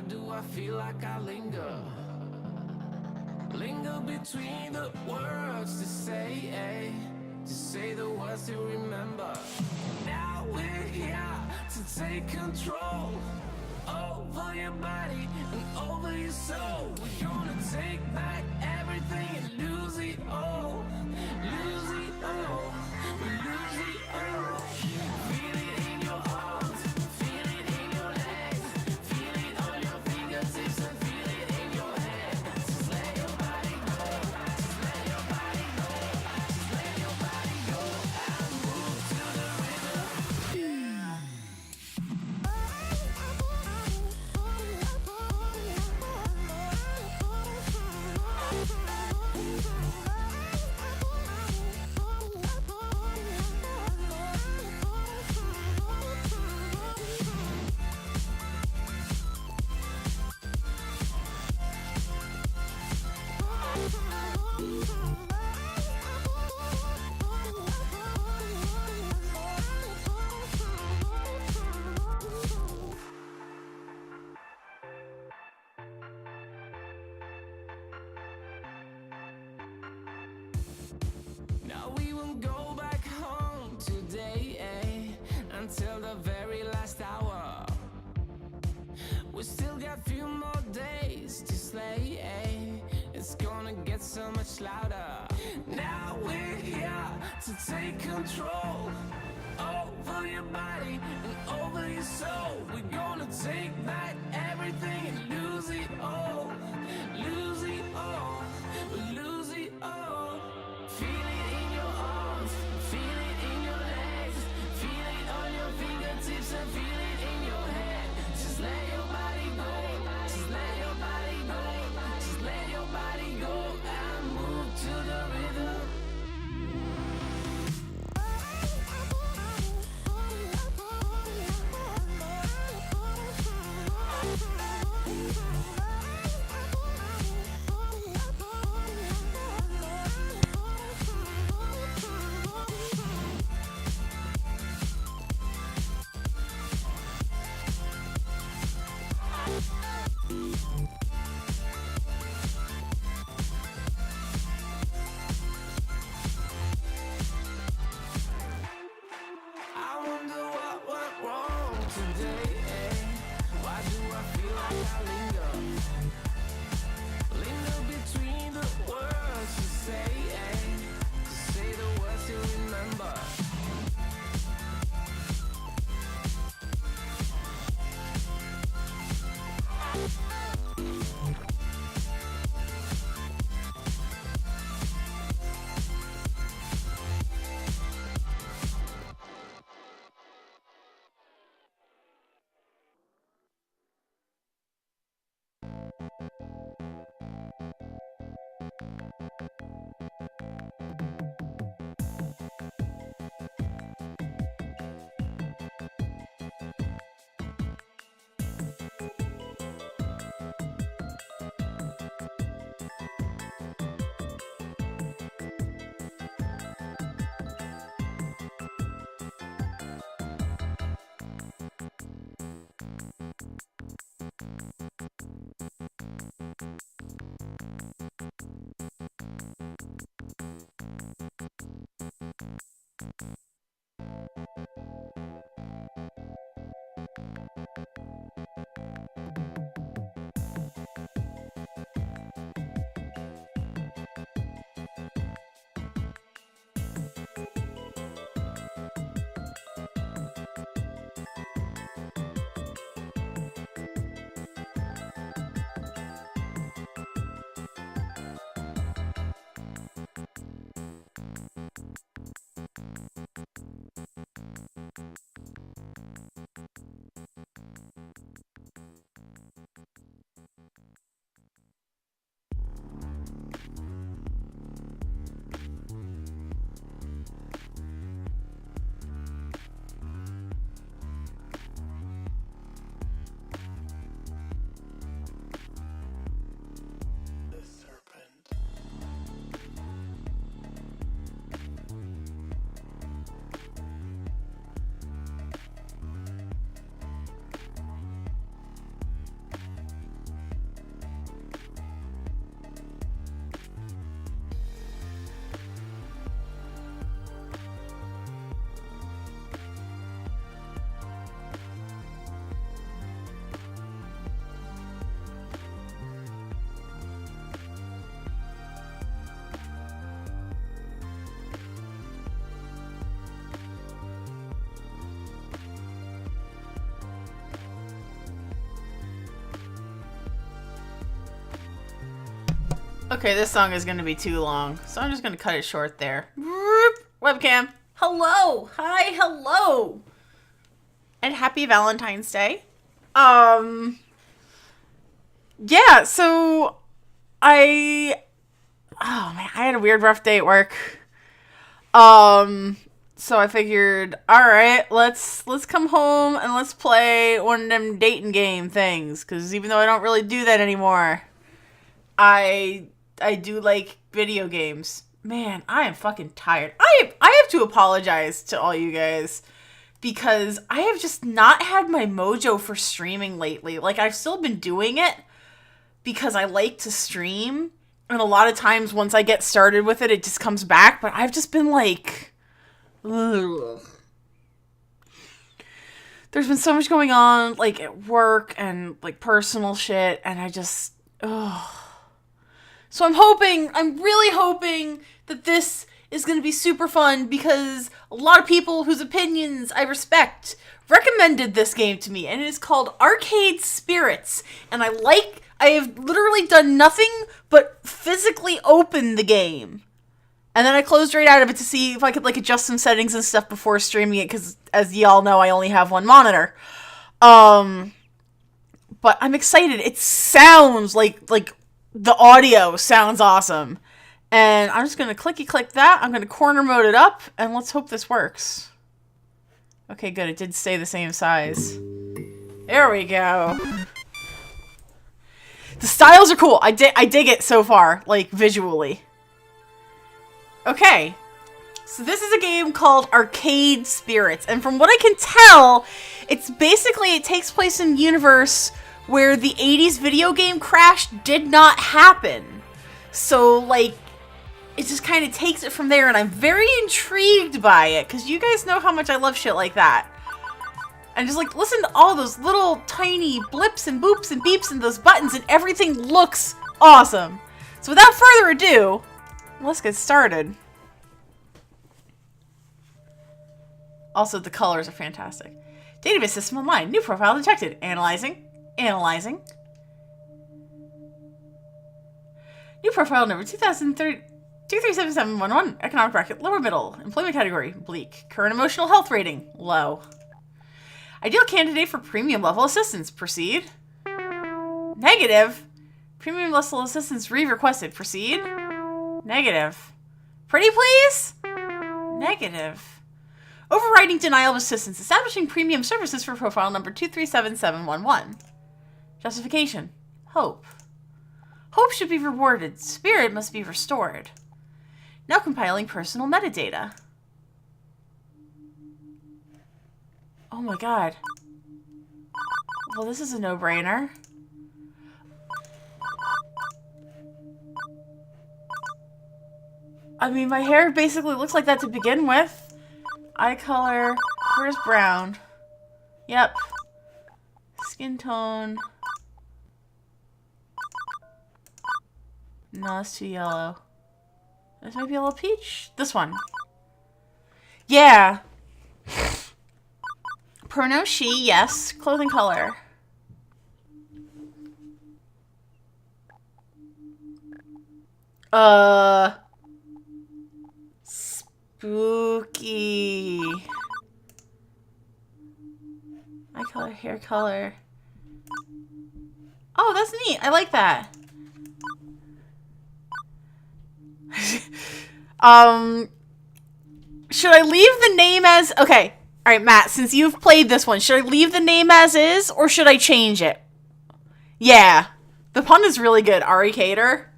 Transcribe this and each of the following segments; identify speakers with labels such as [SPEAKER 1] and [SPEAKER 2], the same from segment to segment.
[SPEAKER 1] do I feel like I linger? Linger between the words to say the words to remember. Now we're here to take control over your body and over your soul. We're gonna take back everything and lose it all. Lose it all. We lose it all. Feel it in your arms, feel it in your legs, feel it on your fingertips and feel it in your head. Just let your body go, just let your body go, just let your body go and move to the rhythm. Now we won't go back home today, until the very last hour. We still got few more days to slay, it's gonna get so much louder. Now we're here to take control over your body and over your soul. We're gonna take back everything and lose it all. Lose it all, lose it all. Feel it in your arms, feel it in your legs, feel it on your fingertips and feel it in your head. Just let your body go, just let your body go, just let your body go and move to the rhythm. I wonder what went wrong today, Why do I feel like I linger? Linger between the words to say the words to remember.
[SPEAKER 2] Okay, this song is going to be too long, so I'm just going to cut it short there. Webcam. Hello. Hi, hello. And happy Valentine's Day. Yeah, so oh man, I had a weird rough day at work. So I figured, all right, let's come home and let's play one of them dating game things, cuz even though I don't really do that anymore, I do like video games. Man, I am fucking tired. I have to apologize to all you guys because I have just not had my mojo for streaming lately. Like, I've still been doing it because I like to stream, and a lot of times once I get started with it, it just comes back, but I've just been like, ugh. There's been so much going on, like, at work and, like, personal shit, and I just, ugh. So I'm really hoping that this is going to be super fun because a lot of people whose opinions I respect recommended this game to me, and it is called Arcade Spirits, and I have literally done nothing but physically open the game. And then I closed right out of it to see if I could, like, adjust some settings and stuff before streaming it, because, as y'all know, I only have one monitor. But I'm excited. It sounds like the audio sounds awesome. And I'm just going to clicky-click that. I'm going to corner mode it up, and let's hope this works. Okay, good. It did stay the same size. There we go. The styles are cool. I dig it so far, like, visually. Okay. So this is a game called Arcade Spirits, and from what I can tell, it takes place in a universe where the 80s video game crash did not happen. So, like, it just kind of takes it from there, and I'm very intrigued by it, because you guys know how much I love shit like that. And just, like, listen to all those little tiny blips and boops and beeps and those buttons, and everything looks awesome. So without further ado, let's get started. Also, the colors are fantastic. Database system online. New profile detected. Analyzing. Analyzing. New profile number 237711. Economic bracket. Lower middle. Employment category. Bleak. Current emotional health rating. Low. Ideal candidate for premium level assistance. Proceed. Negative. Premium level assistance re-requested. Proceed. Negative. Pretty please? Negative. Overriding denial of assistance. Establishing premium services for profile number 237711. Justification. Hope. Hope should be rewarded. Spirit must be restored. Now compiling personal metadata. Oh my god. Well, this is a no-brainer. I mean, my hair basically looks like that to begin with. Eye color. Where's brown? Yep. Skin tone. No, it's too yellow. This might be a little peach. This one. Yeah. Pronoun she, yes. Clothing color. Spooky. Eye color, hair color. Oh, that's neat. I like that. Should I leave the name as... Okay. Alright, Matt, since you've played this one, should I leave the name as is, or should I change it? Yeah. The pun is really good. Ari Cater.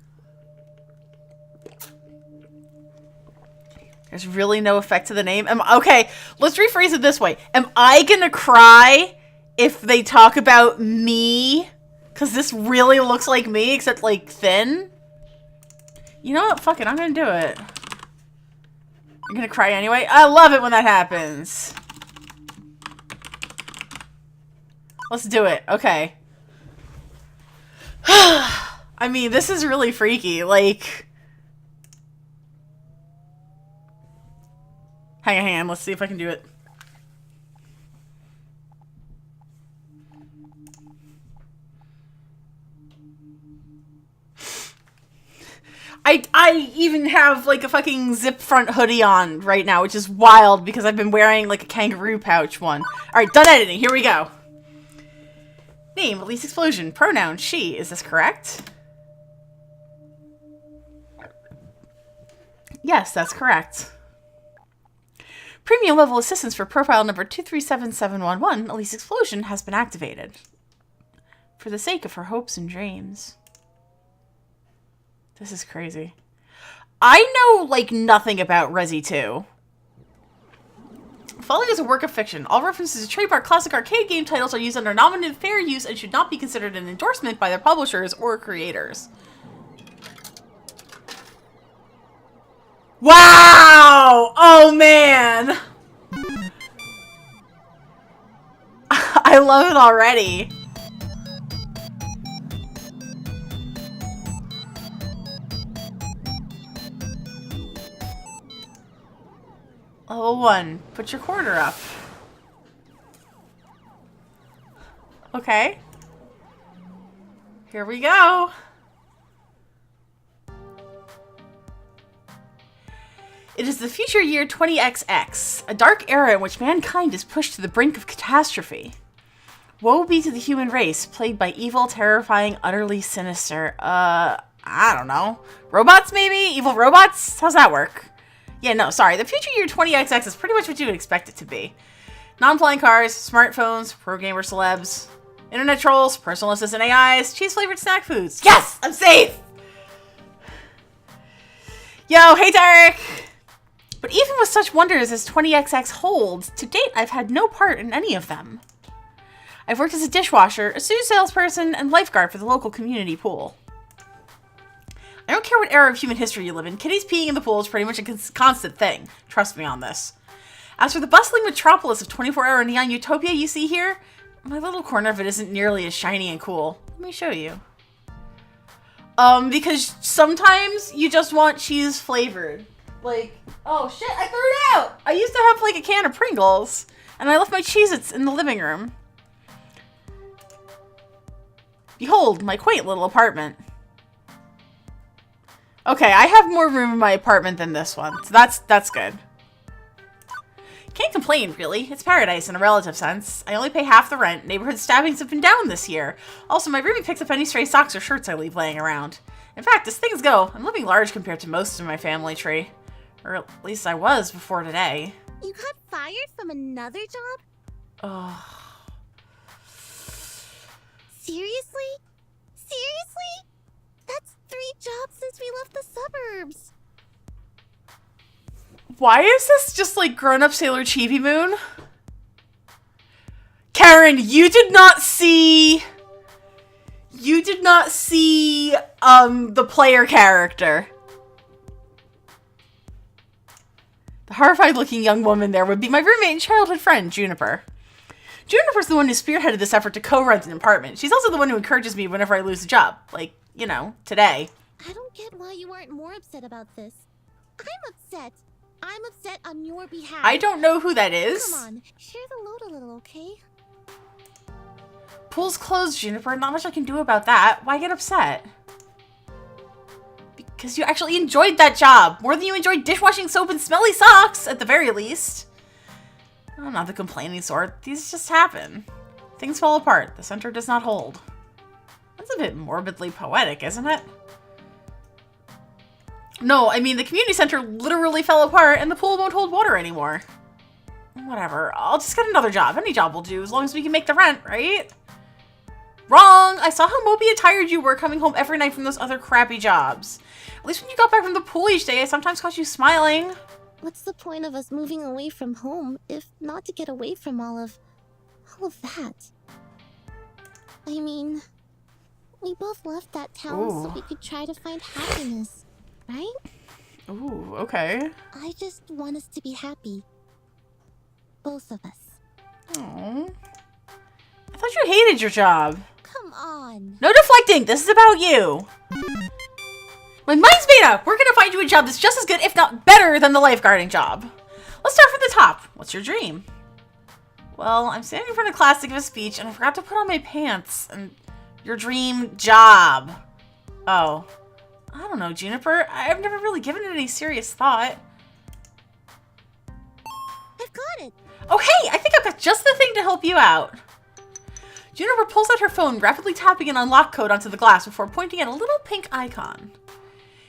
[SPEAKER 2] There's really no effect to the name. Okay, let's rephrase it this way. Am I gonna cry if they talk about me? Because this really looks like me, except, like, thin? You know what? Fuck it. I'm gonna do it. I'm gonna cry anyway. I love it when that happens. Let's do it. Okay. I mean, this is really freaky. Like... Hang on. Let's see if I can do it. I even have like a fucking zip front hoodie on right now, which is wild because I've been wearing like a kangaroo pouch one. Alright, done editing. Here we go. Name, Elise Explosion. Pronoun, she. Is this correct? Yes, that's correct. Premium level assistance for profile number 237711, Elise Explosion, has been activated. For the sake of her hopes and dreams. This is crazy. I know, like, nothing about Resi 2. Following is a work of fiction. All references to trademark classic arcade game titles are used under nominated fair use and should not be considered an endorsement by their publishers or creators. Wow! Oh, man! I love it already. Level 1. Put your quarter up. Okay. Here we go. It is the future year 20XX, a dark era in which mankind is pushed to the brink of catastrophe. Woe be to the human race, plagued by evil, terrifying, utterly sinister, I don't know. Robots, maybe? Evil robots? How's that work? Yeah, no, sorry. The future year 20XX is pretty much what you would expect it to be. Non-flying cars, smartphones, pro-gamer celebs, internet trolls, personal assistant AIs, cheese-flavored snack foods. Yes! I'm safe! Yo, hey Derek! But even with such wonders as 20XX holds, to date I've had no part in any of them. I've worked as a dishwasher, a suit salesperson, and lifeguard for the local community pool. I don't care what era of human history you live in, kitties peeing in the pool is pretty much a constant thing. Trust me on this. As for the bustling metropolis of 24-hour neon utopia you see here, my little corner of it isn't nearly as shiny and cool. Let me show you. Because sometimes you just want cheese flavored. Like, oh shit, I threw it out! I used to have like a can of Pringles, and I left my Cheez-Its in the living room. Behold, my quaint little apartment. Okay, I have more room in my apartment than this one, so that's good. Can't complain, really. It's paradise in a relative sense. I only pay half the rent. Neighborhood stabbings have been down this year. Also, my roomie picks up any stray socks or shirts I leave laying around. In fact, as things go, I'm living large compared to most of my family tree. Or at least I was before today.
[SPEAKER 3] You got fired from another job?
[SPEAKER 2] Oh.
[SPEAKER 3] Seriously? Seriously? That's 3 jobs since we left the suburbs.
[SPEAKER 2] Why is this just like grown-up Sailor Chibi Moon? Karen, you did not see... You did not see, the player character. The horrified-looking young woman there would be my roommate and childhood friend, Juniper. Juniper's the one who spearheaded this effort to co-rent an apartment. She's also the one who encourages me whenever I lose a job. Like, you know, today.
[SPEAKER 3] I don't get why you aren't more upset about this. I'm upset. I'm upset on your behalf.
[SPEAKER 2] I don't know who that is.
[SPEAKER 3] Come on, share the load a little, okay?
[SPEAKER 2] Pool's closed, Juniper. Not much I can do about that. Why get upset? Because you actually enjoyed that job. More than you enjoyed dishwashing soap and smelly socks, at the very least. I'm not the complaining sort. These just happen. Things fall apart. The center does not hold. That's a bit morbidly poetic, isn't it? No, I mean, the community center literally fell apart and the pool won't hold water anymore. Whatever. I'll just get another job. Any job will do, as long as we can make the rent, right? Wrong! I saw how mopey and tired you were coming home every night from those other crappy jobs. At least when you got back from the pool each day, I sometimes caught you smiling.
[SPEAKER 3] What's the point of us moving away from home if not to get away from all of that? I mean, we both left that town so we could try to find happiness, right?
[SPEAKER 2] Ooh, okay.
[SPEAKER 3] I just want us to be happy. Both of us.
[SPEAKER 2] Oh. I thought you hated your job.
[SPEAKER 3] Come on.
[SPEAKER 2] No deflecting! This is about you! My mind's made up! We're gonna find you a job that's just as good, if not better, than the lifeguarding job. Let's start from the top. What's your dream? Well, I'm standing in front of class to give a speech, and I forgot to put on my pants. And your dream job. Oh. I don't know, Juniper. I've never really given it any serious thought.
[SPEAKER 3] I've got it.
[SPEAKER 2] Oh, hey! I think I've got just the thing to help you out. Juniper pulls out her phone, rapidly tapping an unlock code onto the glass before pointing at a little pink icon.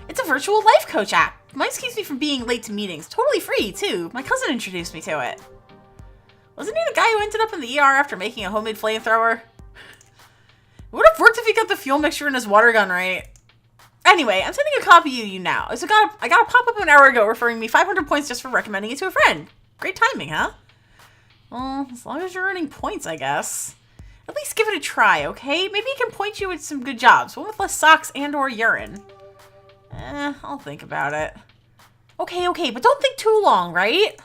[SPEAKER 2] It's a virtual life coach app. Mine keeps me from being late to meetings. Totally free, too. My cousin introduced me to it. Wasn't he the guy who ended up in the ER after making a homemade flamethrower? It would have worked if he got the fuel mixture in his water gun right. Anyway, I'm sending a copy to you now. I got a pop-up an hour ago referring me 500 points just for recommending it to a friend. Great timing, huh? Well, as long as you're earning points, I guess. At least give it a try, okay? Maybe it can point you with some good jobs. One with less socks and or urine. I'll think about it. Okay, but don't think too long, right?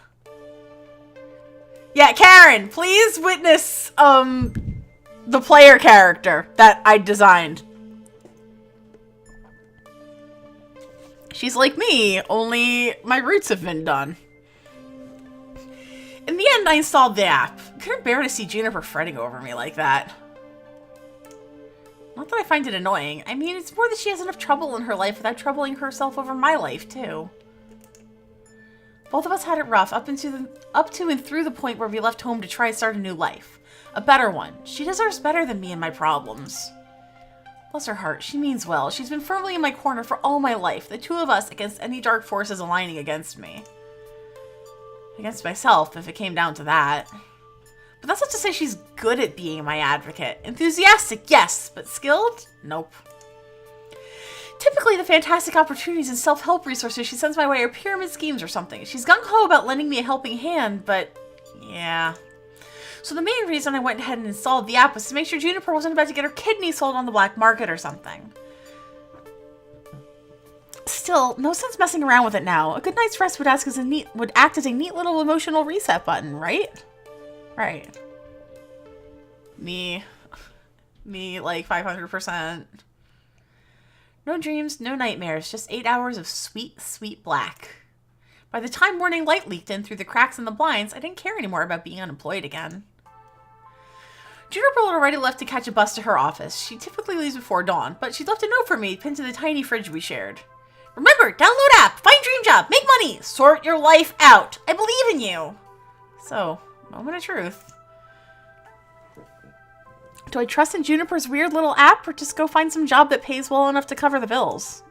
[SPEAKER 2] Yeah, Karen, please witness, the player character that I designed. She's like me, only my roots have been done. In the end, I installed the app. Couldn't bear to see Juniper fretting over me like that. Not that I find it annoying. I mean, it's more that she has enough trouble in her life without troubling herself over my life, too. Both of us had it rough up to and through the point where we left home to try and start a new life. A better one. She deserves better than me and my problems. Bless her heart, she means well. She's been firmly in my corner for all my life, the two of us against any dark forces aligning against me. Against myself, if it came down to that. But that's not to say she's good at being my advocate. Enthusiastic, yes, but skilled? Nope. Typically, the fantastic opportunities and self-help resources she sends my way are pyramid schemes or something. She's gung-ho about lending me a helping hand, but yeah. So the main reason I went ahead and installed the app was to make sure Juniper wasn't about to get her kidney sold on the black market or something. Still, no sense messing around with it now. A good night's rest would act as a neat little emotional reset button, right? Right. Me like 500%. No dreams, no nightmares, just 8 hours of sweet, sweet black. By the time morning light leaked in through the cracks in the blinds, I didn't care anymore about being unemployed again. Juniper had already left to catch a bus to her office. She typically leaves before dawn, but she left a note for me pinned to the tiny fridge we shared. Remember, download app, find dream job, make money, sort your life out. I believe in you. So, moment of truth. Do I trust in Juniper's weird little app or just go find some job that pays well enough to cover the bills?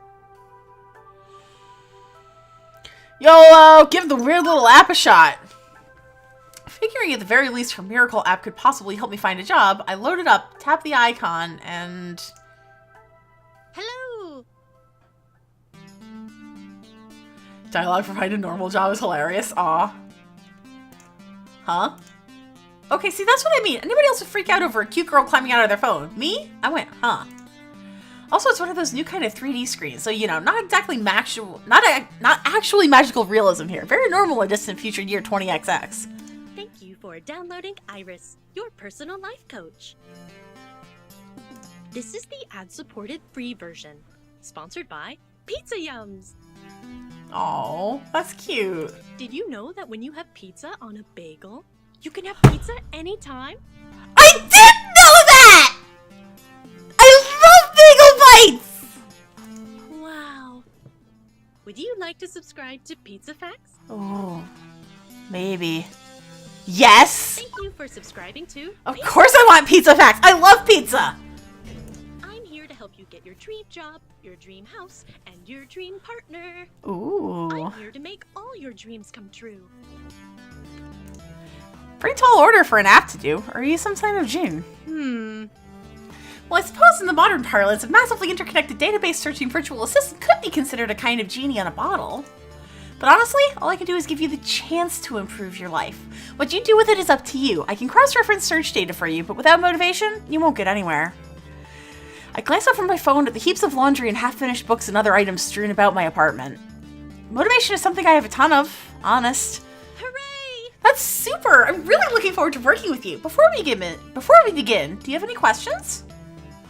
[SPEAKER 2] YOLO! Give the weird little app a shot. Figuring at the very least her miracle app could possibly help me find a job, I loaded up, tapped the icon, and...
[SPEAKER 3] Hello!
[SPEAKER 2] Dialogue for find a normal job is hilarious. Aw. Huh? Okay, see, that's what I mean. Anybody else would freak out over a cute girl climbing out of their phone? Me? I went, huh. Also, it's one of those new kind of 3D screens, so, you know, not exactly not actually magical realism here. Very normal in distant future year 20XX.
[SPEAKER 4] Thank you for downloading Iris, your personal life coach. This is the ad-supported free version, sponsored by Pizza Yums.
[SPEAKER 2] Oh, that's cute.
[SPEAKER 4] Did you know that when you have pizza on a bagel, you can have pizza anytime?
[SPEAKER 2] I did know that! I love bagel bites!
[SPEAKER 4] Wow. Would you like to subscribe to Pizza Facts?
[SPEAKER 2] Oh, maybe. Yes!
[SPEAKER 4] Thank you for subscribing to
[SPEAKER 2] Of course I want pizza facts! I love pizza!
[SPEAKER 4] I'm here to help you get your dream job, your dream house, and your dream partner.
[SPEAKER 2] Ooh.
[SPEAKER 4] I'm here to make all your dreams come true.
[SPEAKER 2] Pretty tall order for an app to do. Are you some sign of June? Well, I suppose in the modern parlance, a massively interconnected database searching virtual assistant could be considered a kind of genie on a bottle. But honestly, all I can do is give you the chance to improve your life. What you do with it is up to you. I can cross-reference search data for you, but without motivation, you won't get anywhere. I glanced up from my phone at the heaps of laundry and half-finished books and other items strewn about my apartment. Motivation is something I have a ton of, honest.
[SPEAKER 4] Hooray!
[SPEAKER 2] That's super! I'm really looking forward to working with you. Before we begin, do you have any questions?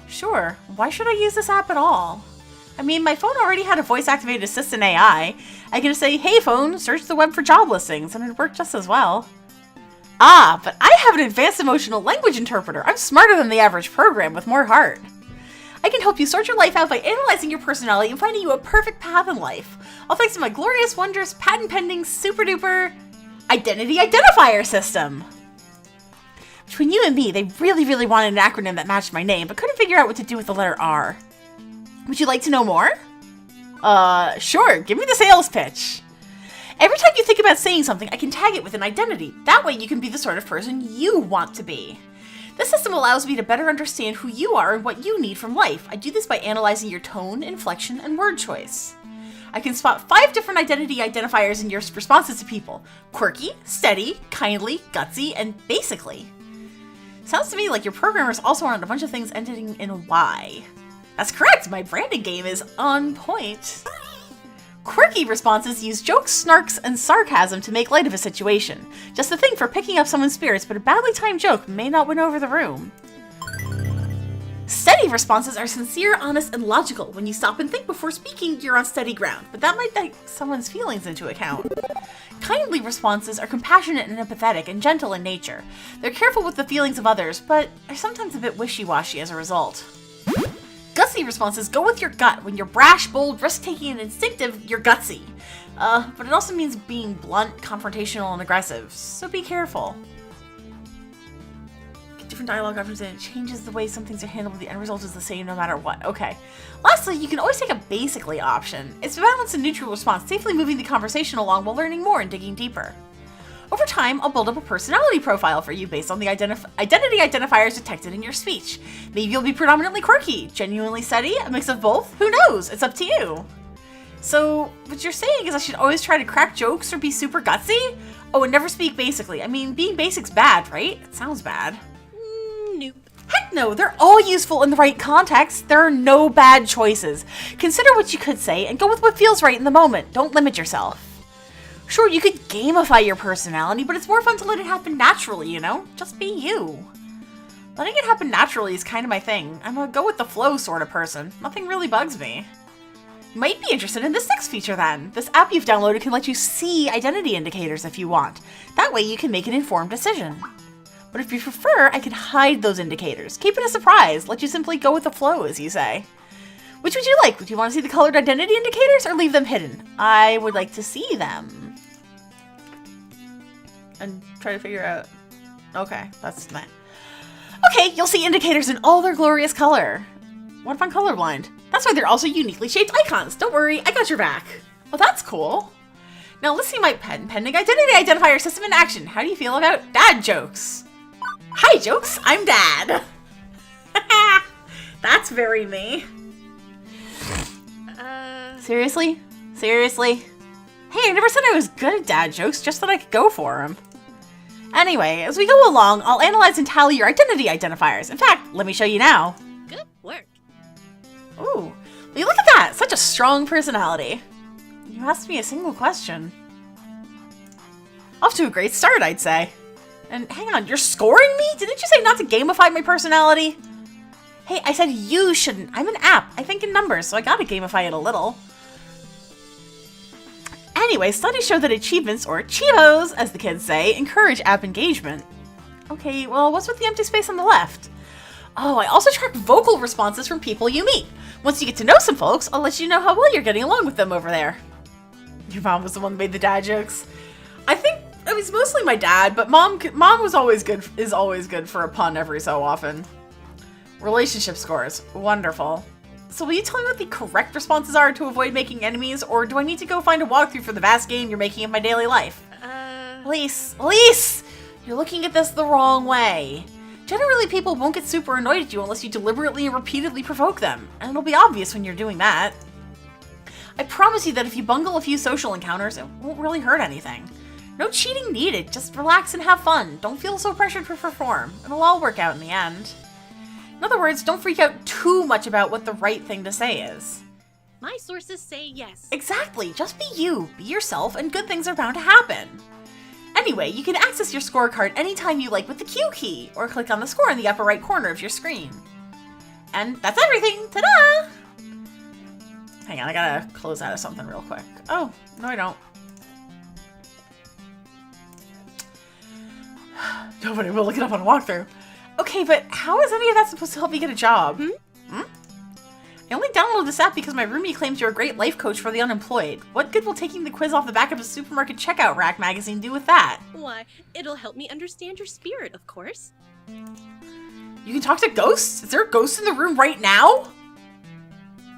[SPEAKER 2] Sure. Why should I use this app at all? I mean, my phone already had a voice-activated assistant AI. I can just say, hey phone, search the web for job listings, and it worked just as well. Ah, but I have an advanced emotional language interpreter. I'm smarter than the average program with more heart. I can help you sort your life out by analyzing your personality and finding you a perfect path in life. All thanks to my glorious, wondrous, patent-pending, super-duper identity identifier system. Between you and me, they really wanted an acronym that matched my name, but couldn't figure out what to do with the letter R. Would you like to know more? Sure, give me the sales pitch. Every time you think about saying something, I can tag it with an identity. That way you can be the sort of person you want to be. This system allows me to better understand who you are and what you need from life. I do this by analyzing your tone, inflection, and word choice. I can spot 5 different identity identifiers in your responses to people. Quirky, steady, kindly, gutsy, and basically. Sounds to me like your programmers also want a bunch of things ending in Y. That's correct, my branding game is on point. Quirky responses use jokes, snarks, and sarcasm to make light of a situation. Just the thing for picking up someone's spirits, but a badly timed joke may not win over the room. Steady responses are sincere, honest, and logical. When you stop and think before speaking, you're on steady ground, but that might take someone's feelings into account. Kindly responses are compassionate and empathetic and gentle in nature. They're careful with the feelings of others, but are sometimes a bit wishy-washy as a result. Gutsy responses go with your gut. When you're brash, bold, risk-taking, and instinctive, you're gutsy. But it also means being blunt, confrontational, and aggressive, so be careful. Get different dialogue options and it changes the way some things are handled, but the end result is the same no matter what. Okay. Lastly, you can always take a basically option. It's a balanced and neutral response, safely moving the conversation along while learning more and digging deeper. Over time, I'll build up a personality profile for you based on the identity identifiers detected in your speech. Maybe you'll be predominantly quirky, genuinely steady, a mix of both. Who knows? It's up to you. So, what you're saying is I should always try to crack jokes or be super gutsy? Oh, and never speak basically. I mean, being basic's bad, right? It sounds bad.
[SPEAKER 4] Nope.
[SPEAKER 2] Heck no, they're all useful in the right context. There are no bad choices. Consider what you could say and go with what feels right in the moment. Don't limit yourself. Sure, you could gamify your personality, but it's more fun to let it happen naturally, you know? Just be you. Letting it happen naturally is kind of my thing. I'm a go-with-the-flow sort of person. Nothing really bugs me. You might be interested in this next feature then. This app you've downloaded can let you see identity indicators if you want. That way you can make an informed decision. But if you prefer, I can hide those indicators. Keep it a surprise. Let you simply go with the flow, as you say. Which would you like? Would you want to see the colored identity indicators or leave them hidden? I would like to see them. And try to figure out... Okay, that's not... Okay, you'll see indicators in all their glorious color. What if I'm colorblind? That's why they're also uniquely shaped icons. Don't worry, I got your back. Well, that's cool. Now let's see my pending identity identifier system in action. How do you feel about dad jokes? Hi, jokes. I'm Dad. That's very me. Seriously? Seriously? Hey, I never said I was good at dad jokes, just that I could go for them. Anyway, as we go along, I'll analyze and tally your identity identifiers. In fact, let me show you now.
[SPEAKER 4] Good work.
[SPEAKER 2] Ooh, will you look at that? Such a strong personality. You asked me a single question. Off to a great start, I'd say. And hang on, you're scoring me? Didn't you say not to gamify my personality? Hey, I said you shouldn't. I'm an app. I think in numbers, so I gotta gamify it a little. Anyway, studies show that achievements, or Chivos, as the kids say, encourage app engagement. Okay, well, what's with the empty space on the left? Oh, I also track vocal responses from people you meet. Once you get to know some folks, I'll let you know how well you're getting along with them over there. Your mom was the one that made the dad jokes. I think it was mostly my dad, but mom was always good, is always good for a pun every so often. Relationship scores, wonderful. So will you tell me what the correct responses are to avoid making enemies, or do I need to go find a walkthrough for the vast game you're making of my daily life? Elise! You're looking at this the wrong way. Generally, people won't get super annoyed at you unless you deliberately and repeatedly provoke them, and it'll be obvious when you're doing that. I promise you that if you bungle a few social encounters, it won't really hurt anything. No cheating needed, just relax and have fun. Don't feel so pressured to perform. It'll all work out in the end. In other words, don't freak out too much about what the right thing to say is.
[SPEAKER 4] My sources say yes.
[SPEAKER 2] Exactly, just be you, be yourself, and good things are bound to happen. Anyway, you can access your scorecard anytime you like with the Q key, or click on the score in the upper right corner of your screen. And that's everything! Ta-da! Hang on, I gotta close out of something real quick. Oh, no I don't. Nobody will look it up on a walkthrough. Okay, but how is any of that supposed to help me get a job? I only downloaded this app because my roomie claims you're a great life coach for the unemployed. What good will taking the quiz off the back of a supermarket checkout rack magazine do with that?
[SPEAKER 4] Why, it'll help me understand your spirit, of course.
[SPEAKER 2] You can talk to ghosts? Is there a ghost in the room right now?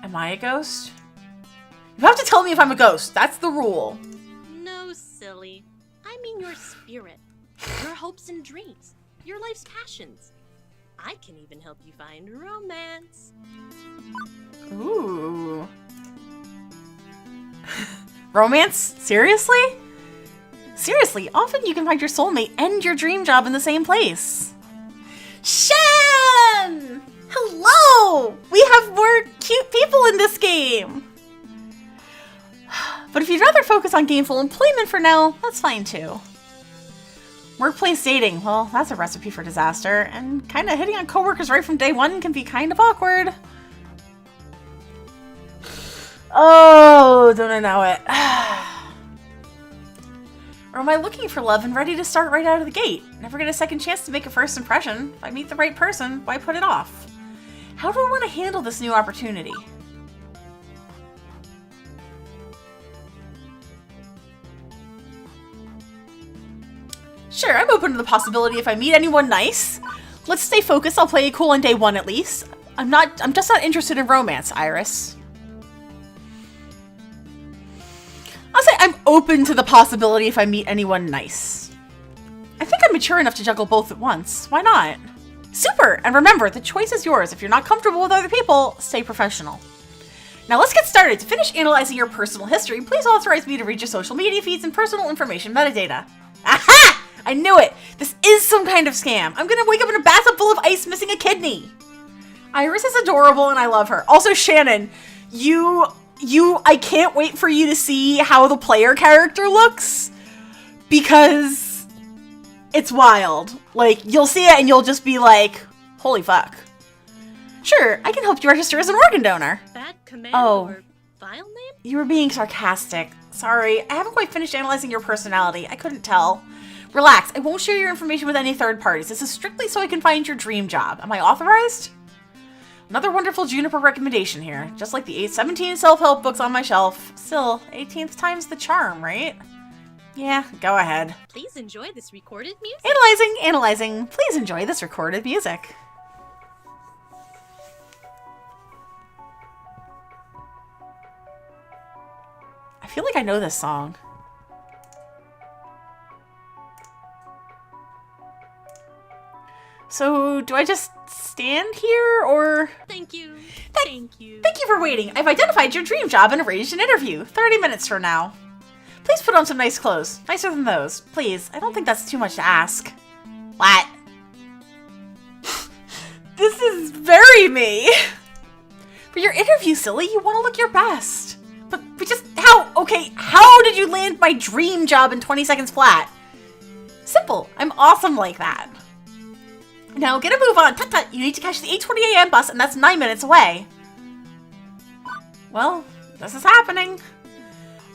[SPEAKER 2] Am I a ghost? You have to tell me if I'm a ghost. That's the rule.
[SPEAKER 4] No, silly. I mean your spirit. Your hopes and dreams. Your life's passions. I can even help you find romance.
[SPEAKER 2] Ooh. Romance? Seriously? Seriously, often you can find your soulmate and your dream job in the same place. Shan! Hello! We have more cute people in this game. But if you'd rather focus on gainful employment for now, that's fine too. Workplace dating, well, that's a recipe for disaster, and kinda hitting on coworkers right from day one can be kind of awkward. Oh, don't I know it. Or am I looking for love and ready to start right out of the gate? Never get a second chance to make a first impression. If I meet the right person, why put it off? How do I want to handle this new opportunity? Sure, I'm open to the possibility if I meet anyone nice. Let's stay focused. I'll play it cool on day one at least. I'm just not interested in romance, Iris. I'll say I'm open to the possibility if I meet anyone nice. I think I'm mature enough to juggle both at once. Why not? Super! And remember, the choice is yours. If you're not comfortable with other people, stay professional. Now let's get started. To finish analyzing your personal history, please authorize me to read your social media feeds and personal information metadata. Aha! I knew it! This is some kind of scam. I'm gonna wake up in a bathtub full of ice missing a kidney. Iris is adorable and I love her. Also, Shannon, I can't wait for you to see how the player character looks because it's wild. Like, you'll see it and you'll just be like, holy fuck. Sure, I can help you register as an organ donor.
[SPEAKER 4] Bad command or file name?
[SPEAKER 2] You were being sarcastic. Sorry, I haven't quite finished analyzing your personality. I couldn't tell. Relax, I won't share your information with any third parties. This is strictly so I can find your dream job. Am I authorized? Another wonderful Juniper recommendation here. Just like the 17 self-help books on my shelf. Still, 18th time's the charm, right? Yeah, go ahead.
[SPEAKER 4] Please enjoy this recorded music.
[SPEAKER 2] Analyzing. Please enjoy this recorded music. I feel like I know this song. So, do I just stand here, or?
[SPEAKER 4] Thank you. Thank you.
[SPEAKER 2] Thank you for waiting. I've identified your dream job and arranged an interview. 30 minutes from now. Please put on some nice clothes. Nicer than those. Please. I don't think that's too much to ask. What? This is very me. For your interview, silly, you want to look your best. But just how did you land my dream job in 20 seconds flat? Simple. I'm awesome like that. Now get a move on. Tut-tut. You need to catch the 8:20 a.m. bus, and that's 9 minutes away. Well, this is happening.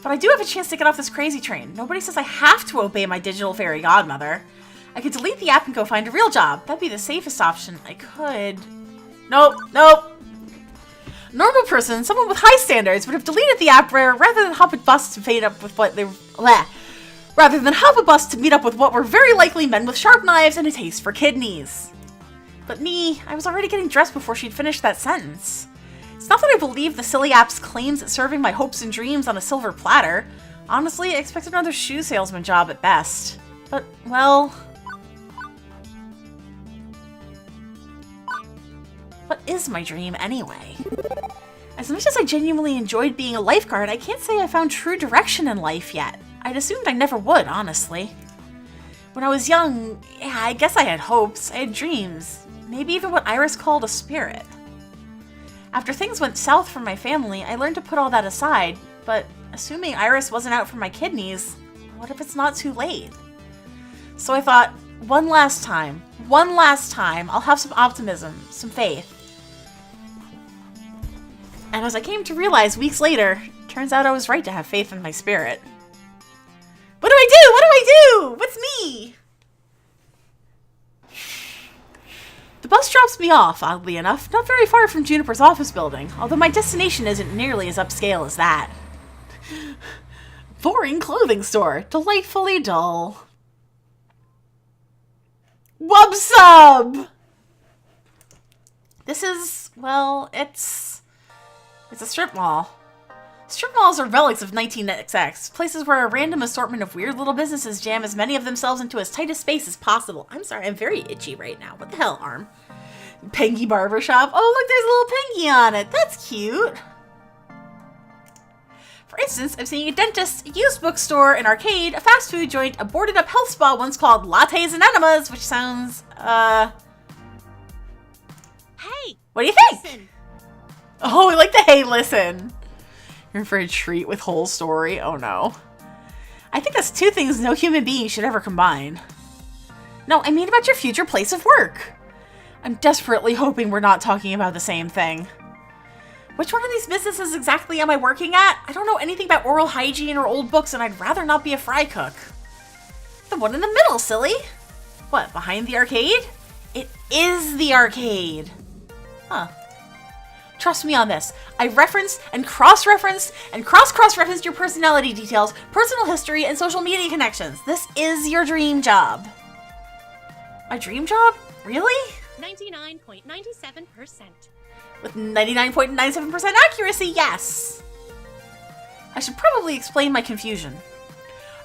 [SPEAKER 2] But I do have a chance to get off this crazy train. Nobody says I have to obey my digital fairy godmother. I could delete the app and go find a real job. That'd be the safest option. I could. Nope. A normal person, someone with high standards, would have deleted the app rather than hop a bus to meet up with what they meet up with what were very likely men with sharp knives and a taste for kidneys. But me, I was already getting dressed before she'd finished that sentence. It's not that I believe the silly app's claims at serving my hopes and dreams on a silver platter. Honestly, I expected another shoe salesman job at best. But, well... what is my dream anyway? As much as I genuinely enjoyed being a lifeguard, I can't say I found true direction in life yet. I'd assumed I never would, honestly. When I was young, yeah, I guess I had hopes, I had dreams, maybe even what Iris called a spirit. After things went south for my family, I learned to put all that aside, but assuming Iris wasn't out for my kidneys, what if it's not too late? So I thought, one last time, I'll have some optimism, some faith. And as I came to realize weeks later, turns out I was right to have faith in my spirit. What do I do? What's me? The bus drop drops me off, oddly enough, not very far from Juniper's office building, although my destination isn't nearly as upscale as that. Boring clothing store. Delightfully dull. Wub sub! This is, well, it's a strip mall. Strip malls are relics of 19XX, places where a random assortment of weird little businesses jam as many of themselves into as tight a space as possible. I'm sorry, I'm very itchy right now. What the hell, arm? Pengy Barbershop. Oh, look, there's a little Pengy on it. That's cute. For instance, I'm seeing a dentist, a used bookstore, an arcade, a fast food joint, a boarded up health spa once called Lattes and Enemas, which sounds,
[SPEAKER 4] Hey!
[SPEAKER 2] What do you think?
[SPEAKER 4] Listen.
[SPEAKER 2] Oh, I like the hey, listen. You're in for a treat with whole story. Oh no. I think that's two things no human being should ever combine. No, I mean about your future place of work. I'm desperately hoping we're not talking about the same thing. Which one of these businesses exactly am I working at? I don't know anything about oral hygiene or old books, and I'd rather not be a fry cook. The one in the middle, silly. What, behind the arcade? It is the arcade. Huh. Trust me on this. I referenced and cross-referenced and cross-referenced your personality details, personal history, and social media connections. This is your dream job. My dream job? Really?
[SPEAKER 4] 99.97%.
[SPEAKER 2] With 99.97% accuracy, yes. I should probably explain my confusion.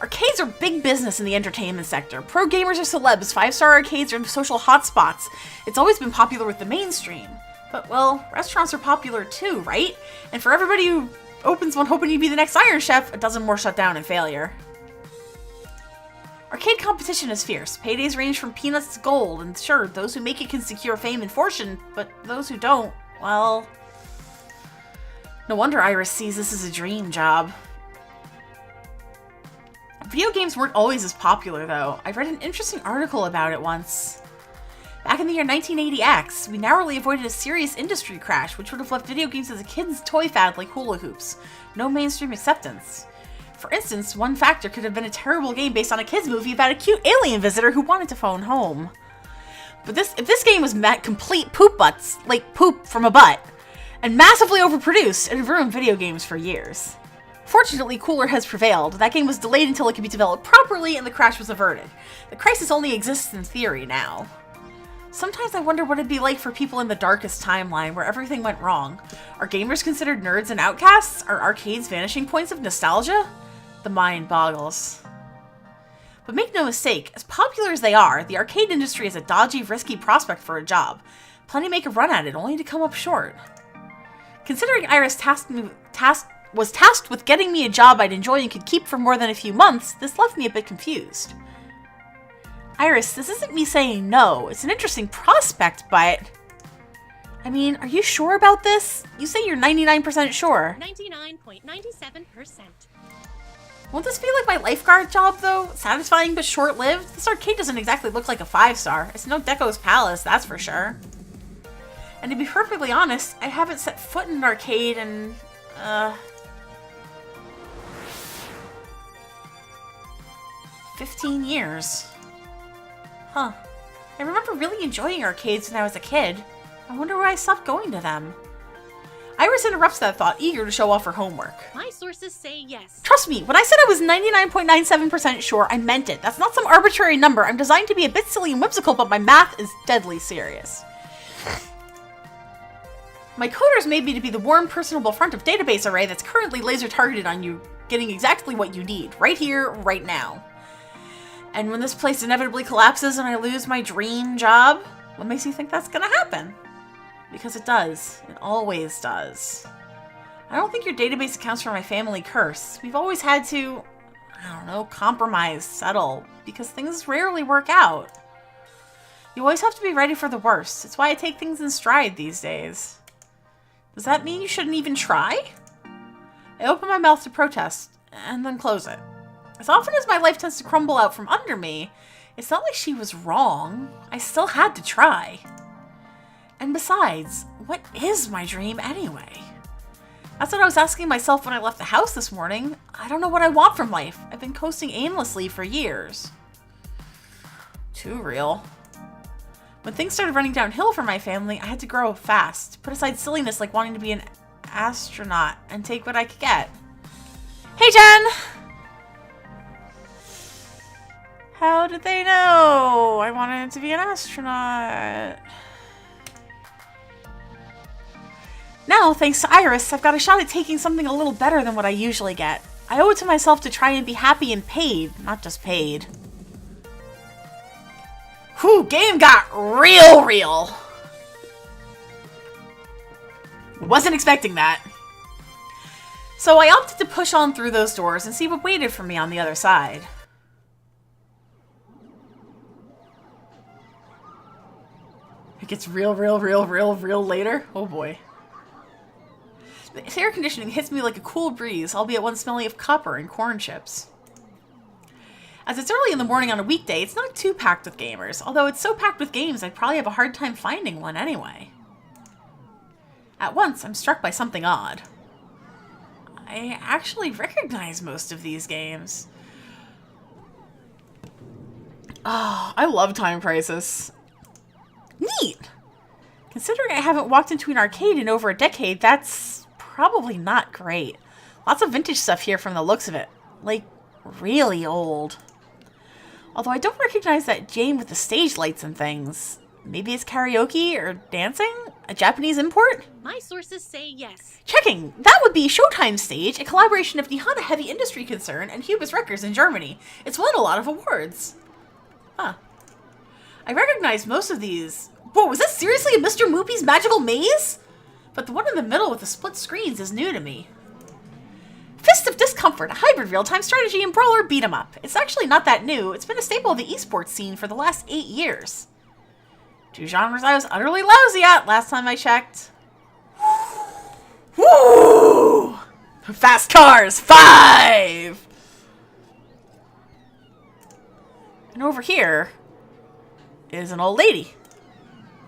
[SPEAKER 2] Arcades are big business in the entertainment sector. Pro gamers are celebs, 5-star arcades are social hotspots. It's always been popular with the mainstream. But, well, restaurants are popular too, right? And for everybody who opens one hoping to be the next Iron Chef, a dozen more shut down in failure. Arcade competition is fierce. Paydays range from peanuts to gold, and sure, those who make it can secure fame and fortune, but those who don't, well... No wonder Iris sees this as a dream job. Video games weren't always as popular, though. I read an interesting article about it once. Back in the year 1980X, we narrowly avoided a serious industry crash, which would have left video games as a kid's toy fad like hula hoops. No mainstream acceptance. For instance, one factor could have been a terrible game based on a kid's movie about a cute alien visitor who wanted to phone home. But if this game was complete poop butts, like poop from a butt, and massively overproduced, it would ruin video games for years. Fortunately, cooler heads prevailed. That game was delayed until it could be developed properly, and the crash was averted. The crisis only exists in theory now. Sometimes I wonder what it'd be like for people in the darkest timeline where everything went wrong. Are gamers considered nerds and outcasts? Are arcades vanishing points of nostalgia? The mind boggles. But make no mistake, as popular as they are, the arcade industry is a dodgy, risky prospect for a job. Plenty make a run at it, only to come up short. Considering Iris was tasked with getting me a job I'd enjoy and could keep for more than a few months, this left me a bit confused. Iris, this isn't me saying no. It's an interesting prospect, but... I mean, are you sure about this? You say you're 99% sure.
[SPEAKER 4] 99.97%.
[SPEAKER 2] Won't this be like my lifeguard job, though? Satisfying but short-lived? This arcade doesn't exactly look like a 5-star. It's no Deco's Palace, that's for sure. And to be perfectly honest, I haven't set foot in an arcade in... 15 years. Huh. I remember really enjoying arcades when I was a kid. I wonder why I stopped going to them. Iris interrupts that thought, eager to show off her homework.
[SPEAKER 4] My sources say yes.
[SPEAKER 2] Trust me, when I said I was 99.97% sure, I meant it. That's not some arbitrary number. I'm designed to be a bit silly and whimsical, but my math is deadly serious. My coders made me to be the warm, personable front of database array that's currently laser targeted on you, getting exactly what you need, right here, right now. And when this place inevitably collapses and I lose my dream job, what makes you think that's gonna happen? Because it does. It always does. I don't think your database accounts for my family curse. We've always had to, I don't know, compromise, settle, because things rarely work out. You always have to be ready for the worst. It's why I take things in stride these days. Does that mean you shouldn't even try? I open my mouth to protest, and then close it. As often as my life tends to crumble out from under me, it's not like she was wrong. I still had to try. And besides, what is my dream anyway? That's what I was asking myself when I left the house this morning. I don't know what I want from life. I've been coasting aimlessly for years. Too real. When things started running downhill for my family, I had to grow up fast, put aside silliness like wanting to be an astronaut, and take what I could get. Hey, Jen! How did they know I wanted to be an astronaut? Now, thanks to Iris, I've got a shot at taking something a little better than what I usually get. I owe it to myself to try and be happy and paid, not just paid. Whew, game got real. Wasn't expecting that. So I opted to push on through those doors and see what waited for me on the other side. It gets real later. Oh boy. The air conditioning hits me like a cool breeze, albeit one smelling of copper and corn chips. As it's early in the morning on a weekday, it's not too packed with gamers, although it's so packed with games I'd probably have a hard time finding one anyway. At once, I'm struck by something odd. I actually recognize most of these games. Oh, I love Time Crisis. Neat! Considering I haven't walked into an arcade in over a decade, that's probably not great. Lots of vintage stuff here from the looks of it. Like, really old. Although I don't recognize that Jane with the stage lights and things. Maybe it's karaoke or dancing? A Japanese import?
[SPEAKER 4] My sources say yes.
[SPEAKER 2] Checking! That would be Showtime Stage, a collaboration of Nihana Heavy Industry Concern and Hubris Records in Germany. It's won a lot of awards. Huh. I recognize most of these. Whoa, was this seriously a Mr. Moopy's Magical Maze? But the one in the middle with the split screens is new to me. Fist of Discomfort, a hybrid real-time strategy and brawler beat-em-up. It's actually not that new. It's been a staple of the esports scene for the last 8 years. 2 genres I was utterly lousy at last time I checked. Woo! Fast Cars 5! And over here is an old lady.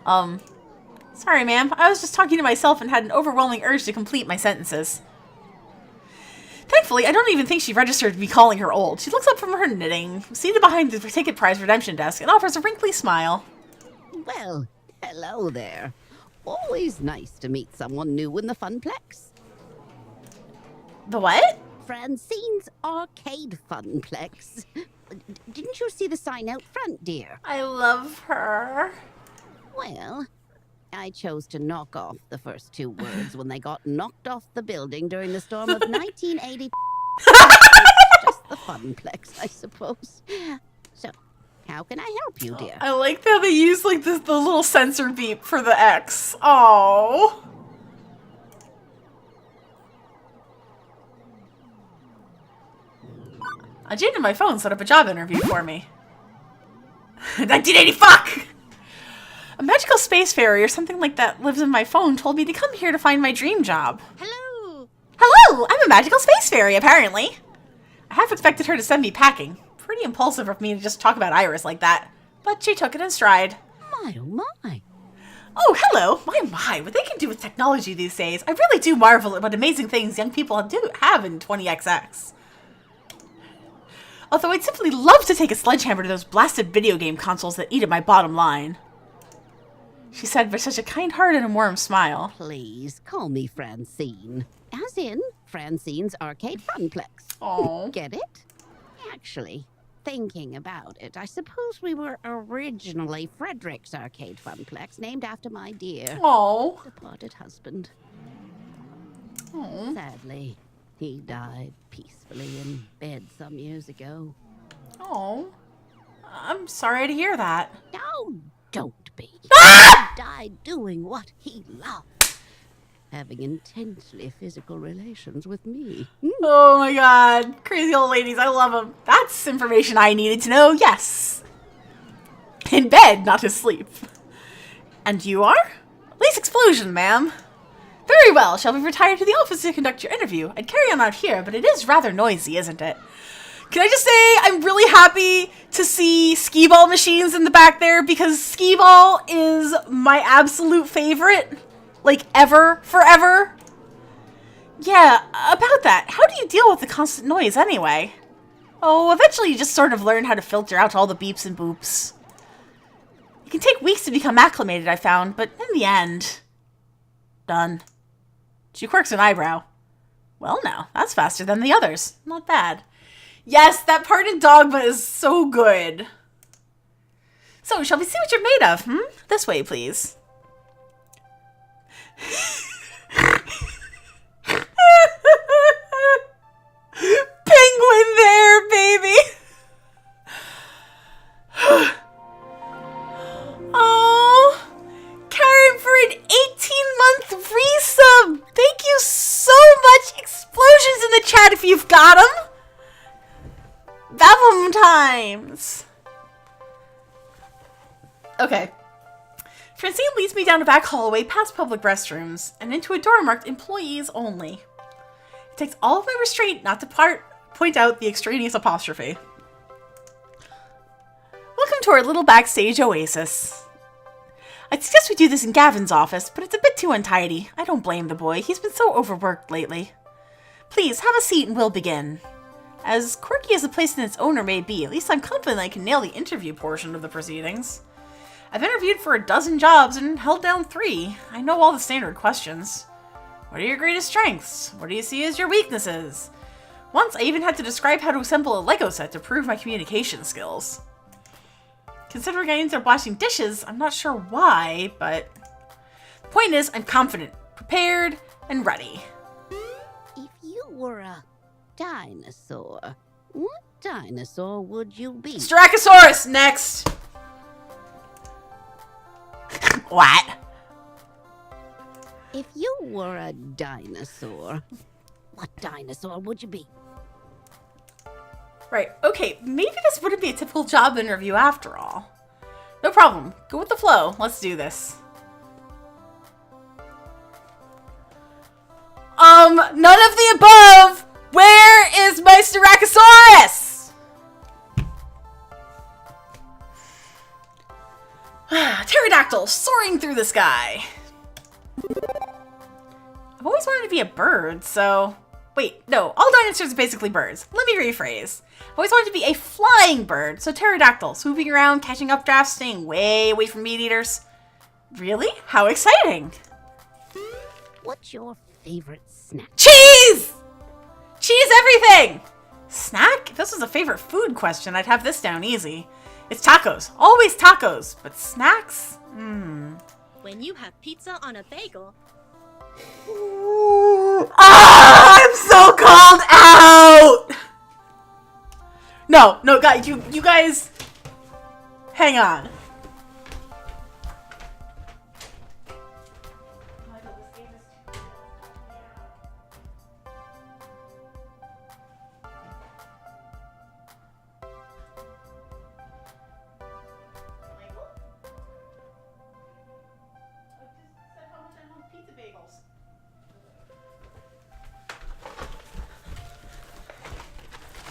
[SPEAKER 2] Sorry, ma'am. I was just talking to myself and had an overwhelming urge to complete my sentences. Thankfully, I don't even think she registered me calling her old. She looks up from her knitting, seated behind the ticket prize redemption desk, and offers a wrinkly smile.
[SPEAKER 5] Well, hello there. Always nice to meet someone new in the Funplex.
[SPEAKER 2] The what?
[SPEAKER 5] Francine's Arcade Funplex. Didn't you see the sign out front, dear?
[SPEAKER 2] I love her.
[SPEAKER 5] Well, I chose to knock off the first 2 words when they got knocked off the building during the storm of 1980. Just the Funplex, I suppose. So, how can I help you, dear?
[SPEAKER 2] I like how they use like the little sensor beep for the X. Oh. Jane on my phone set up a job interview for me. 1980 fuck! A magical space fairy or something like that lives in my phone told me to come here to find my dream job.
[SPEAKER 4] Hello!
[SPEAKER 2] Hello! I'm a magical space fairy, apparently. I half expected her to send me packing. Pretty impulsive of me to just talk about Iris like that. But she took it in stride.
[SPEAKER 5] My, oh my.
[SPEAKER 2] Oh, hello! My, what they can do with technology these days. I really do marvel at what amazing things young people have in 20XX. Although I'd simply love to take a sledgehammer to those blasted video game consoles that eat at my bottom line. She said with such a kind heart and a warm smile.
[SPEAKER 5] Please, call me Francine. As in, Francine's Arcade Funplex.
[SPEAKER 2] Oh.
[SPEAKER 5] Get it? Actually, thinking about it, I suppose we were originally Frederick's Arcade Funplex, named after my dear
[SPEAKER 2] Oh.
[SPEAKER 5] departed husband.
[SPEAKER 2] Oh.
[SPEAKER 5] Sadly, he died peacefully in bed some years ago.
[SPEAKER 2] Oh. I'm sorry to hear that.
[SPEAKER 5] No, don't be.
[SPEAKER 2] Ah!
[SPEAKER 5] He died doing what he loved. Having intensely physical relations with me.
[SPEAKER 2] Oh my god. Crazy old ladies, I love them. That's information I needed to know, yes. In bed, not asleep. And you are? Police explosion, ma'am. Very well, shall we retire to the office to conduct your interview? I'd carry on out here, but it is rather noisy, isn't it? Can I just say, I'm really happy to see skee-ball machines in the back there, because skee-ball is my absolute favorite. Like, ever, forever. Yeah, about that, how do you deal with the constant noise anyway? Oh, eventually you just sort of learn how to filter out all the beeps and boops. It can take weeks to become acclimated, I found, but in the end... Done. She quirks an eyebrow. Well, now, that's faster than the others. Not bad. Yes, that part in Dogma is so good. So, shall we see what you're made of, This way, please. Penguin there, baby! Oh, Karen for an 18-month resub! Thank you so much! Explosions in the chat if you've got them! Valentines! Okay. Francine leads me down a back hallway past public restrooms and into a door marked employees only. It takes all of my restraint not to point out the extraneous apostrophe. Welcome to our little backstage oasis. I'd suggest we do this in Gavin's office, but it's a bit too untidy. I don't blame the boy. He's been so overworked lately. Please, have a seat and we'll begin. As quirky as the place and its owner may be, at least I'm confident I can nail the interview portion of the proceedings. I've interviewed for 12 jobs and held down 3. I know all the standard questions. What are your greatest strengths? What do you see as your weaknesses? Once I even had to describe how to assemble a Lego set to prove my communication skills. Considering I ended up washing dishes, I'm not sure why, but... The point is, I'm confident, prepared, and ready.
[SPEAKER 5] If you were a dinosaur, what dinosaur would you be?
[SPEAKER 2] Styracosaurus, next! What?
[SPEAKER 5] If you were a dinosaur, what dinosaur would you be?
[SPEAKER 2] Right, okay, maybe this wouldn't be a typical job interview after all. No problem, go with the flow, let's do this. None of the above! Where is my Styracosaurus? Pterodactyl soaring through the sky. I've always wanted to be a bird, so... Wait, no, all dinosaurs are basically birds. Let me rephrase. I've always wanted to be a flying bird, so pterodactyl, swooping around, catching updrafts, staying way away from meat eaters. Really? How exciting!
[SPEAKER 5] What's your favorite snack?
[SPEAKER 2] Cheese! Cheese everything! Snack? If this was a favorite food question, I'd have this down easy. It's tacos. Always tacos. But snacks?
[SPEAKER 4] When you have pizza on a bagel,
[SPEAKER 2] Ah, I'm so called out! No, guys, you guys, hang on.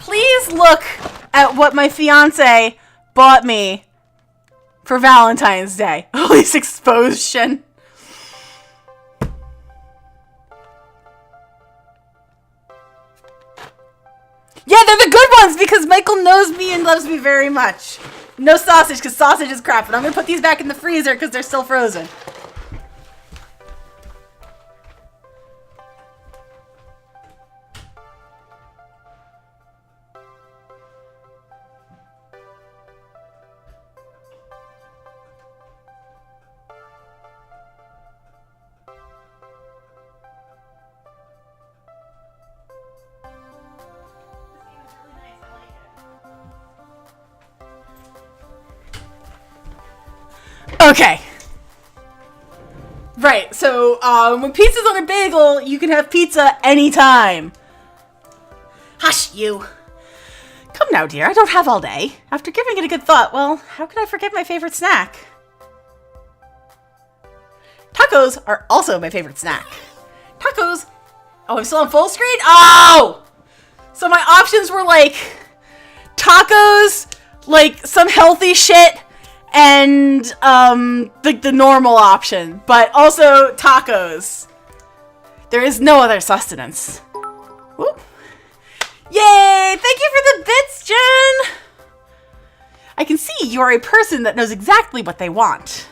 [SPEAKER 2] Please look at what my fiance bought me for Valentine's Day. Police exposition. Yeah, they're the good ones because Michael knows me and loves me very much. No sausage because sausage is crap, and I'm going to put these back in the freezer because they're still frozen. Okay. Right, so when pizza's on a bagel, you can have pizza anytime. Hush, you. Come now, dear, I don't have all day. After giving it a good thought, well, how could I forget my favorite snack? Tacos are also my favorite snack. Tacos... Oh, I'm still on full screen? Oh! So my options were like tacos, like some healthy shit, and the normal option, but also tacos. There is no other sustenance. Whoop. Yay! Thank you for the bits, Jen! I can see you are a person that knows exactly what they want.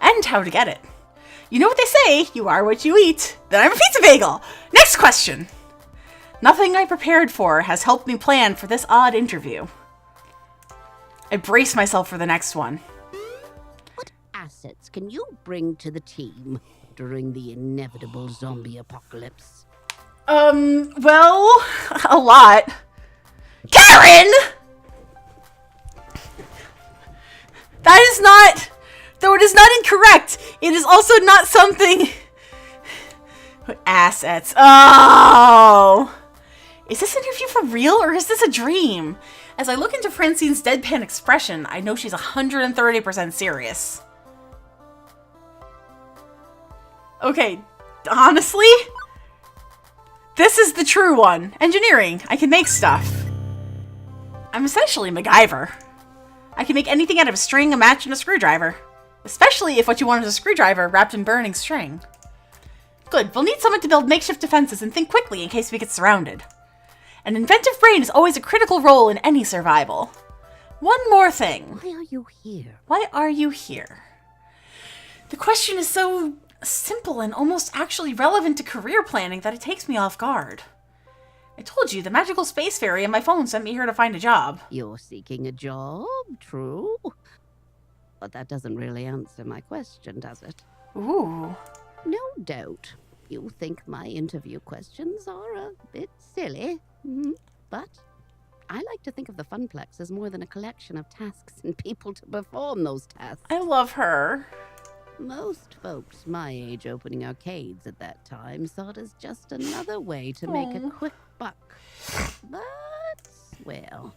[SPEAKER 2] And how to get it. You know what they say, you are what you eat. Then I'm a pizza bagel. Next question. Nothing I prepared for has helped me plan for this odd interview. I brace myself for the next one.
[SPEAKER 5] What assets can you bring to the team during the inevitable zombie apocalypse?
[SPEAKER 2] Well, a lot. Karen! That is not, though it is not incorrect, it is also not something... Assets. Oh! Is this interview for real or is this a dream? As I look into Francine's deadpan expression, I know she's 130% serious. Okay, honestly? This is the true one. Engineering. I can make stuff. I'm essentially MacGyver. I can make anything out of a string, a match, and a screwdriver. Especially if what you want is a screwdriver wrapped in burning string. Good, we'll need someone to build makeshift defenses and think quickly in case we get surrounded. An inventive brain is always a critical role in any survival. One more thing.
[SPEAKER 5] Why are you here?
[SPEAKER 2] Why are you here? The question is so simple and almost actually relevant to career planning that it takes me off guard. I told you, the magical space fairy on my phone sent me here to find a job.
[SPEAKER 5] You're seeking a job, true? But that doesn't really answer my question, does it?
[SPEAKER 2] Ooh.
[SPEAKER 5] No doubt. You think my interview questions are a bit silly, but I like to think of the Funplex as more than a collection of tasks and people to perform those tasks.
[SPEAKER 2] I love her.
[SPEAKER 5] Most folks my age opening arcades at that time saw it as just another way to make a quick buck. But, well,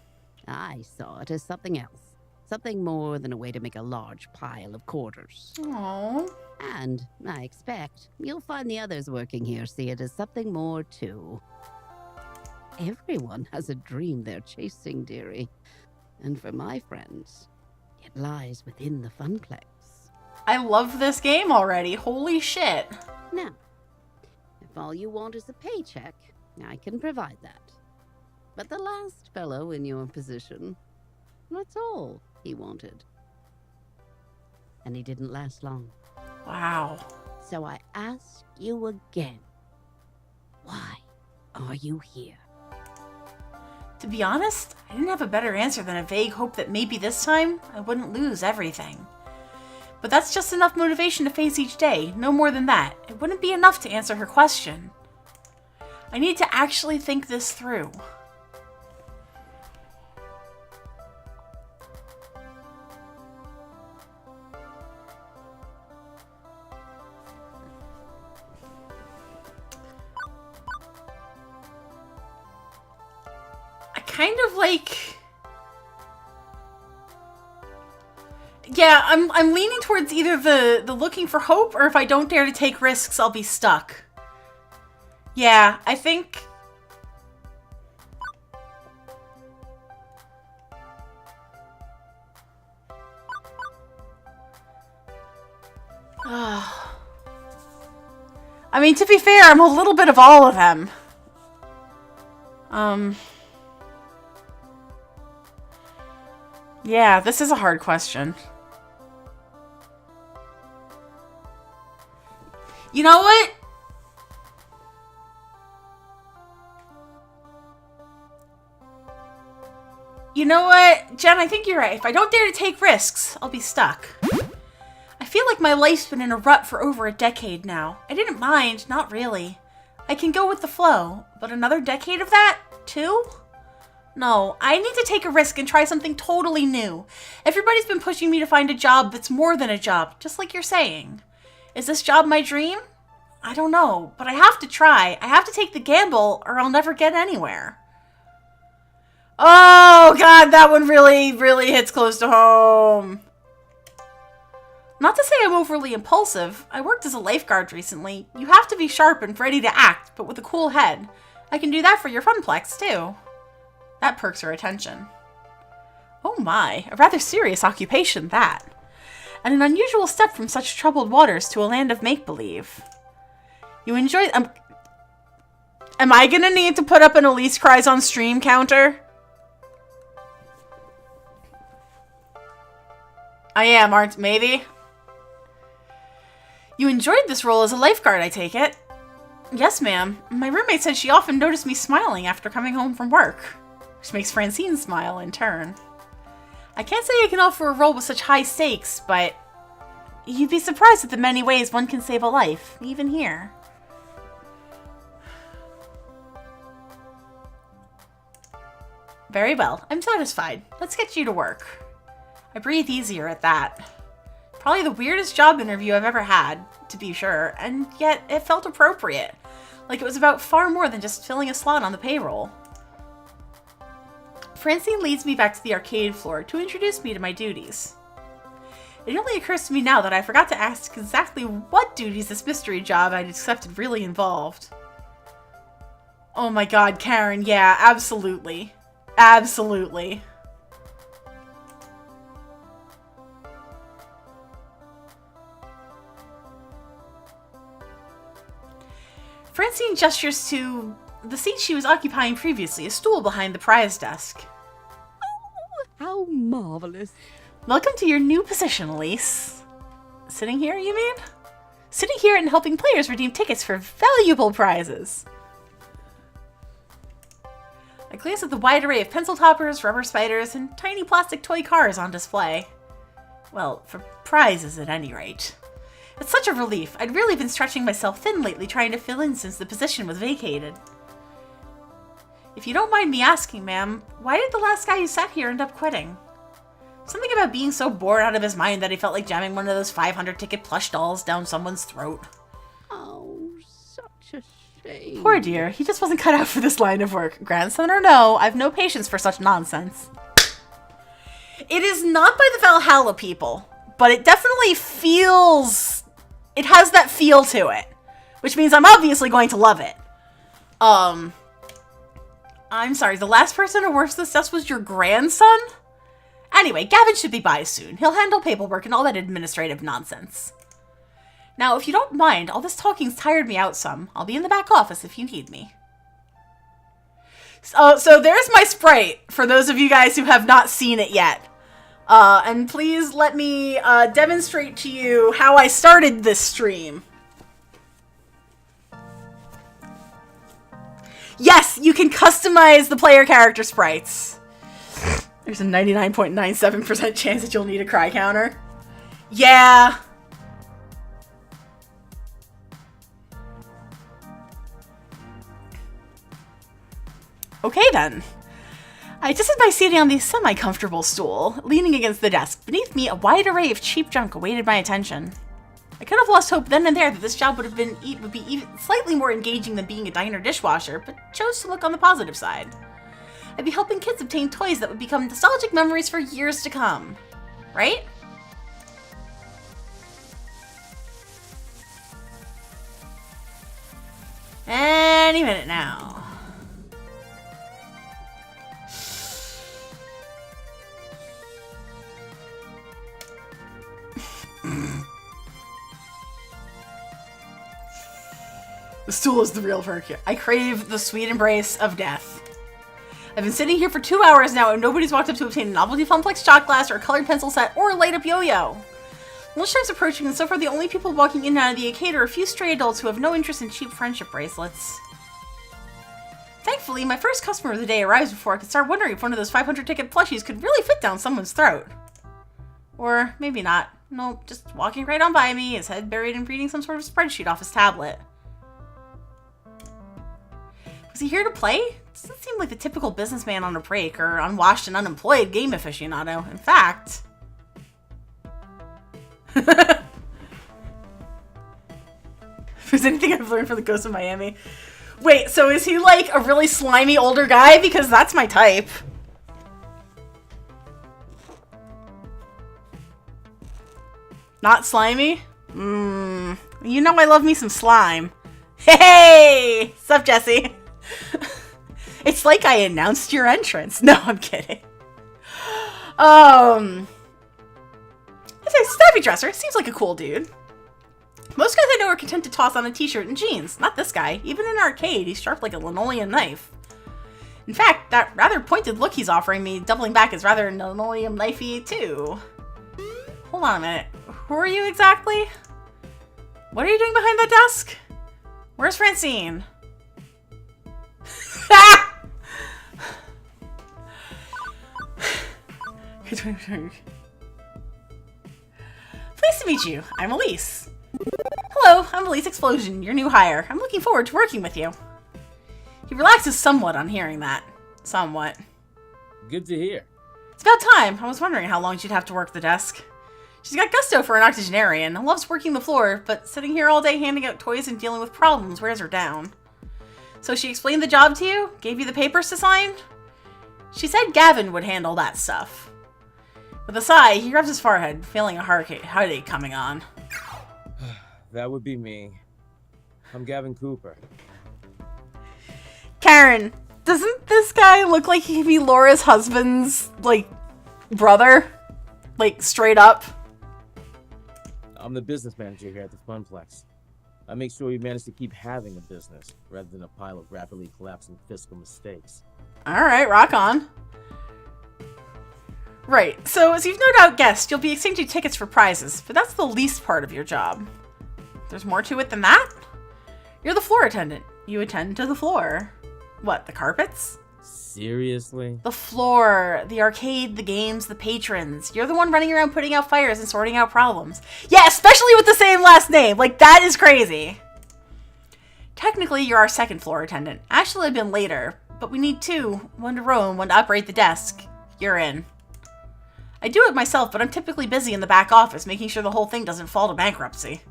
[SPEAKER 5] I saw it as something else. Something more than a way to make a large pile of quarters.
[SPEAKER 2] Aww.
[SPEAKER 5] And I expect you'll find the others working here see it as something more too. Everyone has a dream they're chasing, dearie. And for my friends, it lies within the Funplex.
[SPEAKER 2] I love this game already. Holy shit.
[SPEAKER 5] Now, if all you want is a paycheck, I can provide that. But the last fellow in your position, that's all he wanted. And he didn't last long.
[SPEAKER 2] Wow.
[SPEAKER 5] So I ask you again, why are you here?
[SPEAKER 2] To be honest, I didn't have a better answer than a vague hope that maybe this time I wouldn't lose everything. But that's just enough motivation to face each day, no more than that. It wouldn't be enough to answer her question. I need to actually think this through. I kind of like... Yeah, I'm leaning towards either the looking for hope or if I don't dare to take risks, I'll be stuck. Yeah, I think... I mean, to be fair, I'm a little bit of all of them. Yeah, this is a hard question. You know what? You know what? Jen, I think you're right. If I don't dare to take risks, I'll be stuck. I feel like my life's been in a rut for over a decade now. I didn't mind, not really. I can go with the flow, but another decade of that, too? No, I need to take a risk and try something totally new. Everybody's been pushing me to find a job that's more than a job, just like you're saying. Is this job my dream? I don't know, but I have to try. I have to take the gamble or I'll never get anywhere. Oh, God, that one really, really hits close to home. Not to say I'm overly impulsive. I worked as a lifeguard recently. You have to be sharp and ready to act, but with a cool head. I can do that for your Funplex, too. That perks her attention. Oh my, a rather serious occupation, that. And an unusual step from such troubled waters to a land of make-believe. You enjoy... Am I gonna need to put up an Elise Cries on stream counter? I am, aren't maybe? You enjoyed this role as a lifeguard, I take it? Yes, ma'am. My roommate said she often noticed me smiling after coming home from work, which makes Francine smile in turn. I can't say I can offer a role with such high stakes, but you'd be surprised at the many ways one can save a life, even here. Very well, I'm satisfied. Let's get you to work. I breathe easier at that. Probably the weirdest job interview I've ever had, to be sure, and yet it felt appropriate. Like it was about far more than just filling a slot on the payroll. Francine leads me back to the arcade floor to introduce me to my duties. It only occurs to me now that I forgot to ask exactly what duties this mystery job I'd accepted really involved. Oh my god, Karen, yeah, absolutely. Absolutely. Francine gestures to the seat she was occupying previously, a stool behind the prize desk.
[SPEAKER 5] Oh, how marvelous.
[SPEAKER 2] Welcome to your new position, Elise. Sitting here, you mean? Sitting here and helping players redeem tickets for valuable prizes. I glance at the wide array of pencil toppers, rubber spiders, and tiny plastic toy cars on display. Well, for prizes at any rate. It's such a relief. I'd really been stretching myself thin lately trying to fill in since the position was vacated. If you don't mind me asking, ma'am, why did the last guy who sat here end up quitting? Something about being so bored out of his mind that he felt like jamming one of those 500-ticket plush dolls down someone's throat.
[SPEAKER 5] Oh, such a shame.
[SPEAKER 2] Poor dear, he just wasn't cut out for this line of work. Grandson or no, I've no patience for such nonsense. It is not by the Valhalla people, but it definitely feels... It has that feel to it, which means I'm obviously going to love it. I'm sorry, the last person who works this desk was your grandson? Anyway, Gavin should be by soon. He'll handle paperwork and all that administrative nonsense. Now, if you don't mind, all this talking's tired me out some. I'll be in the back office if you need me. So there's my Sprite, for those of you guys who have not seen it yet. And please let me demonstrate to you how I started this stream. Yes, you can customize the player character sprites. There's a 99.97% chance that you'll need a cry counter. Yeah. Okay then. I adjusted my seating on the semi-comfortable stool, leaning against the desk. Beneath me, a wide array of cheap junk awaited my attention. I could have lost hope then and there that this job would be even slightly more engaging than being a diner dishwasher, but chose to look on the positive side. I'd be helping kids obtain toys that would become nostalgic memories for years to come. Right? Any minute now. The stool is the real perk here. I crave the sweet embrace of death. I've been sitting here for 2 hours now and nobody's walked up to obtain a novelty Funplex shot glass or a colored pencil set or a light up yo-yo. Lunchtime's approaching and so far the only people walking in and out of the arcade are a few stray adults who have no interest in cheap friendship bracelets. Thankfully, my first customer of the day arrives before I could start wondering if one of those 500-ticket plushies could really fit down someone's throat. Or maybe not. Nope, just walking right on by me, his head buried in reading some sort of spreadsheet off his tablet. Was he here to play? Doesn't seem like the typical businessman on a break or unwashed and unemployed game aficionado. In fact... if there's anything I've learned from the Ghost of Miami... Wait, so is he like a really slimy older guy? Because that's my type. Not slimy? You know I love me some slime. Hey! Sup, Jesse? It's like I announced your entrance. No, I'm kidding. It's a snappy dresser. Seems like a cool dude. Most guys I know are content to toss on a t-shirt and jeans. Not this guy. Even in an arcade, he's sharp like a linoleum knife. In fact, that rather pointed look he's offering me, doubling back, is rather linoleum knifey too. Hold on a minute. Who are you exactly? What are you doing behind that desk? Where's Francine? Pleased to meet you. I'm Elise. Hello, I'm Elise Explosion, your new hire. I'm looking forward to working with you. He relaxes somewhat on hearing that. Somewhat.
[SPEAKER 6] Good to hear.
[SPEAKER 2] It's about time. I was wondering how long she'd have to work the desk. She's got gusto for an octogenarian, loves working the floor, but sitting here all day handing out toys and dealing with problems wears her down. So she explained the job to you? Gave you the papers to sign? She said Gavin would handle that stuff. With a sigh, he rubs his forehead, feeling a heartache coming on.
[SPEAKER 6] That would be me. I'm Gavin Cooper.
[SPEAKER 2] Karen, doesn't this guy look like he could be Laura's husband's, like, brother? Like, straight up?
[SPEAKER 6] I'm the business manager here at the Funplex. I make sure we manage to keep having a business, rather than a pile of rapidly collapsing fiscal mistakes.
[SPEAKER 2] Alright, rock on. Right, so as you've no doubt guessed, you'll be exchanging tickets for prizes, but that's the least part of your job. There's more to it than that? You're the floor attendant. You attend to the floor. What, the carpets?
[SPEAKER 6] Seriously?
[SPEAKER 2] The floor, the arcade, the games, the patrons. You're the one running around putting out fires and sorting out problems. Yeah, especially with the same last name. Like, that is crazy. Technically, you're our second floor attendant. Actually, I've been later, but we need two. One to row and one to operate the desk. You're in. I do it myself, but I'm typically busy in the back office, making sure the whole thing doesn't fall to bankruptcy.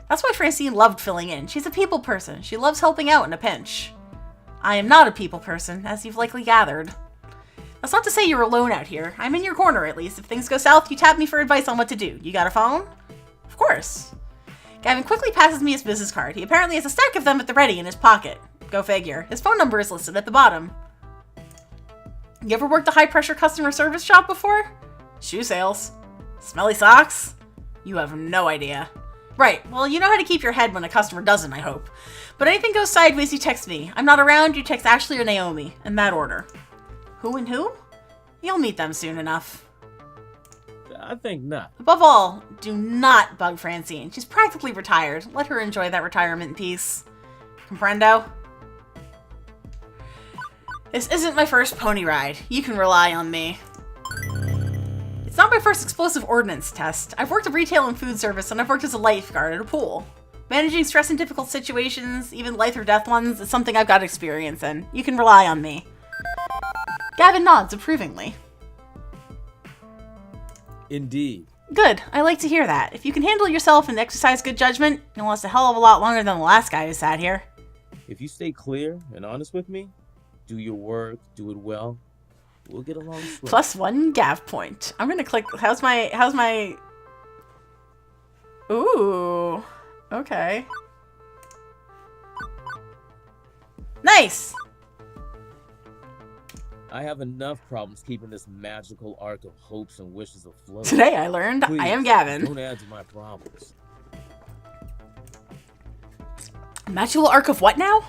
[SPEAKER 2] That's why Francine loved filling in. She's a people person. She loves helping out in a pinch. I am not a people person, as you've likely gathered. That's not to say you're alone out here. I'm in your corner, at least. If things go south, you tap me for advice on what to do. You got a phone? Of course. Gavin quickly passes me his business card. He apparently has a stack of them at the ready in his pocket. Go figure. His phone number is listed at the bottom. You ever worked a high-pressure customer service job before? Shoe sales? Smelly socks? You have no idea. Right, well, you know how to keep your head when a customer doesn't, I hope. But anything goes sideways, you text me. I'm not around, you text Ashley or Naomi, in that order. Who and who? You'll meet them soon enough.
[SPEAKER 6] I think not.
[SPEAKER 2] Above all, do not bug Francine. She's practically retired. Let her enjoy that retirement in peace. Comprendo? This isn't my first pony ride. You can rely on me. It's not my first explosive ordnance test. I've worked in retail and food service, and I've worked as a lifeguard at a pool. Managing stress in difficult situations, even life or death ones, is something I've got experience in. You can rely on me. Gavin nods approvingly.
[SPEAKER 6] Indeed.
[SPEAKER 2] Good. I like to hear that. If you can handle yourself and exercise good judgment, you'll last a hell of a lot longer than the last guy who sat here.
[SPEAKER 6] If you stay clear and honest with me, do your work, do it well, we'll get along swiftly.
[SPEAKER 2] +1 Gav point. I'm gonna click. How's my? Ooh. Okay. Nice.
[SPEAKER 6] I have enough problems keeping this magical arc of hopes and wishes afloat.
[SPEAKER 2] Today I learned
[SPEAKER 6] Please,
[SPEAKER 2] I am Gavin.
[SPEAKER 6] don't add to my problems.
[SPEAKER 2] Magical arc of what now?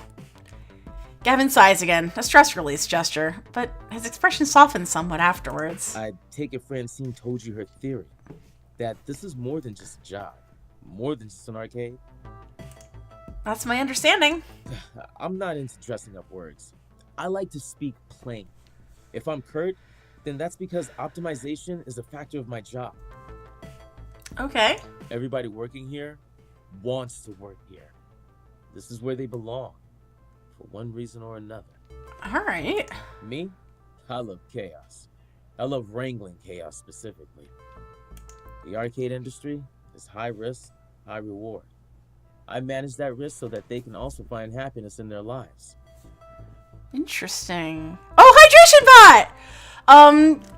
[SPEAKER 2] Gavin sighs again, a stress release gesture, but his expression softens somewhat afterwards.
[SPEAKER 6] I take it Francine told you her theory, that this is more than just a job, more than just an arcade.
[SPEAKER 2] That's my understanding.
[SPEAKER 6] I'm not into dressing up words. I like to speak plain. If I'm curt, then that's because optimization is a factor of my job.
[SPEAKER 2] Okay.
[SPEAKER 6] Everybody working here wants to work here. This is where they belong, for one reason or another.
[SPEAKER 2] Alright.
[SPEAKER 6] Me? I love chaos. I love wrangling chaos specifically. The arcade industry is high risk, high reward. I manage that risk so that they can also find happiness in their lives.
[SPEAKER 2] Interesting. Oh, hydration bot!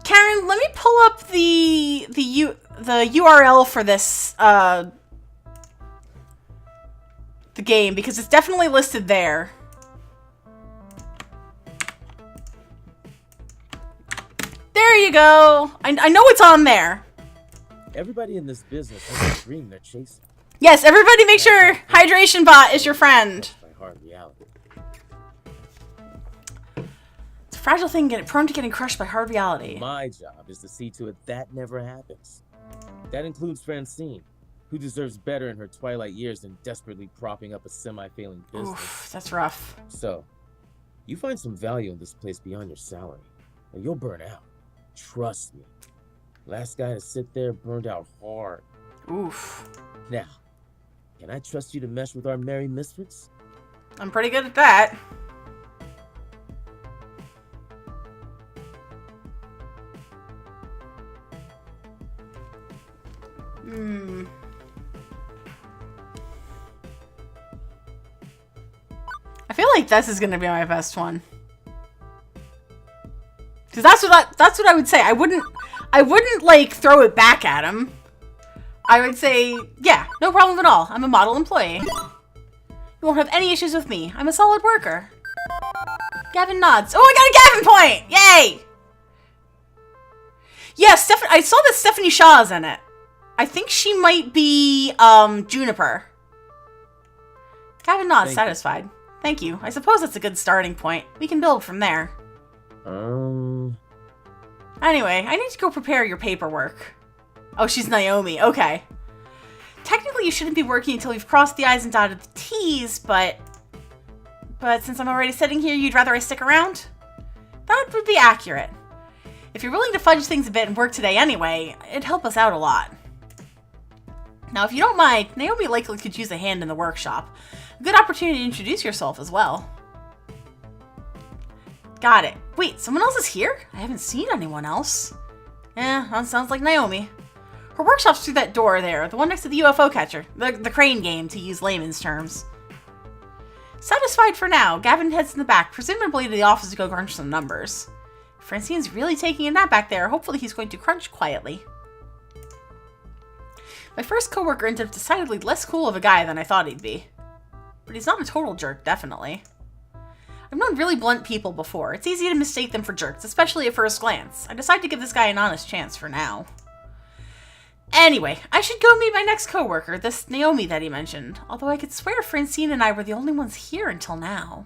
[SPEAKER 2] Karen, let me pull up the URL for this, the game, because it's definitely listed there. There you go! I know it's on there.
[SPEAKER 6] Everybody in this business has a dream they're chasing.
[SPEAKER 2] Yes, everybody make sure hydration bot is your friend.
[SPEAKER 6] By hard reality.
[SPEAKER 2] It's a fragile thing, prone to getting crushed by hard reality.
[SPEAKER 6] My job is to see to it that never happens. That includes Francine, who deserves better in her twilight years than desperately propping up a semi-failing business.
[SPEAKER 2] Oof, that's rough.
[SPEAKER 6] So, you find some value in this place beyond your salary, or you'll burn out. Trust me. Last guy to sit there burned out hard.
[SPEAKER 2] Oof.
[SPEAKER 6] Now, can I trust you to mesh with our merry misfits?
[SPEAKER 2] I'm pretty good at that. I feel like this is gonna be my best one. Cause that's what I would say. I wouldn't like throw it back at him. I would say, yeah, no problem at all. I'm a model employee. You won't have any issues with me. I'm a solid worker. Gavin nods. Oh, I got a Gavin point! Yay! Yeah, I saw that Stephanie Shaw's in it. I think she might be, Juniper. Gavin nods, satisfied. Thank you. I suppose that's a good starting point. We can build from there. Anyway, I need to go prepare your paperwork. Oh, she's Naomi. Okay. Technically, you shouldn't be working until you've crossed the I's and dotted the T's, but since I'm already sitting here, you'd rather I stick around? That would be accurate. If you're willing to fudge things a bit and work today anyway, it'd help us out a lot. Now, if you don't mind, Naomi likely could use a hand in the workshop. A good opportunity to introduce yourself as well. Got it. Wait, someone else is here? I haven't seen anyone else. That sounds like Naomi. Her workshop's through that door there, the one next to the UFO catcher. The crane game, to use layman's terms. Satisfied for now, Gavin heads in the back, presumably to the office to go crunch some numbers. Francine's really taking a nap back there. Hopefully he's going to crunch quietly. My first coworker ended up decidedly less cool of a guy than I thought he'd be. But he's not a total jerk, definitely. I've known really blunt people before. It's easy to mistake them for jerks, especially at first glance. I decided to give this guy an honest chance for now. Anyway, I should go meet my next coworker, this Naomi that he mentioned. Although I could swear Francine and I were the only ones here until now.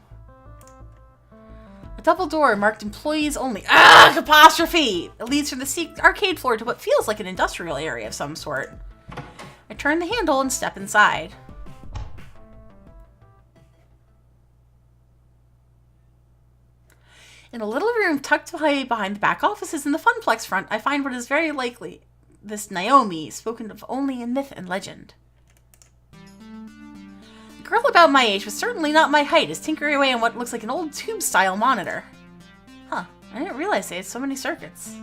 [SPEAKER 2] A double door marked employees only. Apostrophe! It leads from the arcade floor to what feels like an industrial area of some sort. I turn the handle and step inside. In a little room tucked behind the back offices in the Funplex front, I find what is very likely this Naomi, spoken of only in myth and legend. A girl about my age, but certainly not my height, is tinkering away on what looks like an old tube-style monitor. Huh, I didn't realize they had so many circuits.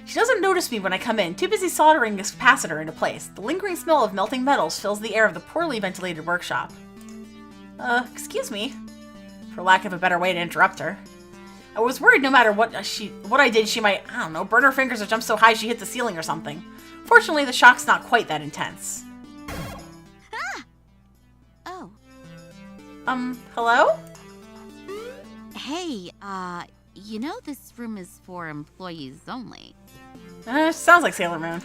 [SPEAKER 2] She doesn't notice me when I come in, too busy soldering this capacitor into place. The lingering smell of melting metals fills the air of the poorly ventilated workshop. Excuse me? For lack of a better way to interrupt her. I was worried no matter what I did, she might, I don't know, burn her fingers or jump so high she hit the ceiling or something. Fortunately, the shock's not quite that intense.
[SPEAKER 5] Ah! Oh.
[SPEAKER 2] Hello?
[SPEAKER 5] Hey, you know this room is for employees only.
[SPEAKER 2] Sounds like Sailor Moon,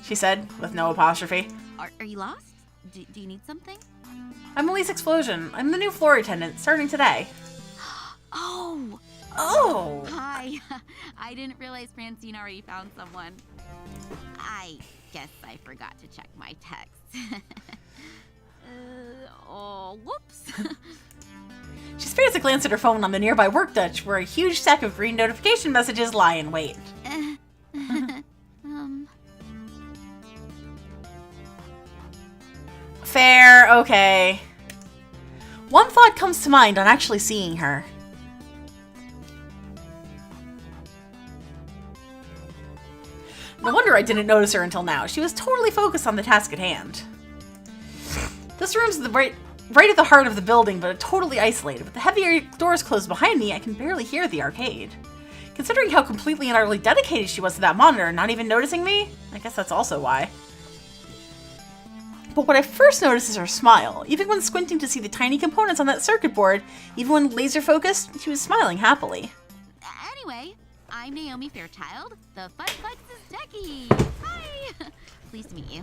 [SPEAKER 2] she said, with no apostrophe.
[SPEAKER 5] Are you lost? Do you need something?
[SPEAKER 2] I'm Elise Explosion. I'm the new floor attendant, starting today.
[SPEAKER 5] Oh!
[SPEAKER 2] Oh!
[SPEAKER 5] Hi. I didn't realize Francine already found someone. I guess I forgot to check my text. Whoops.
[SPEAKER 2] She spares a glance at her phone on the nearby work Dutch, where a huge stack of green notification messages lie in wait. Fair, okay. One thought comes to mind on actually seeing her. No wonder I didn't notice her until now. She was totally focused on the task at hand. This room's right at the heart of the building, but totally isolated. With the heavy doors closed behind me, I can barely hear the arcade. Considering how completely and utterly dedicated she was to that monitor, not even noticing me, I guess that's also why. But what I first noticed is her smile. Even when squinting to see the tiny components on that circuit board, even when laser focused, she was smiling happily.
[SPEAKER 5] Anyway, I'm Naomi Fairchild, the Funplex's techie. Hi! Pleased to meet you.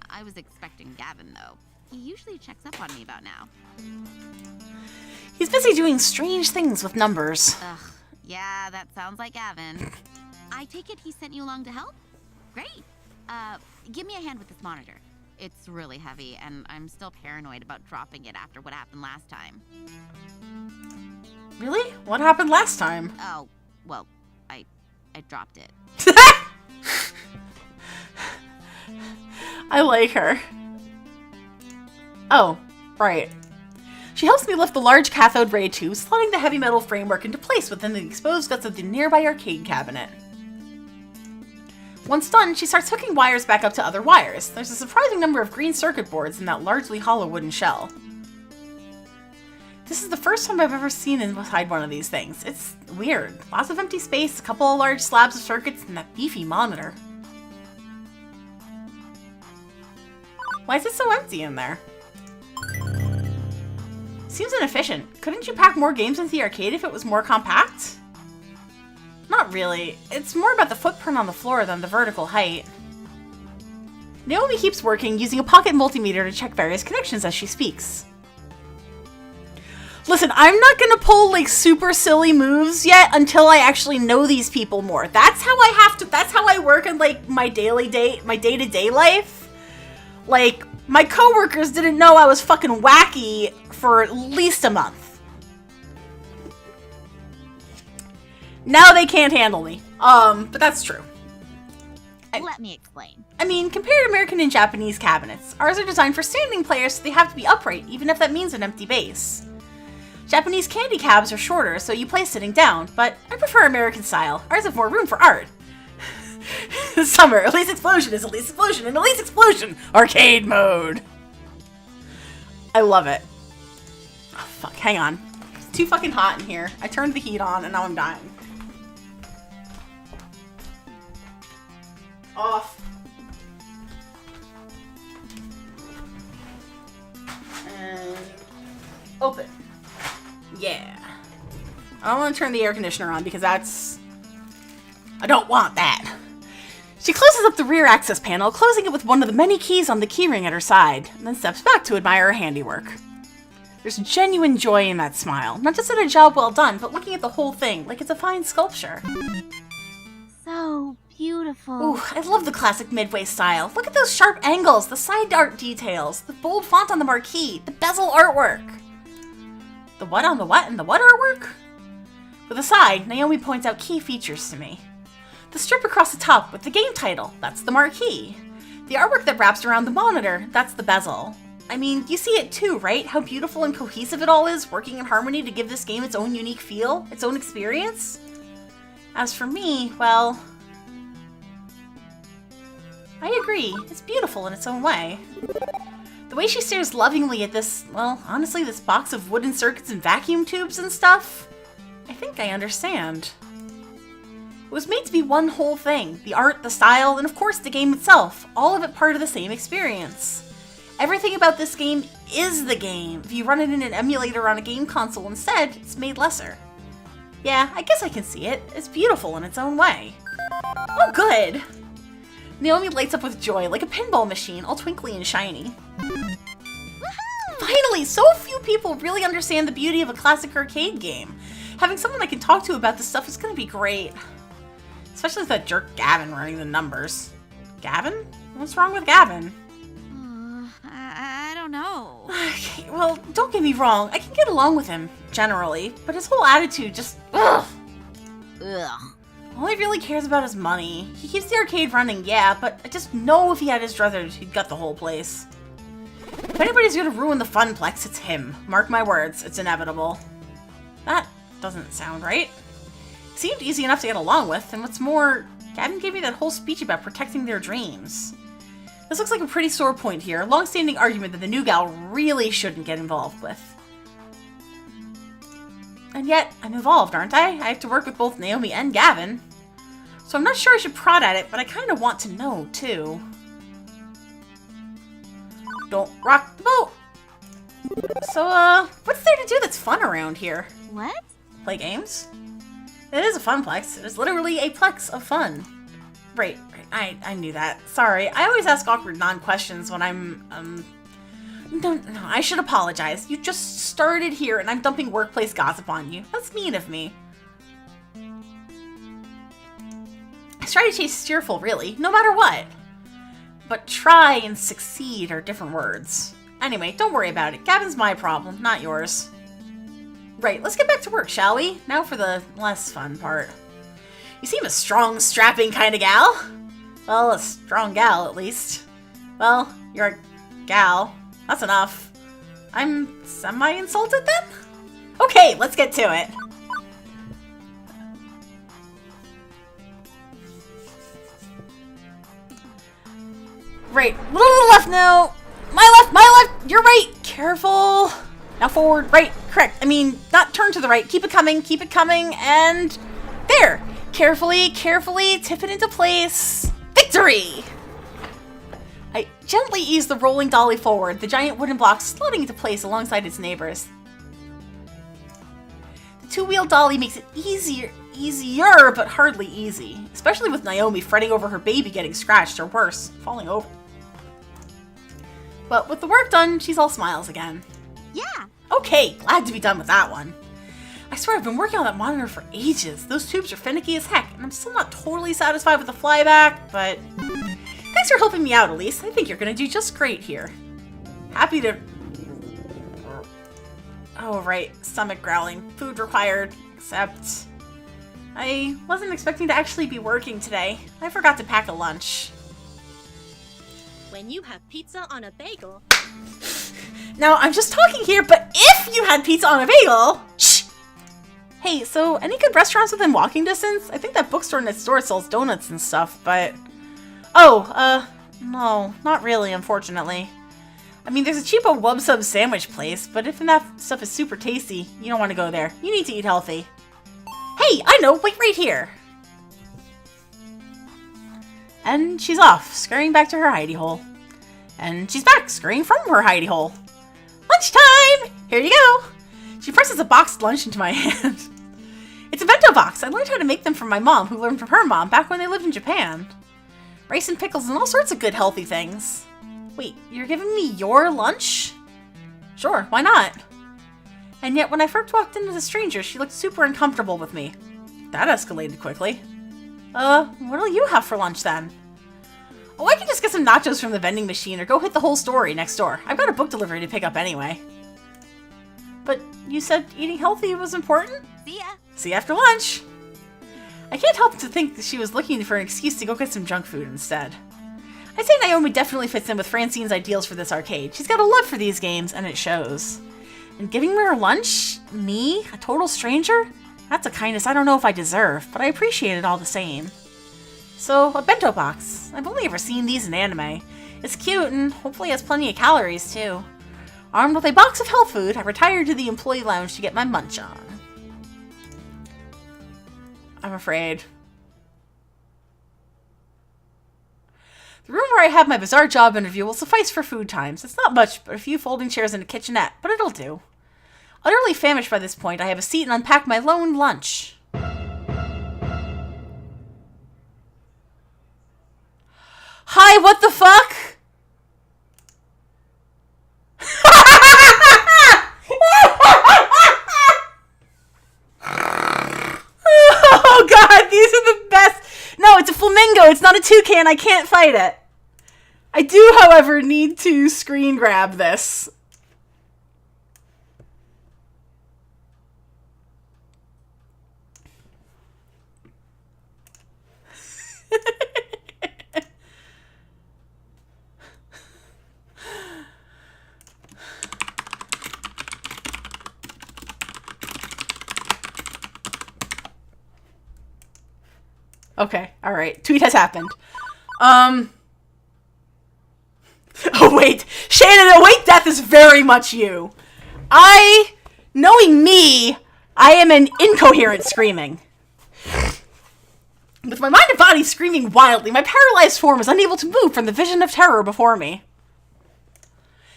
[SPEAKER 5] I was expecting Gavin, though. He usually checks up on me about now.
[SPEAKER 2] He's busy doing strange things with numbers.
[SPEAKER 5] Ugh, yeah, that sounds like Gavin. I take it he sent you along to help?
[SPEAKER 7] Great. Give me a hand with this monitor. It's really heavy, and I'm still paranoid about dropping it after what happened last time.
[SPEAKER 2] Really? What happened last time?
[SPEAKER 7] Oh, well, I dropped it.
[SPEAKER 2] I like her. Oh, right. She helps me lift the large cathode ray tube, slotting the heavy metal framework into place within the exposed guts of the nearby arcade cabinet. Once done, she starts hooking wires back up to other wires. There's a surprising number of green circuit boards in that largely hollow wooden shell. This is the first time I've ever seen inside one of these things. It's weird. Lots of empty space, a couple of large slabs of circuits, and that beefy monitor. Why is it so empty in there? Seems inefficient. Couldn't you pack more games into the arcade if it was more compact? Not really. It's more about the footprint on the floor than the vertical height. Naomi keeps working, using a pocket multimeter to check various connections as she speaks. Listen, I'm not gonna pull like super silly moves yet until I actually know these people more. That's how I work in like my day-to-day life. Like, my coworkers didn't know I was fucking wacky for at least a month. Now they can't handle me. But that's true.
[SPEAKER 7] Let me explain.
[SPEAKER 2] I mean, compare American and Japanese cabinets. Ours are designed for standing players, so they have to be upright, even if that means an empty base. Japanese candy cabs are shorter, so you play sitting down, but I prefer American style. Ours have more room for art. Summer, Elise Explosion is Elise Explosion in Elise Explosion arcade mode. I love it. Oh, fuck, hang on. It's too fucking hot in here. I turned the heat on and now I'm dying. Off. And open. Yeah. I don't want to turn the air conditioner on because I don't want that. She closes up the rear access panel, closing it with one of the many keys on the keyring at her side, and then steps back to admire her handiwork. There's genuine joy in that smile, not just at a job well done, but looking at the whole thing like it's a fine sculpture.
[SPEAKER 7] So beautiful.
[SPEAKER 2] Ooh, I love the classic Midway style. Look at those sharp angles, the side art details, the bold font on the marquee, the bezel artwork. The what on the what and the what artwork? With a sigh, Naomi points out key features to me. The strip across the top with the game title, that's the marquee. The artwork that wraps around the monitor, that's the bezel. I mean, you see it too, right? How beautiful and cohesive it all is, working in harmony to give this game its own unique feel, its own experience. As for me, well, I agree. It's beautiful in its own way. The way she stares lovingly at this, well, honestly, this box of wooden circuits and vacuum tubes and stuff, I think I understand. It was made to be one whole thing. The art, the style, and of course the game itself. All of it part of the same experience. Everything about this game is the game. If you run it in an emulator on a game console instead, it's made lesser. Yeah, I guess I can see it. It's beautiful in its own way. Oh, good! Naomi lights up with joy, like a pinball machine, all twinkly and shiny. Finally! So few people really understand the beauty of a classic arcade game. Having someone I can talk to about this stuff is gonna be great. Especially with that jerk Gavin running the numbers. Gavin? What's wrong with Gavin?
[SPEAKER 7] I don't know.
[SPEAKER 2] Okay, well, don't get me wrong. I can get along with him, generally. But his whole attitude just... ugh.
[SPEAKER 7] Ugh.
[SPEAKER 2] All he really cares about is money. He keeps the arcade running, yeah, but I just know if he had his druthers, he'd gut the whole place. If anybody's gonna ruin the funplex, it's him. Mark my words, it's inevitable. That doesn't sound right. Seemed easy enough to get along with, and what's more, Gavin gave me that whole speech about protecting their dreams. This looks like a pretty sore point here, a long-standing argument that the new gal really shouldn't get involved with. And yet, I'm involved, aren't I? I have to work with both Naomi and Gavin. So I'm not sure I should prod at it, but I kind of want to know, too. Don't rock the boat! So, what's there to do that's fun around here?
[SPEAKER 7] What?
[SPEAKER 2] Play games? It is a funplex. It is literally a plex of fun. Right. I knew that. Sorry. I always ask awkward non-questions when I'm, No, I should apologize. You just started here and I'm dumping workplace gossip on you. That's mean of me. Strategy is cheerful, really, no matter what. But try and succeed are different words. Anyway, don't worry about it. Gavin's my problem, not yours. Right, let's get back to work, shall we? Now for the less fun part. You seem a strong, strapping kind of gal. Well, a strong gal, at least. Well, you're a gal. That's enough. I'm semi-insulted then? Okay, let's get to it. Right, little left now. My left, you're right. Careful. Now forward, right, correct. I mean, not turn to the right. Keep it coming, and there. Carefully, tip it into place. Victory! I gently ease the rolling dolly forward, the giant wooden block slotting into place alongside its neighbors. The two-wheel dolly makes it easier, but hardly easy, especially with Naomi fretting over her baby getting scratched or worse, falling over. But with the work done, she's all smiles again.
[SPEAKER 7] Yeah.
[SPEAKER 2] Okay, glad to be done with that one. I swear I've been working on that monitor for ages. Those tubes are finicky as heck, and I'm still not totally satisfied with the flyback, but thanks for helping me out, Elise. I think you're gonna do just great here. Happy to... Oh, right. Stomach growling. Food required, except... I wasn't expecting to actually be working today. I forgot to pack a lunch.
[SPEAKER 4] When you have pizza on a bagel...
[SPEAKER 2] Now, I'm just talking here, but if you had pizza on a bagel... Shh! Hey, so any good restaurants within walking distance? I think that bookstore next door sells donuts and stuff, but... Oh, no, not really, unfortunately. I mean, there's a cheapo Wub Sub sandwich place, but if that stuff is super tasty, you don't want to go there. You need to eat healthy. Hey, I know, wait right here! And she's off, scurrying back to her hidey hole. And she's back, scurrying from her hidey hole. Lunchtime! Here you go! She presses a boxed lunch into my hand. It's a bento box. I learned how to make them from my mom, who learned from her mom back when they lived in Japan. Rice and pickles and all sorts of good healthy things. Wait, you're giving me your lunch? Sure, why not? And yet when I first walked in as a stranger, she looked super uncomfortable with me. That escalated quickly. What'll you have for lunch then? Oh, I can just get some nachos from the vending machine or go hit the whole story next door. I've got a book delivery to pick up anyway. But you said eating healthy was important?
[SPEAKER 7] See ya.
[SPEAKER 2] See you after lunch. I can't help to think that she was looking for an excuse to go get some junk food instead. I'd say Naomi definitely fits in with Francine's ideals for this arcade. She's got a love for these games, and it shows. And giving me her lunch? Me? A total stranger? That's a kindness I don't know if I deserve, but I appreciate it all the same. So, a bento box. I've only ever seen these in anime. It's cute and hopefully has plenty of calories, too. Armed with a box of health food, I retired to the employee lounge to get my munch on. I'm afraid. The room where I have my bizarre job interview will suffice for food times. It's not much, but a few folding chairs and a kitchenette, but it'll do. Utterly famished by this point, I have a seat and unpack my lone lunch. Hi, what the fuck? Oh god, these are the best. No, it's a flamingo. It's not a toucan. I can't fight it. I do, however, need to screen grab this. Okay, alright. Tweet has happened. Oh, wait. Shannon, awake death is very much you. Knowing me, I am an incoherent screaming. With my mind and body screaming wildly, my paralyzed form is unable to move from the vision of terror before me.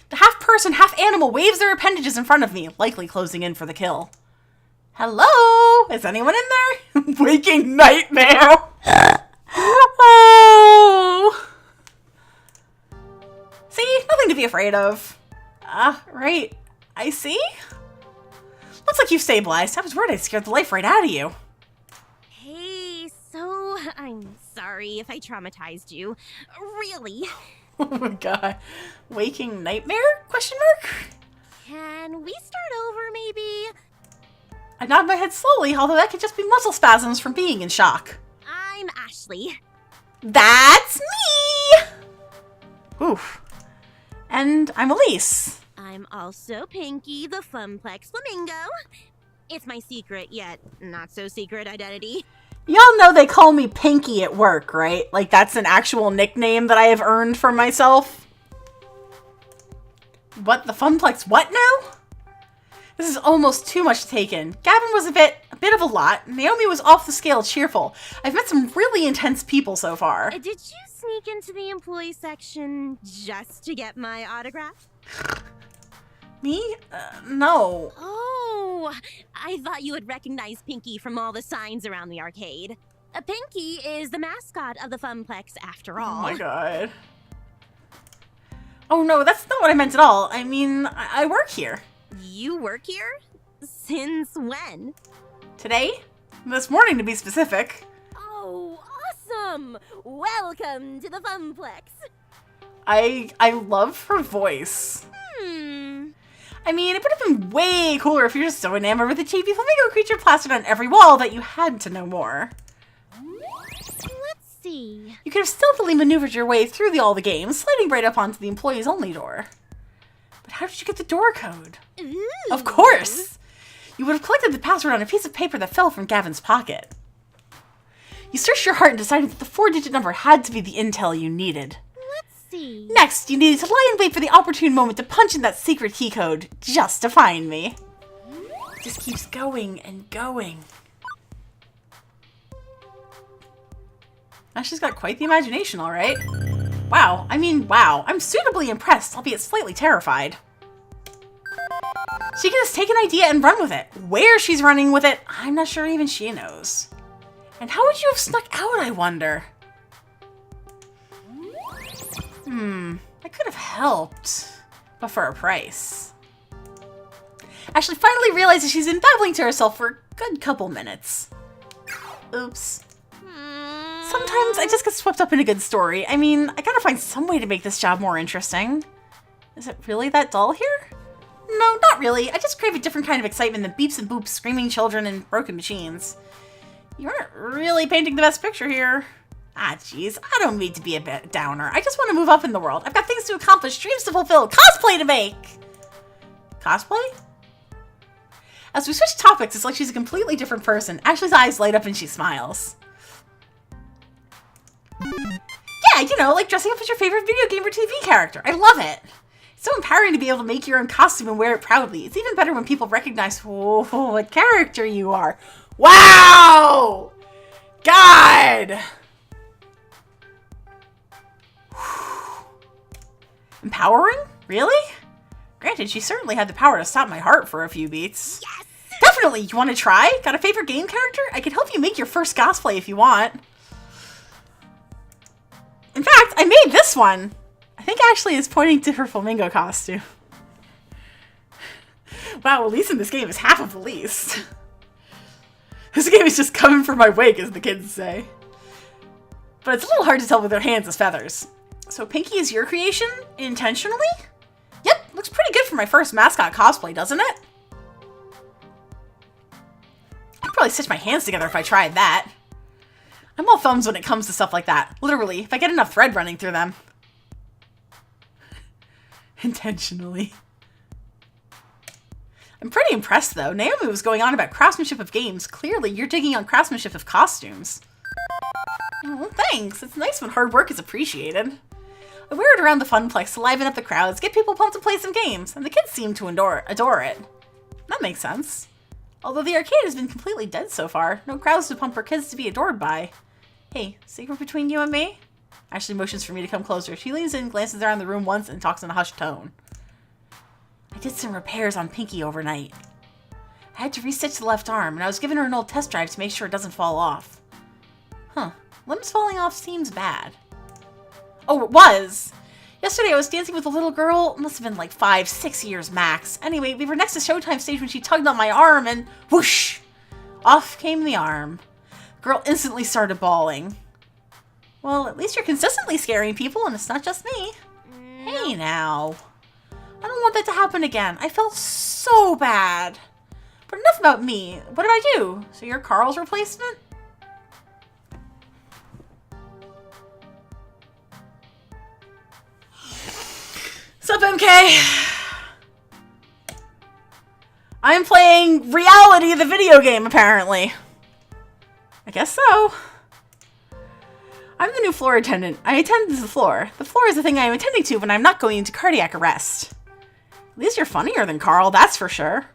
[SPEAKER 2] The half-person, half-animal waves their appendages in front of me, likely closing in for the kill. Hello? Is anyone in there? Waking nightmare. Oh. See? Nothing to be afraid of. Right. I see. Looks like you've stabilized. I was worried I scared the life right out of you.
[SPEAKER 4] Hey, so I I'm sorry if I traumatized you. Really.
[SPEAKER 2] Oh my god. Waking nightmare? Question mark?
[SPEAKER 4] Can we start over, maybe?
[SPEAKER 2] I nod my head slowly, although that could just be muscle spasms from being in shock.
[SPEAKER 4] I'm Ashley.
[SPEAKER 2] That's me! Oof. And I'm Elise.
[SPEAKER 4] I'm also Pinky, the Funplex Flamingo. It's my secret, yet not so secret identity.
[SPEAKER 2] Y'all know they call me Pinky at work, right? Like, that's an actual nickname that I have earned for myself. What? The Funplex what now? This is almost too much to take in. Gavin was a bit of a lot. Naomi was off the scale cheerful. I've met some really intense people so far.
[SPEAKER 4] Did you sneak into the employee section just to get my autograph?
[SPEAKER 2] Me? No.
[SPEAKER 4] Oh, I thought you would recognize Pinky from all the signs around the arcade. Pinky is the mascot of the Funplex, after all.
[SPEAKER 2] Oh my god. Oh no, that's not what I meant at all. I mean, I work here.
[SPEAKER 4] You work here? Since when?
[SPEAKER 2] Today? This morning, to be specific.
[SPEAKER 4] Oh, awesome! Welcome to the Funplex.
[SPEAKER 2] I love her voice. I mean, it would have been way cooler if you're just so enamored with the chibi flamingo creature plastered on every wall that you had to know more.
[SPEAKER 4] Let's see.
[SPEAKER 2] You could have stealthily maneuvered your way through all the games, sliding right up onto the employees only door. But how did you get the door code?
[SPEAKER 4] Ooh.
[SPEAKER 2] Of course! You would have collected the password on a piece of paper that fell from Gavin's pocket. You searched your heart and decided that the 4-digit number had to be the intel you needed.
[SPEAKER 4] Let's see.
[SPEAKER 2] Next, you needed to lie and wait for the opportune moment to punch in that secret key code, just to find me. It just keeps going and going. Ashley's got quite the imagination, alright. Wow, I mean, wow. I'm suitably impressed, albeit slightly terrified. She can just take an idea and run with it. Where she's running with it, I'm not sure even she knows. And how would you have snuck out, I wonder? I could have helped, but for a price. Ashley finally realizes she's been babbling to herself for a good couple minutes. Oops. Sometimes I just get swept up in a good story. I mean, I gotta find some way to make this job more interesting. Is it really that dull here? No, not really. I just crave a different kind of excitement than beeps and boops, screaming children, and broken machines. You aren't really painting the best picture here. Ah, jeez. I don't mean to be a bit downer. I just want to move up in the world. I've got things to accomplish, dreams to fulfill, cosplay to make! Cosplay? As we switch topics, it's like she's a completely different person. Ashley's eyes light up and she smiles. Yeah, you know, like dressing up as your favorite video game or TV character. I love it. It's so empowering to be able to make your own costume and wear it proudly. It's even better when people recognize what character you are. Wow! God! Empowering? Really? Granted, she certainly had the power to stop my heart for a few beats.
[SPEAKER 4] Yes!
[SPEAKER 2] Definitely! You want to try? Got a favorite game character? I can help you make your first cosplay if you want. In fact, I made this one! I think Ashley is pointing to her flamingo costume. Wow, Elise in this game is half of Elise. This game is just coming for my wake, as the kids say. But it's a little hard to tell with their hands as feathers. So Pinky is your creation? Intentionally? Yep, looks pretty good for my first mascot cosplay, doesn't it? I'd probably stitch my hands together if I tried that. I'm all thumbs when it comes to stuff like that. Literally, if I get enough thread running through them. Intentionally. I'm pretty impressed, though. Naomi was going on about craftsmanship of games. Clearly, you're digging on craftsmanship of costumes. Oh, thanks. It's nice when hard work is appreciated. I wear it around the Funplex to liven up the crowds, get people pumped to play some games, and the kids seem to adore it. That makes sense. Although the arcade has been completely dead so far, no crowds to pump for kids to be adored by. Hey, secret between you and me? Ashley motions for me to come closer. She leans in, glances around the room once, and talks in a hushed tone. I did some repairs on Pinky overnight. I had to restitch the left arm, and I was giving her an old test drive to make sure it doesn't fall off. Huh. Limbs falling off seems bad. Oh, it was! Yesterday I was dancing with a little girl. Must have been like 5-6 years max. Anyway, we were next to Showtime stage when she tugged on my arm and whoosh! Off came the arm. The girl instantly started bawling. Well, at least you're consistently scaring people and it's not just me. Hey now. I don't want that to happen again. I felt so bad. But enough about me. What did I do? So you're Carl's replacement? Sup, MK? I'm playing Reality, the video game, apparently. I guess so. I'm the new floor attendant. I attend to the floor. The floor is the thing I am attending to when I'm not going into cardiac arrest. At least you're funnier than Carl, that's for sure.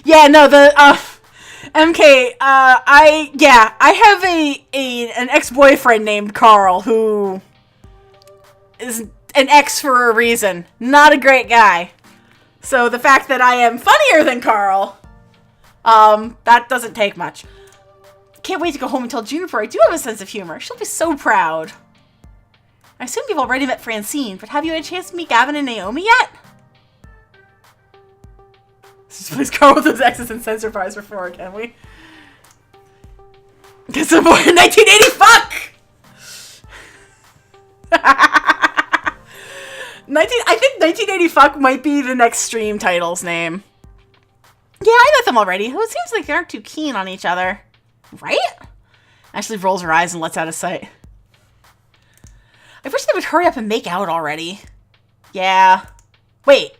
[SPEAKER 2] Yeah, no, MK, I have an ex-boyfriend named Carl who is an ex for a reason. Not a great guy. So the fact that I am funnier than Carl, that doesn't take much. Can't wait to go home and tell Juniper I do have a sense of humor. She'll be so proud. I assume you've already met Francine, but have you had a chance to meet Gavin and Naomi yet? Let's please Carl with those X's and censor fries before, can we? Get some more 1980 fuck! I think 1980 fuck might be the next stream title's name. Yeah, I met them already. It seems like they aren't too keen on each other. Right? Ashley rolls her eyes and lets out of sight. I wish they would hurry up and make out already. Yeah. Wait.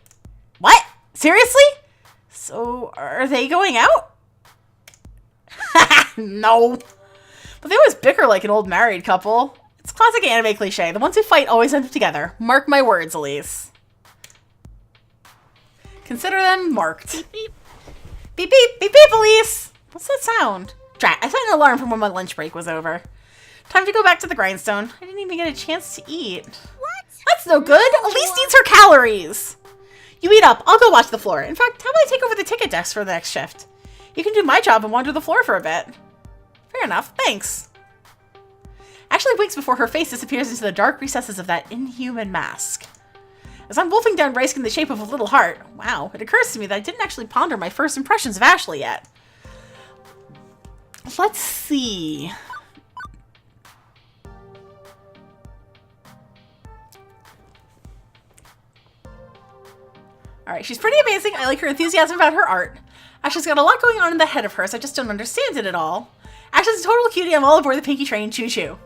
[SPEAKER 2] What? Seriously? So, are they going out? No. But they always bicker like an old married couple. It's classic anime cliche. The ones who fight always end up together. Mark my words, Elise. Consider them marked. Beep, beep. Beep, beep. Beep, beep, Elise. What's that sound? Drat, I set an alarm for when my lunch break was over. Time to go back to the grindstone. I didn't even get a chance to eat. What? That's no good. Elise needs her calories. You eat up. I'll go watch the floor. In fact, how about I take over the ticket desk for the next shift? You can do my job and wander the floor for a bit. Fair enough. Thanks. Ashley blinks before her face disappears into the dark recesses of that inhuman mask. As I'm wolfing down rice in the shape of a little heart, wow, it occurs to me that I didn't actually ponder my first impressions of Ashley yet. Let's see. Alright, she's pretty amazing. I like her enthusiasm about her art. Ashley's got a lot going on in the head of hers. I just don't understand it at all. Ashley's a total cutie. I'm all aboard the Pinky train. Choo-choo.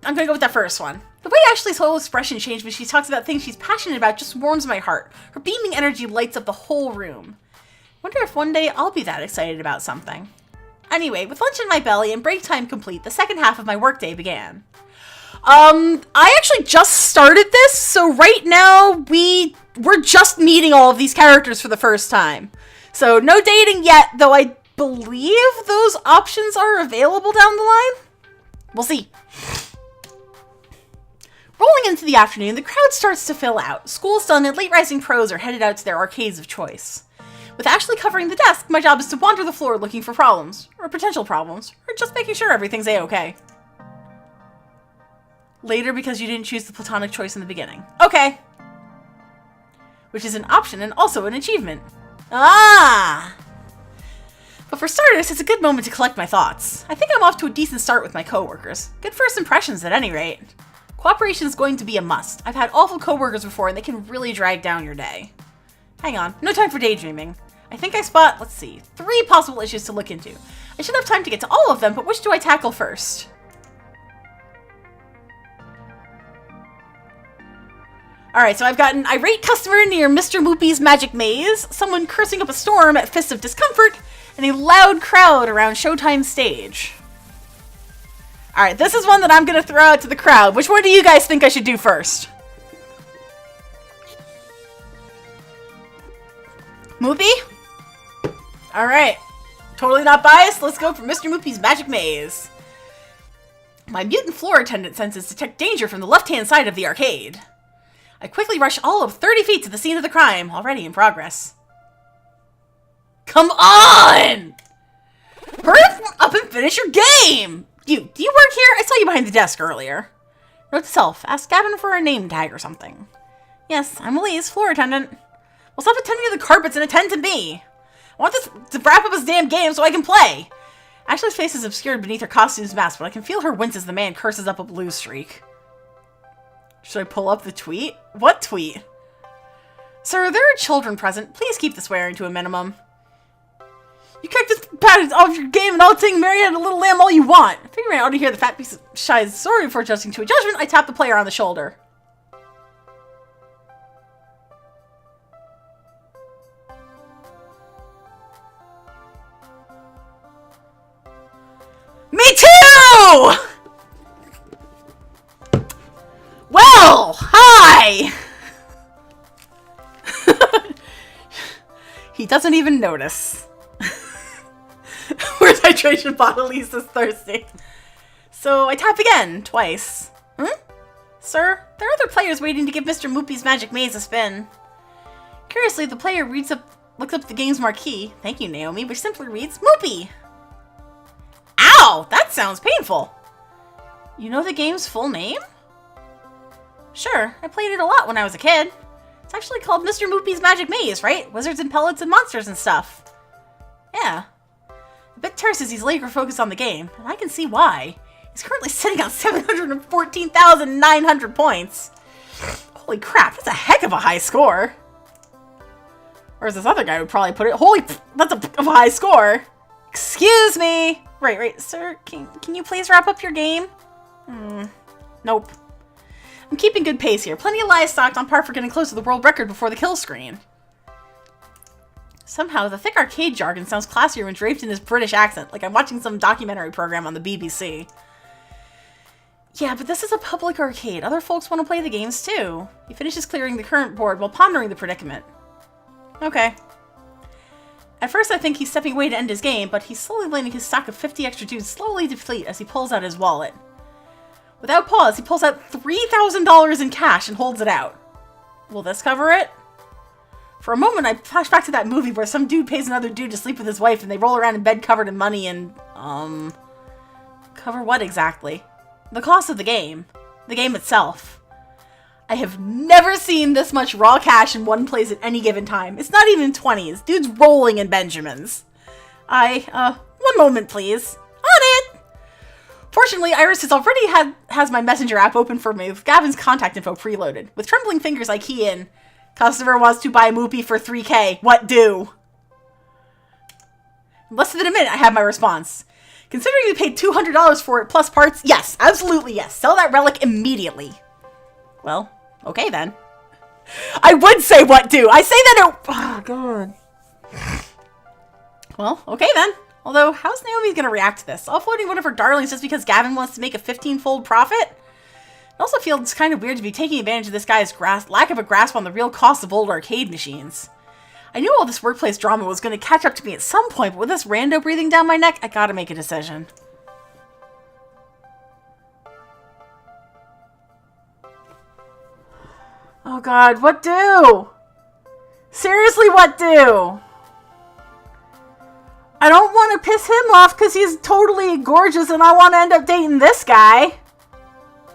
[SPEAKER 2] I'm gonna go with that first one. The way Ashley's whole expression changed when she talks about things she's passionate about just warms my heart. Her beaming energy lights up the whole room. Wonder if one day I'll be that excited about something. Anyway, with lunch in my belly and break time complete, the second half of my workday began. I actually just started this, so right now we're just meeting all of these characters for the first time. So no dating yet, though I believe those options are available down the line. We'll see. Rolling into the afternoon, the crowd starts to fill out. School's done and late rising pros are headed out to their arcades of choice. With Ashley covering the desk, my job is to wander the floor looking for problems, or potential problems, or just making sure everything's a-okay. Later because you didn't choose the platonic choice in the beginning. Okay. Which is an option and also an achievement. Ah! But for starters, it's a good moment to collect my thoughts. I think I'm off to a decent start with my coworkers. Good first impressions at any rate. Cooperation is going to be a must. I've had awful coworkers before and they can really drag down your day. Hang on, no time for daydreaming. I think I spot, let's see, 3 possible issues to look into. I should have time to get to all of them, but which do I tackle first? Alright, so I've got an irate customer near Mr. Moopy's Magic Maze, someone cursing up a storm at Fists of Discomfort, and a loud crowd around Showtime's stage. Alright, this is one that I'm gonna throw out to the crowd. Which one do you guys think I should do first? Moopy? Alright. Totally not biased. Let's go for Mr. Moopy's Magic Maze. My mutant floor attendant senses detect danger from the left-hand side of the arcade. I quickly rush all of 30 feet to the scene of the crime, already in progress. Come on! Hurry up and finish your game! Do you work here? I saw you behind the desk earlier. Note to self, ask Gavin for a name tag or something. Yes, I'm Elise, floor attendant. Well, stop attending to the carpets and attend to me. I want this to wrap up this damn game so I can play. Ashley's face is obscured beneath her costume's mask, but I can feel her wince as the man curses up a blue streak. Should I pull up the tweet? What tweet? Sir, there are children present. Please keep the swearing to a minimum. You kick this pattern off your game and I'll take Marianne a little lamb all you want. Figuring I ought to hear the fat piece of shy's sorry before adjusting to a judgment, I tap the player on the shoulder. Me too! Well, hi! He doesn't even notice. Where's hydration bottle? Lisa's thirsty. So I tap again, twice. Sir, there are other players waiting to give Mr. Moopy's magic maze a spin. Curiously, the player looks up the game's marquee, thank you Naomi, which simply reads, Moopy! Ow! That sounds painful! You know the game's full name? Sure, I played it a lot when I was a kid. It's actually called Mr. Moopy's Magic Maze, right? Wizards and pellets and monsters and stuff. Yeah. A bit terse as he's laser focused on the game, and I can see why. He's currently sitting on 714,900 points. Holy crap, that's a heck of a high score. Whereas this other guy would probably put it, holy, that's a high score. Excuse me. Right, sir, can you please wrap up your game? Nope. I'm keeping good pace here. Plenty of livestock on par for getting close to the world record before the kill screen. Somehow, the thick arcade jargon sounds classier when draped in his British accent, like I'm watching some documentary program on the BBC. Yeah, but this is a public arcade. Other folks want to play the games too. He finishes clearing the current board while pondering the predicament. Okay. At first I think he's stepping away to end his game, but he's slowly letting his stock of 50 extra dudes slowly deplete as he pulls out his wallet. Without pause, he pulls out $3,000 in cash and holds it out. Will this cover it? For a moment, I flash back to that movie where some dude pays another dude to sleep with his wife and they roll around in bed covered in money and, cover what exactly? The cost of the game. The game itself. I have never seen this much raw cash in one place at any given time. It's not even 20s. Dude's rolling in Benjamins. One moment, please. On it! Fortunately, Iris has my messenger app open for me with Gavin's contact info preloaded. With trembling fingers, I key in, customer wants to buy Moopy for $3K. What do? In less than a minute, I have my response. Considering we paid $200 for it plus parts, yes, absolutely yes. Sell that relic immediately. Well, okay then. I would say what do. I say that it... Oh, God. Well, okay then. Although, how's Naomi going to react to this? Offloading one of her darlings just because Gavin wants to make a 15-fold profit? It also feels kind of weird to be taking advantage of this guy's lack of a grasp on the real cost of old arcade machines. I knew all this workplace drama was going to catch up to me at some point, but with this rando breathing down my neck, I gotta make a decision. Oh God, what do? Seriously, what do? I don't want to piss him off because he's totally gorgeous and I want to end up dating this guy.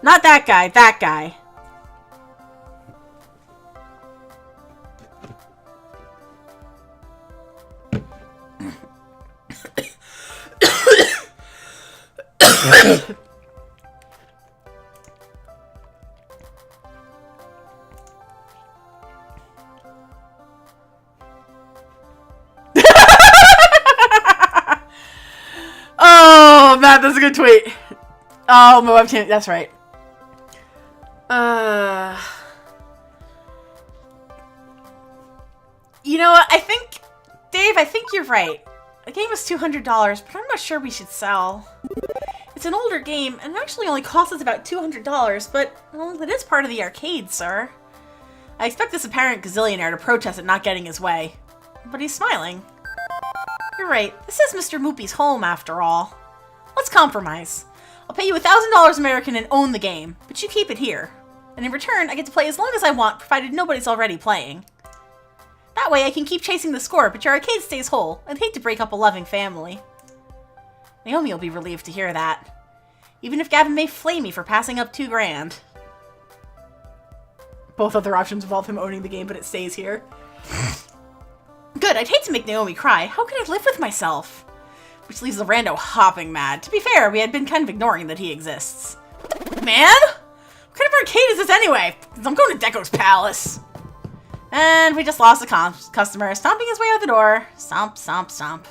[SPEAKER 2] Not that guy, that guy. Oh, Matt, that's a good tweet. Oh, my webcam, that's right. You know what? Dave, I think you're right. The game is $200, but I'm not sure we should sell. It's an older game, and it actually only costs us about $200, but, well, it is part of the arcade, sir. I expect this apparent gazillionaire to protest at not getting his way. But he's smiling. You're right, this is Mr. Moopy's home, after all. Let's compromise. I'll pay you $1,000 American and own the game, but you keep it here. And in return, I get to play as long as I want, provided nobody's already playing. That way I can keep chasing the score, but your arcade stays whole. I'd hate to break up a loving family. Naomi will be relieved to hear that. Even if Gavin may flame me for passing up $2 grand. Both other options involve him owning the game, but it stays here. Good, I'd hate to make Naomi cry. How could I live with myself? Which leaves the rando hopping mad. To be fair, we had been kind of ignoring that he exists. Man? What kind of arcade is this anyway? I'm going to Deco's Palace. And we just lost a customer, stomping his way out the door. Stomp, stomp, stomp.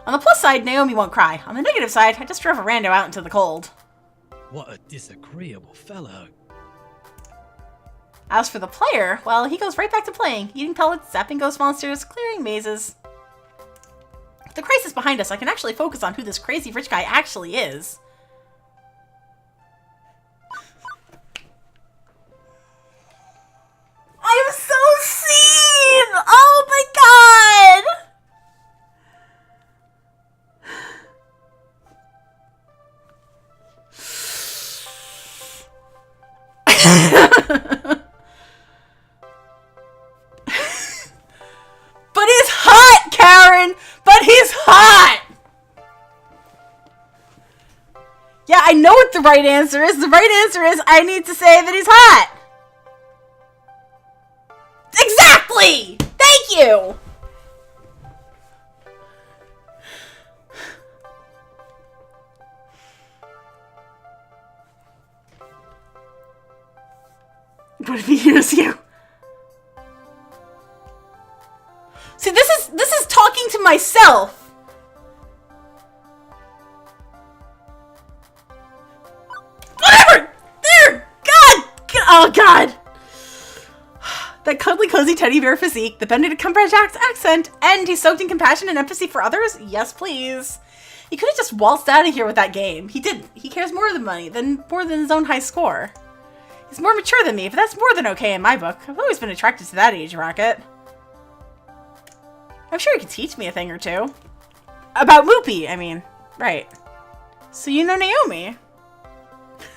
[SPEAKER 2] On the plus side, Naomi won't cry. On the negative side, I just drove a rando out into the cold.
[SPEAKER 8] What a disagreeable fellow.
[SPEAKER 2] As for the player, well, he goes right back to playing, eating pellets, zapping ghost monsters, clearing mazes. With the crisis behind us, I can actually focus on who this crazy rich guy actually is. I'm so seen! Oh my god! But he's hot, Karen! But he's hot! Yeah, I know what the right answer is. The right answer is I need to say that he's hot. Exactly! Thank you! What if he hears you? See, this is talking to myself. Whatever! There! God! Oh, God! That cuddly, cozy teddy bear physique, the Benedict Cumberbatch accent, and he's soaked in compassion and empathy for others? Yes, please. He could have just waltzed out of here with that game. He didn't. He cares more than money, more than his own high score. He's more mature than me, but that's more than okay in my book. I've always been attracted to that age rocket. I'm sure he could teach me a thing or two. About Moopy, I mean. Right. So you know Naomi.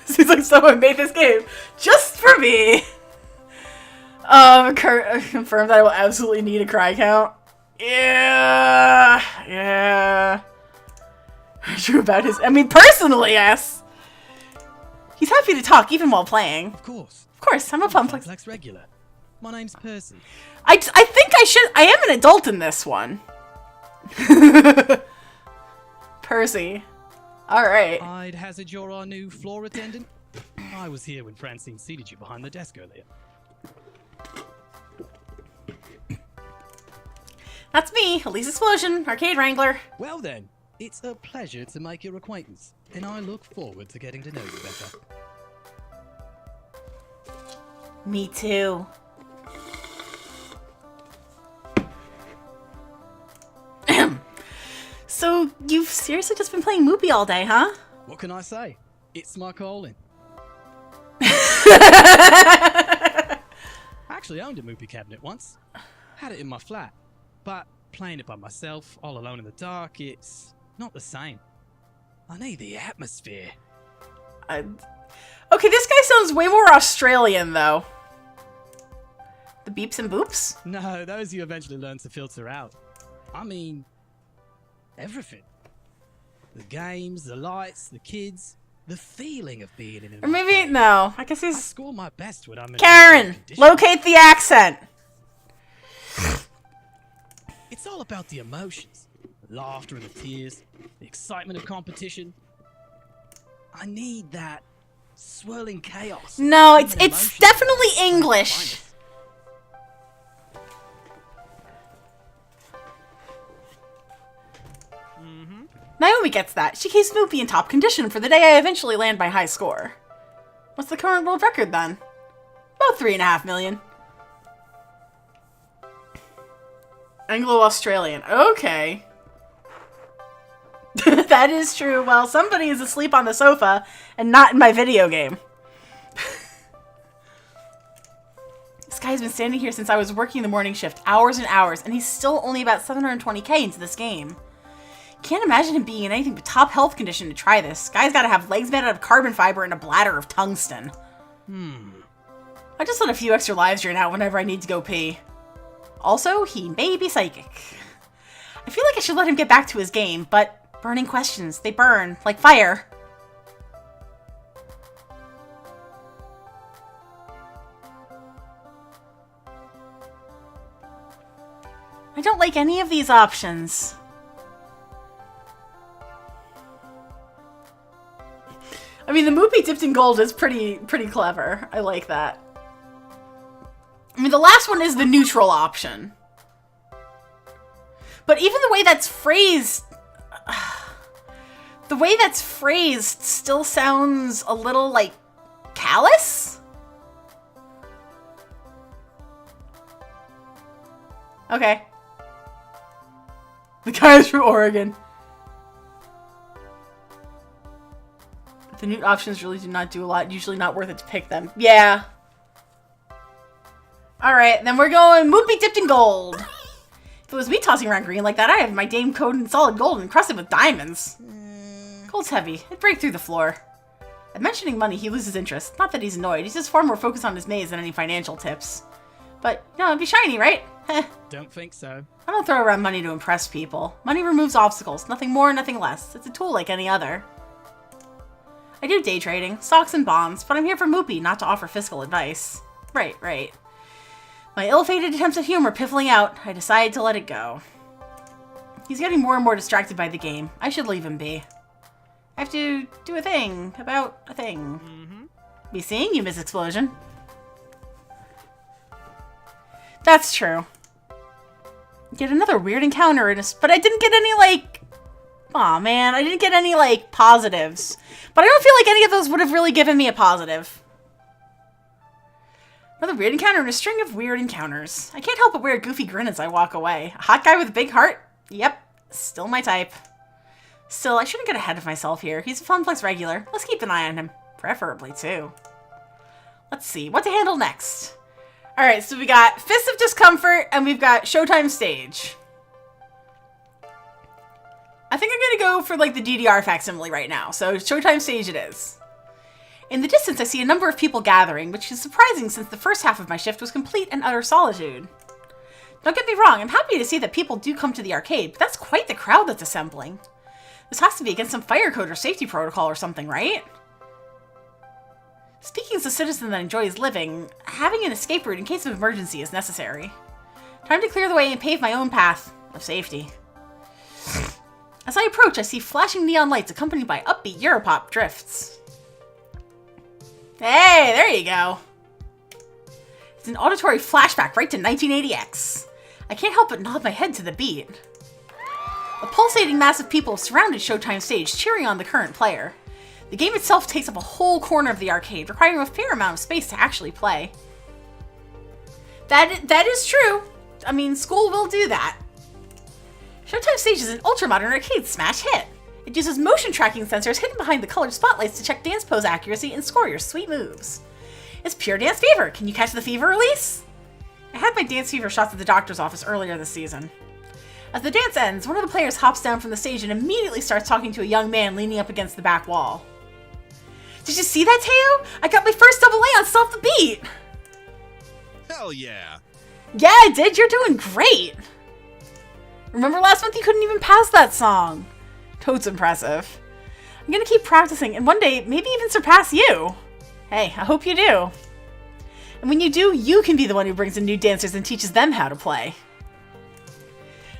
[SPEAKER 2] Seems like someone made this game just for me. Confirm that I will absolutely need a cry count. Yeah. True about his... I mean, personally, yes. He's happy to talk, even while playing.
[SPEAKER 8] Of course.
[SPEAKER 2] Of course, I'm a Funplex.
[SPEAKER 8] Funplex regular. My name's Percy.
[SPEAKER 2] I think I am an adult in this one. Percy. Alright.
[SPEAKER 8] I'd hazard you're our new floor attendant. I was here when Francine seated you behind the desk earlier.
[SPEAKER 2] That's me, Elise Explosion, Arcade Wrangler.
[SPEAKER 8] Well then, it's a pleasure to make your acquaintance, and I look forward to getting to know you better.
[SPEAKER 2] Me too. So, you've seriously just been playing Moopy all day, huh?
[SPEAKER 8] What can I say? It's my calling. I actually owned a Moopy cabinet once. Had it in my flat. But playing it by myself, all alone in the dark, it's not the same. I need the atmosphere.
[SPEAKER 2] Okay, this guy sounds way more Australian, though. The beeps and boops?
[SPEAKER 8] No, those you eventually learn to filter out. I mean, everything. The games, the lights, the kids, the feeling of being in an
[SPEAKER 2] Or maybe, no. I guess
[SPEAKER 8] I
[SPEAKER 2] he's...
[SPEAKER 8] score my best when I'm in
[SPEAKER 2] Karen!
[SPEAKER 8] a condition.
[SPEAKER 2] Locate the accent!
[SPEAKER 8] It's all about the emotions. The laughter and the tears. The excitement of competition. I need that swirling chaos.
[SPEAKER 2] No,
[SPEAKER 8] Human
[SPEAKER 2] it's
[SPEAKER 8] emotions
[SPEAKER 2] definitely
[SPEAKER 8] that
[SPEAKER 2] English.
[SPEAKER 8] find us.
[SPEAKER 2] Naomi gets that. She keeps Moopy in top condition for the day I eventually land my high score. What's the current world record, then? About 3.5 million. Anglo-Australian. Okay. That is true. Well, somebody is asleep on the sofa and not in my video game. This guy's been standing here since I was working the morning shift, hours and hours, and he's still only about 720k into this game. Can't imagine him being in anything but top health condition to try this. Guy's gotta have legs made out of carbon fiber and a bladder of tungsten. I just let a few extra lives drain out whenever I need to go pee. Also, he may be psychic. I feel like I should let him get back to his game, but burning questions, they burn like fire. I don't like any of these options. I mean, the movie dipped in gold is pretty clever. I like that. I mean, the last one is the neutral option. But even the way that's phrased... The way that's phrased still sounds a little, like, callous? Okay. The guy is from Oregon. The new options really do not do a lot. Usually not worth it to pick them. Yeah. Alright, then we're going Moopy dipped in gold. If it was me tossing around green like that, I have my dame coated in solid gold and encrusted with diamonds. Gold's heavy. It'd break through the floor. At mentioning money, he loses interest. Not that he's annoyed. He's just far more focused on his maze than any financial tips. But, you know, it'd be shiny, right? Heh.
[SPEAKER 8] Don't think so.
[SPEAKER 2] I don't throw around money to impress people. Money removes obstacles. Nothing more, nothing less. It's a tool like any other. I do day trading, stocks and bonds, but I'm here for Moopy, not to offer fiscal advice. Right. My ill-fated attempts at humor piffling out, I decided to let it go. He's getting more and more distracted by the game. I should leave him be. I have to do a thing about a thing. Be seeing you, Miss Explosion. That's true. Get another weird encounter in but I didn't get any, like... Aw, man, I didn't get any, like, positives. But I don't feel like any of those would have really given me a positive. Another weird encounter in a string of weird encounters. I can't help but wear a goofy grin as I walk away. A hot guy with a big heart? Yep, still my type. Still, I shouldn't get ahead of myself here. He's a Funplex regular. Let's keep an eye on him. Preferably, too. Let's see, what to handle next? Alright, so we got Fist of Discomfort, and we've got Showtime Stage. I think I'm gonna go for, like, the DDR facsimile right now, so Showtime Stage it is. In the distance, I see a number of people gathering, which is surprising since the first half of my shift was complete and utter solitude. Don't get me wrong, I'm happy to see that people do come to the arcade, but that's quite the crowd that's assembling. This has to be against some fire code or safety protocol or something, right? Speaking as a citizen that enjoys living, having an escape route in case of emergency is necessary. Time to clear the way and pave my own path of safety. As I approach, I see flashing neon lights accompanied by upbeat Europop drifts. Hey, there you go. It's an auditory flashback right to 1980X. I can't help but nod my head to the beat. A pulsating mass of people surrounded Showtime Stage, cheering on the current player. The game itself takes up a whole corner of the arcade, requiring a fair amount of space to actually play. That is true. I mean, school will do that. Showtime Stage is an ultra-modern arcade smash hit. It uses motion tracking sensors hidden behind the colored spotlights to check dance pose accuracy and score your sweet moves. It's pure dance fever. Can you catch the fever, Elise? I had my dance fever shots at the doctor's office earlier this season. As the dance ends, one of the players hops down from the stage and immediately starts talking to a young man leaning up against the back wall. Did you see that, Teo? I got my first double A on Stop the Beat!
[SPEAKER 9] Hell yeah!
[SPEAKER 2] Yeah, I did. You're doing great! Remember last month you couldn't even pass that song? Totes impressive. I'm gonna keep practicing and one day maybe even surpass you. Hey, I hope you do. And when you do, you can be the one who brings in new dancers and teaches them how to play.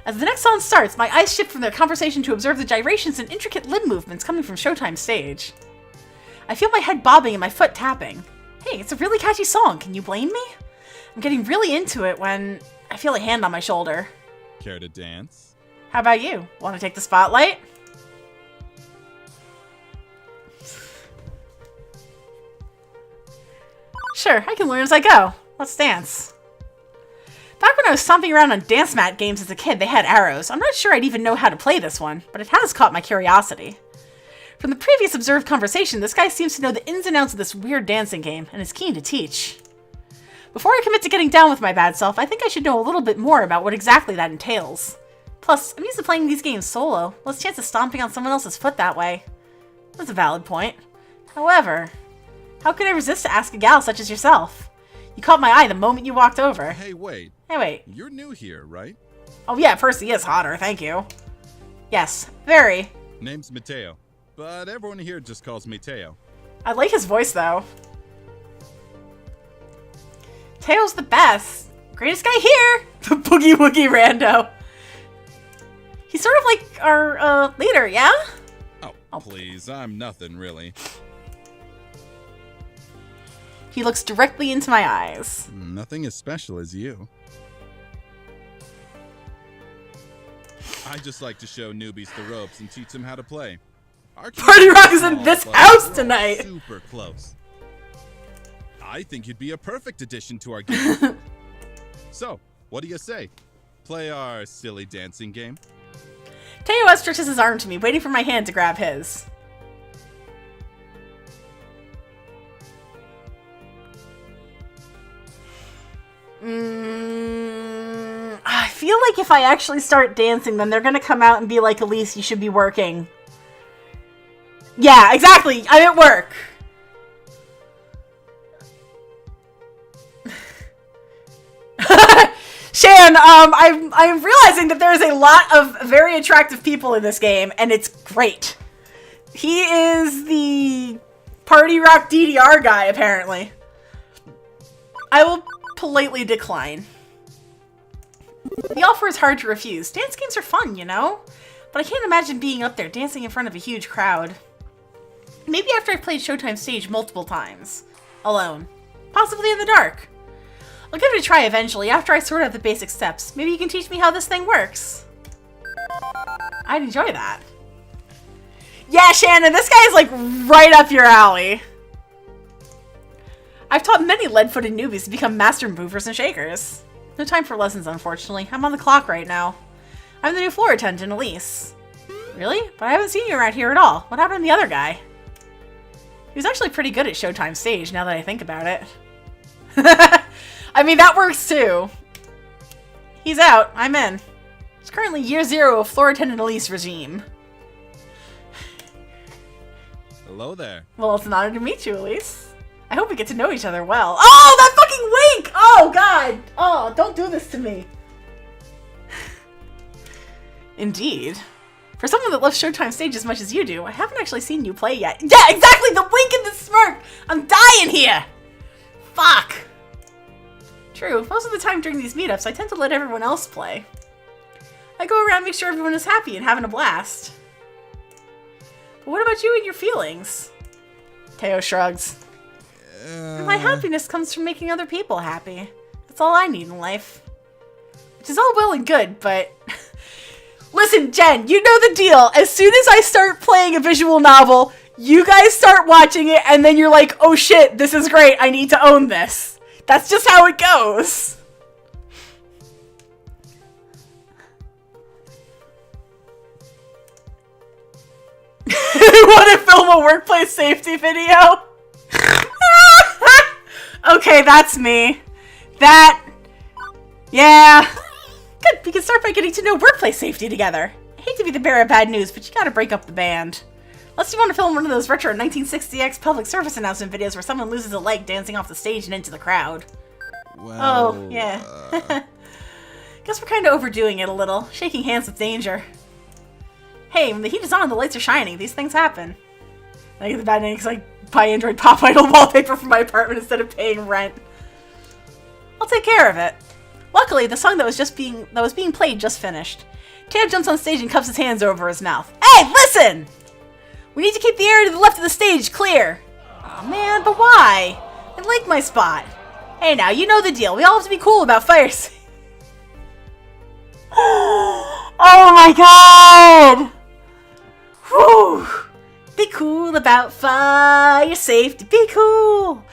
[SPEAKER 2] As the next song starts, my eyes shift from their conversation to observe the gyrations and intricate limb movements coming from Showtime Stage. I feel my head bobbing and my foot tapping. Hey, it's a really catchy song. Can you blame me? I'm getting really into it when I feel a hand on my shoulder.
[SPEAKER 9] Care to dance?
[SPEAKER 2] How about you? Want to take the spotlight? Sure, I can learn as I go. Let's dance. Back when I was stomping around on dance mat games as a kid, they had arrows. I'm not sure I'd even know how to play this one, but it has caught my curiosity. From the previous observed conversation, this guy seems to know the ins and outs of this weird dancing game, and is keen to teach. Before I commit to getting down with my bad self, I think I should know a little bit more about what exactly that entails. Plus, I'm used to playing these games solo. Less chance of stomping on someone else's foot that way. That's a valid point. However, how could I resist to ask a gal such as yourself? You caught my eye the moment you walked over.
[SPEAKER 9] Hey, wait.
[SPEAKER 2] Hey, wait.
[SPEAKER 9] You're new here, right?
[SPEAKER 2] Oh yeah, Percy is hotter, thank you. Yes, very.
[SPEAKER 9] Name's Mateo, but everyone here just calls me Teo.
[SPEAKER 2] I like his voice, though. Teo's the best. Greatest guy here! The Boogie Woogie Rando. He's sort of like our leader, yeah?
[SPEAKER 9] Oh, please, I'm nothing really.
[SPEAKER 2] He looks directly into my eyes.
[SPEAKER 9] Nothing as special as you. I just like to show newbies the ropes and teach them how to play.
[SPEAKER 2] Party Rock is in this house tonight!
[SPEAKER 9] Super close. I think you'd be a perfect addition to our game. So, what do you say? Play our silly dancing game?
[SPEAKER 2] Teo stretches his arm to me, waiting for my hand to grab his. I feel like if I actually start dancing, then they're gonna come out and be like, Elise, you should be working. Yeah, exactly. I'm at work. Shan, I'm realizing that there's a lot of very attractive people in this game, and it's great. He is the Party Rock DDR guy, apparently. I will politely decline. The offer is hard to refuse. Dance games are fun, you know? But I can't imagine being up there dancing in front of a huge crowd. Maybe after I've played Showtime Stage multiple times. Alone. Possibly in the dark. I'll give it a try eventually, after I sort out the basic steps. Maybe you can teach me how this thing works. I'd enjoy that. Yeah, Shannon, this guy is like right up your alley. I've taught many lead-footed newbies to become master movers and shakers. No time for lessons, unfortunately. I'm on the clock right now. I'm the new floor attendant, Elise. Really? But I haven't seen you around here at all. What happened to the other guy? He was actually pretty good at Showtime Stage, now that I think about it. I mean, that works too. He's out. I'm in. It's currently year 0 of floor attendant Elise regime.
[SPEAKER 9] Hello there.
[SPEAKER 2] Well, it's an honor to meet you, Elise. I hope we get to know each other well. Oh, that fucking wink! Oh, God! Oh, don't do this to me. Indeed. For someone that loves Showtime Stage as much as you do, I haven't actually seen you play yet. Yeah, exactly! The wink and the smirk! I'm dying here! Fuck! True, most of the time during these meetups, I tend to let everyone else play. I go around and make sure everyone is happy and having a blast. But what about you and your feelings? Teo shrugs. My happiness comes from making other people happy. That's all I need in life. Which is all well and good, but... Listen, Jen, you know the deal. As soon as I start playing a visual novel, you guys start watching it, and then you're like, oh shit, this is great, I need to own this. That's just how it goes. Want to film a workplace safety video? Okay, that's me. Yeah. Good, we can start by getting to know workplace safety together. I hate to be the bearer of bad news, but you gotta break up the band. Unless you want to film one of those retro 1960X public service announcement videos where someone loses a leg dancing off the stage and into the crowd.
[SPEAKER 9] Well,
[SPEAKER 2] oh, yeah. Guess we're kind of overdoing it a little. Shaking hands with danger. Hey, when the heat is on, the lights are shining. These things happen. I get the bad name because I buy Android Pop Idol wallpaper for my apartment instead of paying rent. I'll take care of it. Luckily, the song that was being played just finished. Teo jumps on stage and cups his hands over his mouth. Hey, listen! We need to keep the area to the left of the stage clear. Oh man, but why? I like my spot. Hey now, you know the deal. We all have to be cool about fire safety. Oh my god! Whew. Be cool about fire safety. Be cool.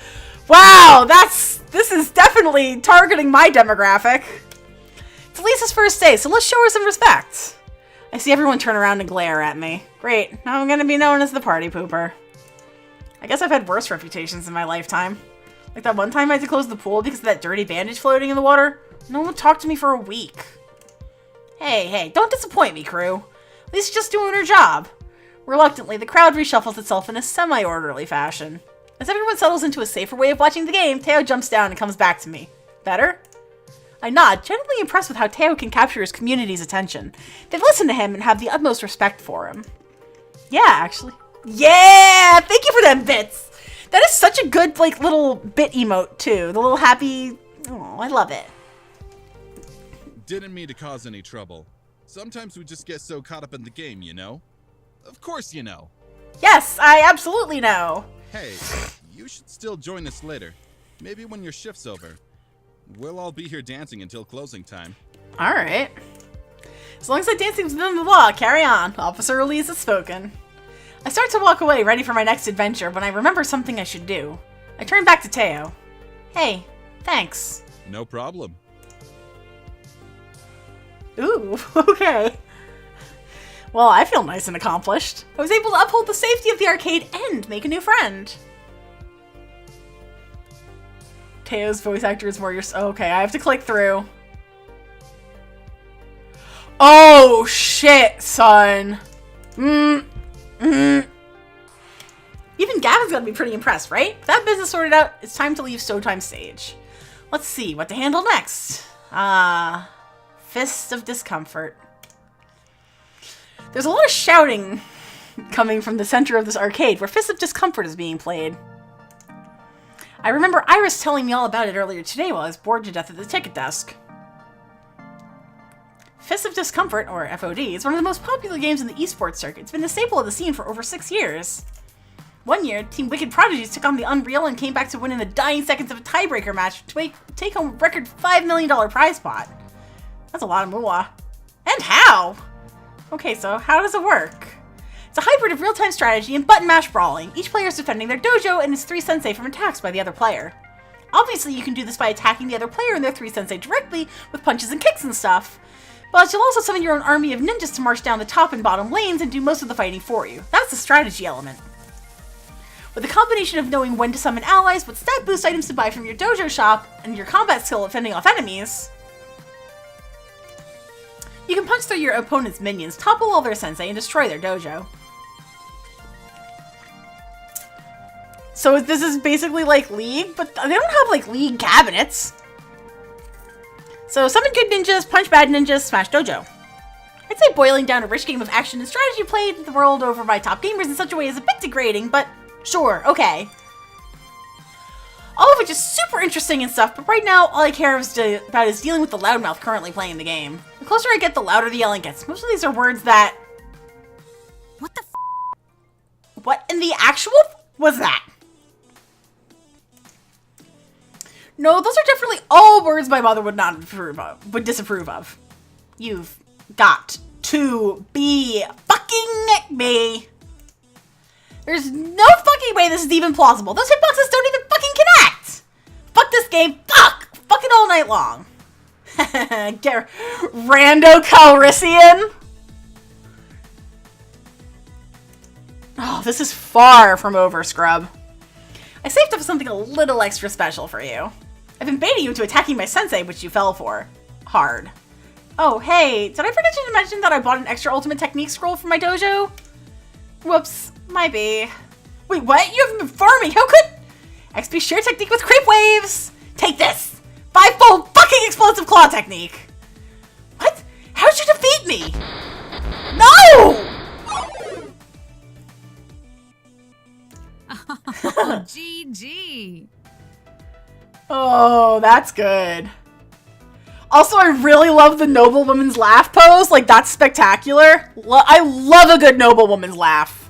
[SPEAKER 2] Wow, this is definitely targeting my demographic. It's Lisa's first day, so let's show her some respect. I see everyone turn around and glare at me. Great, now I'm gonna be known as the party pooper. I guess I've had worse reputations in my lifetime. Like that one time I had to close the pool because of that dirty bandage floating in the water. No one talked to me for a week. Hey, don't disappoint me, crew. Lisa's just doing her job. Reluctantly, the crowd reshuffles itself in a semi-orderly fashion. As everyone settles into a safer way of watching the game, Teo jumps down and comes back to me. Better? I nod, genuinely impressed with how Teo can capture his community's attention. They listen to him and have the utmost respect for him. Yeah, actually. Yeah! Thank you for them bits! That is such a good, like, little bit emote, too. The little happy... Oh, I love it.
[SPEAKER 9] Didn't mean to cause any trouble. Sometimes we just get so caught up in the game, you know? Of course you know.
[SPEAKER 2] Yes, I absolutely know.
[SPEAKER 9] Hey, you should still join us later. Maybe when your shift's over. We'll all be here dancing until closing time.
[SPEAKER 2] Alright. As long as the dancing's within the law, carry on. Officer Elise has spoken. I start to walk away, ready for my next adventure, when I remember something I should do. I turn back to Teo. Hey, thanks.
[SPEAKER 9] No problem.
[SPEAKER 2] Ooh, okay. Well, I feel nice and accomplished. I was able to uphold the safety of the arcade and make a new friend. Teo's voice actor is more your... Okay, I have to click through. Oh, shit, son. Even Gavin's gonna be pretty impressed, right? With that business sorted out, it's time to leave Showtime stage. Let's see what to handle next. Fist of Discomfort. There's a lot of shouting coming from the center of this arcade where Fist of Discomfort is being played. I remember Iris telling me all about it earlier today while I was bored to death at the ticket desk. Fist of Discomfort, or FOD, is one of the most popular games in the esports circuit. It's been a staple of the scene for over 6 years. One year, Team Wicked Prodigies took on the Unreal and came back to win in the dying seconds of a tiebreaker match to take home a record $5 million prize pot. That's a lot of moolah. And how? Okay, so how does it work? It's a hybrid of real-time strategy and button mash brawling. Each player is defending their dojo and is 3 sensei from attacks by the other player. Obviously, you can do this by attacking the other player and their 3 sensei directly with punches and kicks and stuff. But you'll also summon your own army of ninjas to march down the top and bottom lanes and do most of the fighting for you. That's the strategy element. With a combination of knowing when to summon allies, what stat boost items to buy from your dojo shop, and your combat skill at fending off enemies, you can punch through your opponent's minions, topple all their sensei, and destroy their dojo. So this is basically like League, but they don't have like League cabinets. So summon good ninjas, punch bad ninjas, smash dojo. I'd say boiling down a rich game of action and strategy played the world over by top gamers in such a way is a bit degrading, but sure, okay. All of which is super interesting and stuff, but right now all I care about is dealing with the loudmouth currently playing the game. The closer I get, the louder the yelling gets. Most of these are words that...
[SPEAKER 7] What the f?
[SPEAKER 2] What in the actual was that? No, those are definitely all words my mother would not approve of, would disapprove of. You've got to be fucking me. There's no fucking way this is even plausible. Those hitboxes don't even fucking connect. Fuck this game. Fuck. Fuck it all night long. Get Rando Calrissian. Oh, this is far from over, scrub. I saved up something a little extra special for you. I've been baiting you into attacking my sensei, which you fell for. Hard. Oh, hey, did I forget to mention that I bought an extra ultimate technique scroll for my dojo? Whoops, might be. Wait, what? You haven't been farming? How could... XP share technique with creep waves! Take this! 5-fold fucking explosive claw technique! What? How'd you defeat me? No!
[SPEAKER 7] Oh, GG.
[SPEAKER 2] Oh, that's good. Also, I really love the noblewoman's laugh pose. Like, that's spectacular. I love a good noblewoman's laugh.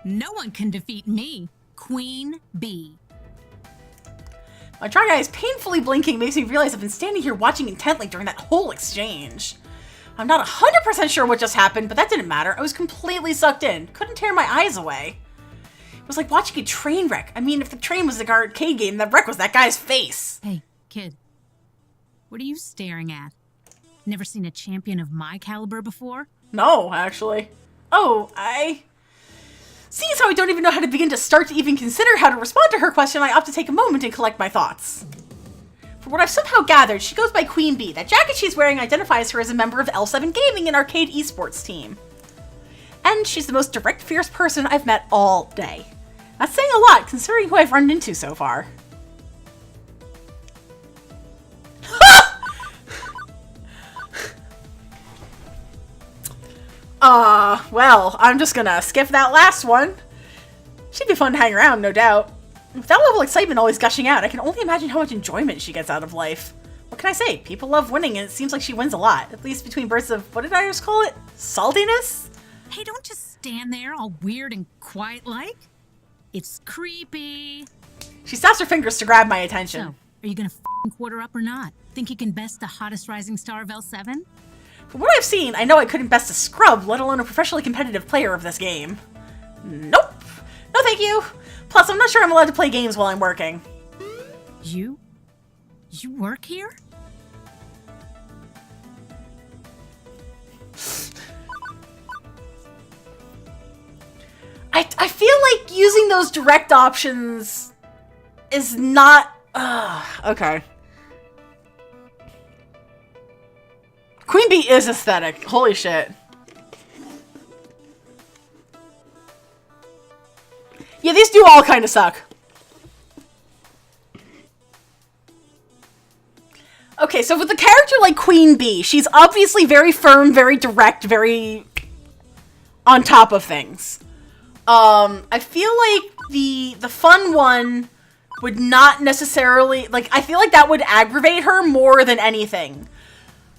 [SPEAKER 7] No one can defeat me, Queen Bee.
[SPEAKER 2] My dry eyes painfully blinking makes me realize I've been standing here watching intently during that whole exchange. I'm not 100% sure what just happened, but that didn't matter. I was completely sucked in. Couldn't tear my eyes away. It was like watching a train wreck. I mean, if the train was the arcade game, that wreck was that guy's face.
[SPEAKER 7] Hey, kid. What are you staring at? Never seen a champion of my caliber before?
[SPEAKER 2] No, actually. Oh, seeing as how I don't even know how to begin to start to even consider how to respond to her question, I opt to take a moment and collect my thoughts. From what I've somehow gathered, she goes by Queen Bee. That jacket she's wearing identifies her as a member of L7 Gaming, an arcade esports team. And she's the most direct, fierce person I've met all day. That's saying a lot, considering who I've run into so far. Well, I'm just gonna skip that last one. She'd be fun to hang around, no doubt. With that level of excitement always gushing out, I can only imagine how much enjoyment she gets out of life. What can I say? People love winning, and it seems like she wins a lot. At least between bursts of, what did I just call it? Saltiness?
[SPEAKER 10] Hey, don't just stand there all weird and quiet like. It's creepy.
[SPEAKER 2] She snaps her fingers to grab my attention.
[SPEAKER 10] So, are you gonna f***ing quarter up or not? Think you can best the hottest rising star of L7?
[SPEAKER 2] From what I've seen, I know I couldn't best a scrub, let alone a professionally competitive player of this game. Nope. No thank you. Plus, I'm not sure I'm allowed to play games while I'm working.
[SPEAKER 10] You work here?
[SPEAKER 2] I feel like using those direct options is not... okay. Queen Bee is aesthetic. Holy shit. Yeah, these do all kind of suck. Okay, so with a character like Queen Bee, she's obviously very firm, very direct, very on top of things. I feel like the fun one would not necessarily, like, I feel like that would aggravate her more than anything.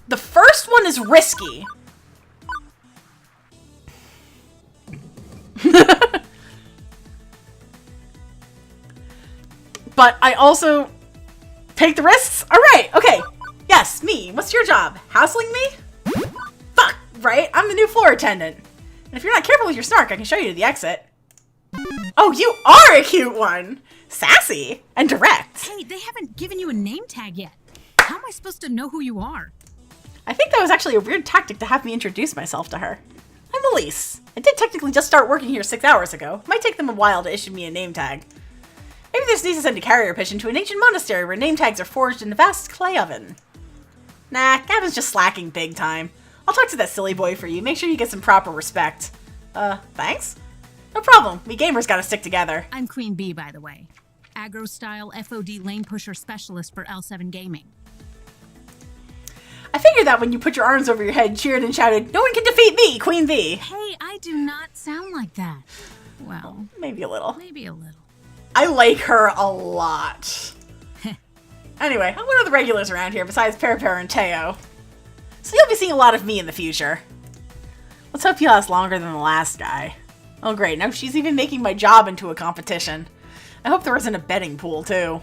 [SPEAKER 2] The first one is risky. But I also take the risks. All right, okay. Yes, me. What's your job? Hassling me? Fuck, right? I'm the new floor attendant. And if you're not careful with your snark, I can show you to the exit. Oh, you are a cute one. Sassy and direct.
[SPEAKER 10] Hey, they haven't given you a name tag yet. How am I supposed to know who you are?
[SPEAKER 2] I think that was actually a weird tactic to have me introduce myself to her. I'm Elise. I did technically just start working here 6 hours ago. Might take them a while to issue me a name tag. Maybe this needs to send a carrier pigeon to an ancient monastery where name tags are forged in a vast clay oven. Nah, Gavin's just slacking big time. I'll talk to that silly boy for you. Make sure you get some proper respect. Thanks? No problem. We gamers gotta stick together.
[SPEAKER 10] I'm Queen Bee, by the way. Aggro-style FOD lane pusher specialist for L7 Gaming.
[SPEAKER 2] I figured that when you put your arms over your head, cheered and shouted, "No one can defeat me, Queen Bee!"
[SPEAKER 10] Hey, I do not sound like that. Well,
[SPEAKER 2] maybe a little.
[SPEAKER 10] Maybe a little.
[SPEAKER 2] I like her a lot. Anyway, I'm one of the regulars around here besides Peripera and Teo. So you'll be seeing a lot of me in the future. Let's hope you last longer than the last guy. Oh great, now she's even making my job into a competition. I hope there isn't a betting pool too. You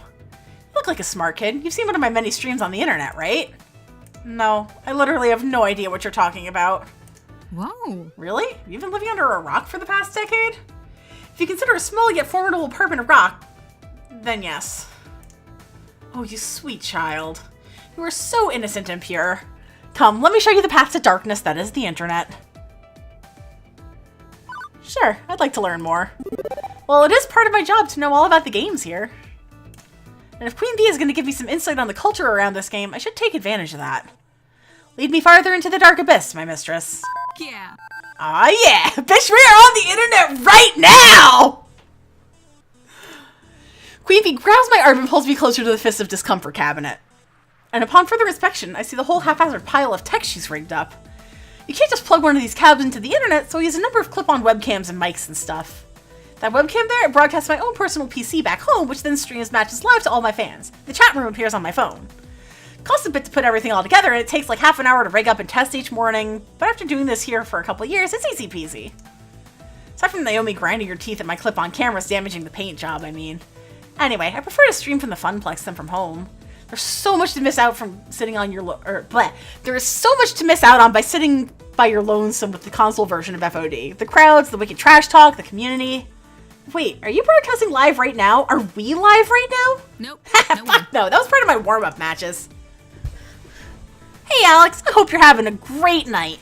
[SPEAKER 2] look like a smart kid. You've seen one of my many streams on the internet, right? No, I literally have no idea what you're talking about.
[SPEAKER 10] Whoa.
[SPEAKER 2] Really? You've been living under a rock for the past decade? If you consider a small yet formidable permanent rock, then yes. Oh, you sweet child. You are so innocent and pure. Come, let me show you the path to darkness that is the internet. Sure, I'd like to learn more. Well, it is part of my job to know all about the games here. And if Queen Bee is going to give me some insight on the culture around this game, I should take advantage of that. Lead me farther into the dark abyss, my mistress.
[SPEAKER 10] Yeah.
[SPEAKER 2] Aw yeah! Bitch, we are on the internet right now! Queen Bee grabs my arm and pulls me closer to the Fist of Discomfort cabinet. And upon further inspection, I see the whole haphazard pile of tech she's rigged up. You can't just plug one of these cabs into the internet, so I use a number of clip-on webcams and mics and stuff. That webcam there broadcasts my own personal PC back home, which then streams matches live to all my fans. The chat room appears on my phone. Costs a bit to put everything all together, and it takes like half an hour to rig up and test each morning, but after doing this here for a couple of years, it's easy peasy. Aside from Naomi grinding her teeth at my clip-on cameras damaging the paint job, I mean. Anyway, I prefer to stream from the Funplex than from home. There's so much to miss out from sitting on your There is so much to miss out on by sitting by your lonesome with the console version of FOD. The crowds, the wicked trash talk, the community. Wait, are you broadcasting live right now? Are we live right now?
[SPEAKER 10] Nope.
[SPEAKER 2] Fuck no, that was part of my warm-up matches. Hey Alex, I hope you're having a great night.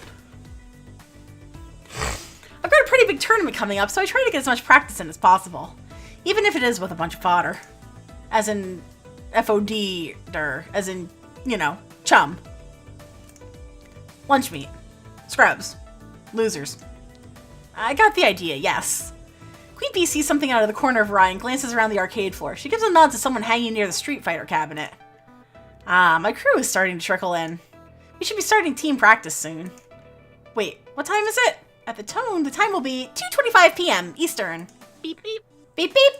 [SPEAKER 2] I've got a pretty big tournament coming up, so I try to get as much practice in as possible. Even if it is with a bunch of fodder. As in FOD-der, as in, you know, chum. Lunch meat. Scrubs. Losers. I got the idea, yes. Queen Bee sees something out of the corner of her eye and glances around the arcade floor. She gives a nod to someone hanging near the Street Fighter cabinet. Ah, my crew is starting to trickle in. We should be starting team practice soon. Wait, what time is it? At the tone, the time will be 2:25 p.m. Eastern.
[SPEAKER 4] Beep beep.
[SPEAKER 2] Beep beep.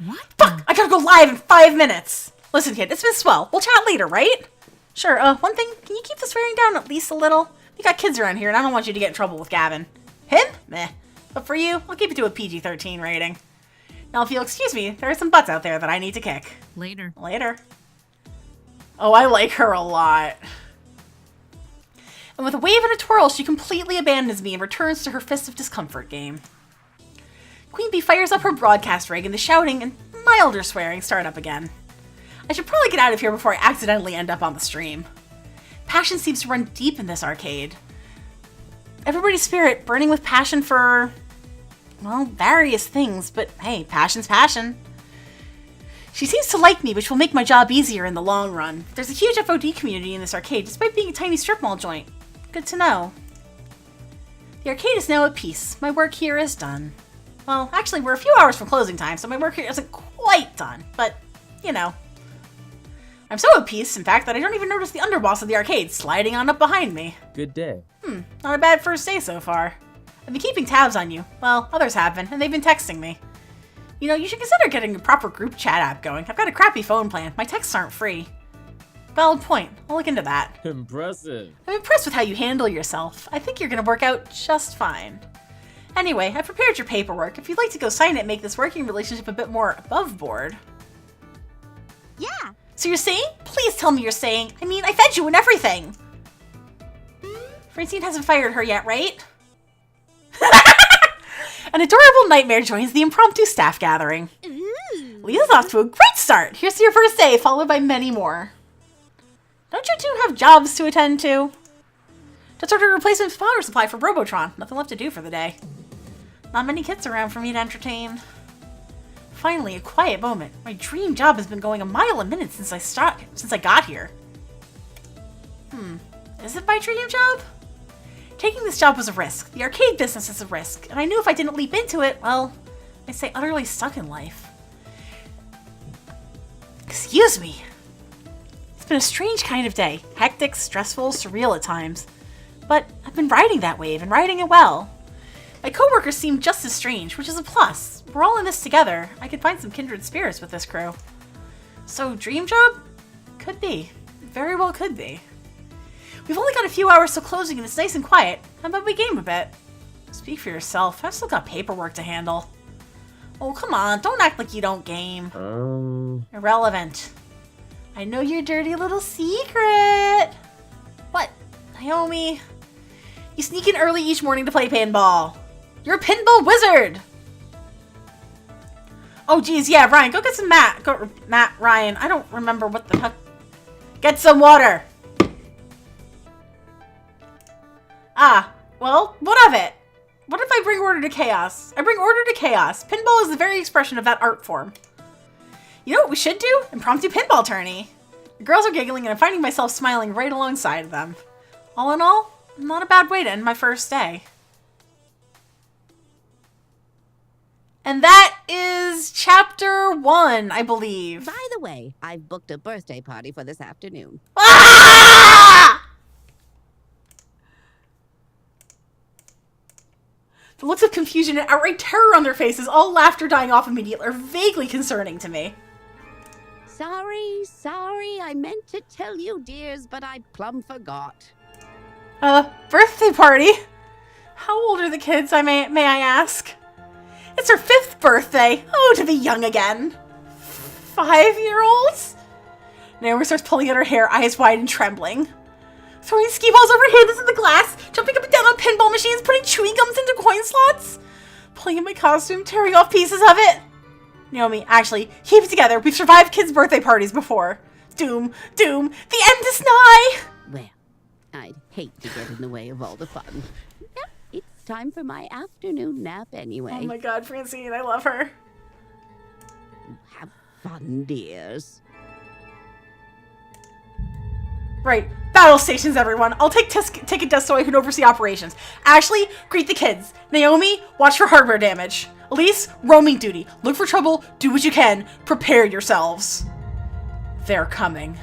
[SPEAKER 10] What?
[SPEAKER 2] Fuck! I gotta go live in 5 minutes! Listen, kid, it's been swell. We'll chat later, right? Sure, one thing, can you keep the swearing down at least a little? We got kids around here, and I don't want you to get in trouble with Gavin. Him? Meh. But for you, I'll keep it to a PG-13 rating. Now, if you'll excuse me, there are some butts out there that I need to kick.
[SPEAKER 10] Later.
[SPEAKER 2] Later. Oh, I like her a lot. And with a wave and a twirl, she completely abandons me and returns to her Fist of Discomfort game. Queen Bee fires up her broadcast rig and the shouting and milder swearing start up again. I should probably get out of here before I accidentally end up on the stream. Passion seems to run deep in this arcade. Everybody's spirit burning with passion for, well, various things, but hey, passion's passion. She seems to like me, which will make my job easier in the long run. There's a huge FOD community in this arcade, despite being a tiny strip mall joint. Good to know. The arcade is now at peace. My work here is done. Well, actually, we're a few hours from closing time, so my work here isn't quite done, but, you know. I'm so at peace, in fact, that I don't even notice the underboss of the arcade sliding on up behind me.
[SPEAKER 6] Good day.
[SPEAKER 2] Not a bad first day so far. I've been keeping tabs on you. Well, others have been, and they've been texting me. You know, you should consider getting a proper group chat app going. I've got a crappy phone plan. My texts aren't free. Valid point. I'll look into that.
[SPEAKER 6] Impressive.
[SPEAKER 2] I'm impressed with how you handle yourself. I think you're gonna work out just fine. Anyway, I've prepared your paperwork. If you'd like to go sign it and make this working relationship a bit more above board.
[SPEAKER 7] Yeah.
[SPEAKER 2] So you're saying? Please tell me you're saying. I mean, I fed you and everything. Francine hasn't fired her yet, right? An adorable nightmare joins the impromptu staff gathering.
[SPEAKER 7] Ooh.
[SPEAKER 2] Lisa's off to a great start. Here's to your first day, followed by many more. Don't you two have jobs to attend to? Just ordered a replacement powder supply for Robotron. Nothing left to do for the day. Not many kids around for me to entertain. Finally, a quiet moment. My dream job has been going a mile a minute since I got here. Is it my dream job? Taking this job was a risk. The arcade business is a risk, and I knew if I didn't leap into it, well, I'd say utterly stuck in life. Excuse me. It's been a strange kind of day. Hectic, stressful, surreal at times. But I've been riding that wave, and riding it well. My coworkers seem just as strange, which is a plus. We're all in this together. I could find some kindred spirits with this crew. So, dream job? Could be. Very well could be. We've only got a few hours till closing and it's nice and quiet. How about we game a bit? Speak for yourself. I've still got paperwork to handle. Oh, come on. Don't act like you don't game. Irrelevant. I know your dirty little secret. What? Naomi? You sneak in early each morning to play pinball. You're a pinball wizard. Oh, geez. Yeah, Ryan. Go get some Ryan. I don't remember what the heck. Get some water. Ah, well, what of it? What if I bring order to chaos? I bring order to chaos. Pinball is the very expression of that art form. You know what we should do? Impromptu pinball tourney. The girls are giggling and I'm finding myself smiling right alongside of them. All in all, not a bad way to end my first day. And that is chapter 1, I believe.
[SPEAKER 5] By the way, I've booked a birthday party for this afternoon.
[SPEAKER 2] Ah! The looks of confusion and outright terror on their faces, all laughter dying off immediately, are vaguely concerning to me.
[SPEAKER 5] Sorry, I meant to tell you, dears, but I plumb forgot.
[SPEAKER 2] Birthday party? How old are the kids, may I ask? It's her 5th birthday. Oh, to be young again. 5-year-olds? Naomi starts pulling at her hair, eyes wide and trembling. Throwing ski balls over handles in the glass, jumping up and down on pinball machines, putting chewing gums into coin slots. Pulling in my costume, tearing off pieces of it. Naomi, actually, keep it together. We've survived kids' birthday parties before. Doom, the end is nigh.
[SPEAKER 5] Well, I'd hate to get in the way of all the fun. Yep, it's time for my afternoon nap anyway.
[SPEAKER 2] Oh my god, Francine, I love her.
[SPEAKER 5] Have fun, dears.
[SPEAKER 2] Right. Battle stations, everyone. I'll take ticket desk so I can oversee operations. Ashley, greet the kids. Naomi, watch for hardware damage. Elise, roaming duty. Look for trouble, do what you can. Prepare yourselves. They're coming.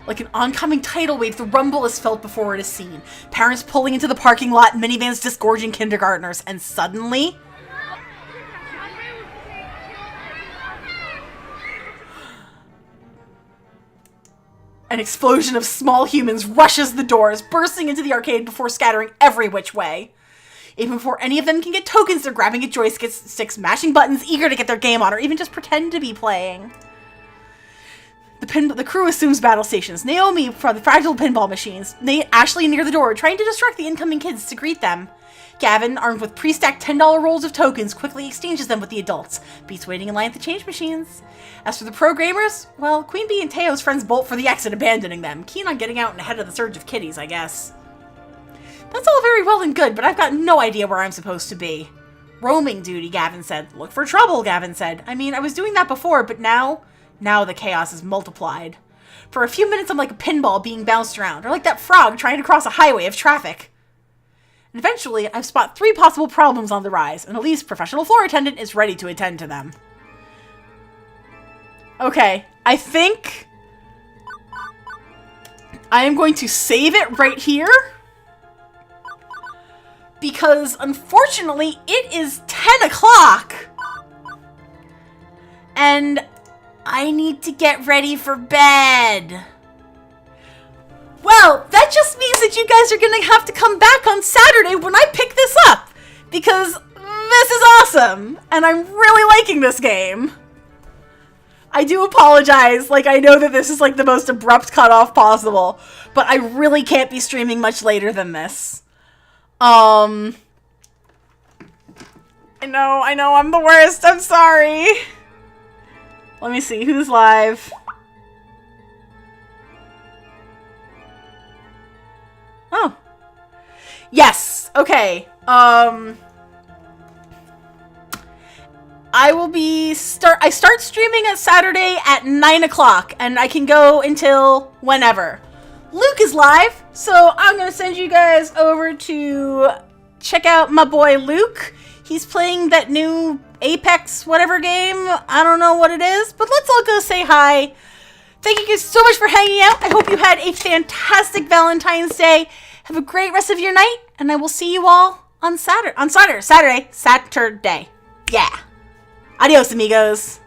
[SPEAKER 2] Like an oncoming tidal wave, the rumble is felt before it is seen. Parents pulling into the parking lot, minivans disgorging kindergartners, and suddenly... An explosion of small humans rushes the doors, bursting into the arcade before scattering every which way. Even before any of them can get tokens, they're grabbing at joysticks, mashing buttons, eager to get their game on, or even just pretend to be playing. The crew assumes battle stations. Naomi from the fragile pinball machines. Ashley near the door, trying to distract the incoming kids to greet them. Gavin, armed with pre-stacked $10 rolls of tokens, quickly exchanges them with the adults. Beats waiting in line at the change machines. As for the programmers, well, Queen Bee and Teo's friends bolt for the exit, abandoning them. Keen on getting out and ahead of the surge of kiddies, I guess. That's all very well and good, but I've got no idea where I'm supposed to be. Roaming duty, Gavin said. Look for trouble, Gavin said. I mean, I was doing that before, but now the chaos is multiplied. For a few minutes, I'm like a pinball being bounced around, or like that frog trying to cross a highway of traffic. And eventually, I spot 3 possible problems on the rise, and Elise, professional floor attendant, is ready to attend to them. Okay, I think I am going to save it right here, because unfortunately, it is 10 o'clock, and I need to get ready for bed. Well, that just means that you guys are going to have to come back on Saturday when I pick this up, because this is awesome, and I'm really liking this game. I do apologize, like, I know that this is, like, the most abrupt cutoff possible, but I really can't be streaming much later than this. I know, I'm the worst, I'm sorry. Let me see, who's live? Oh. Yes, okay. I will be I start streaming on Saturday at 9 o'clock, and I can go until whenever. Luke is live, so I'm gonna send you guys over to check out my boy Luke. He's playing that new Apex whatever game. I don't know what it is, but let's all go say hi. Thank you guys so much for hanging out. I hope you had a fantastic Valentine's Day. Have a great rest of your night, and I will see you all on Saturday. Yeah. Adios, amigos.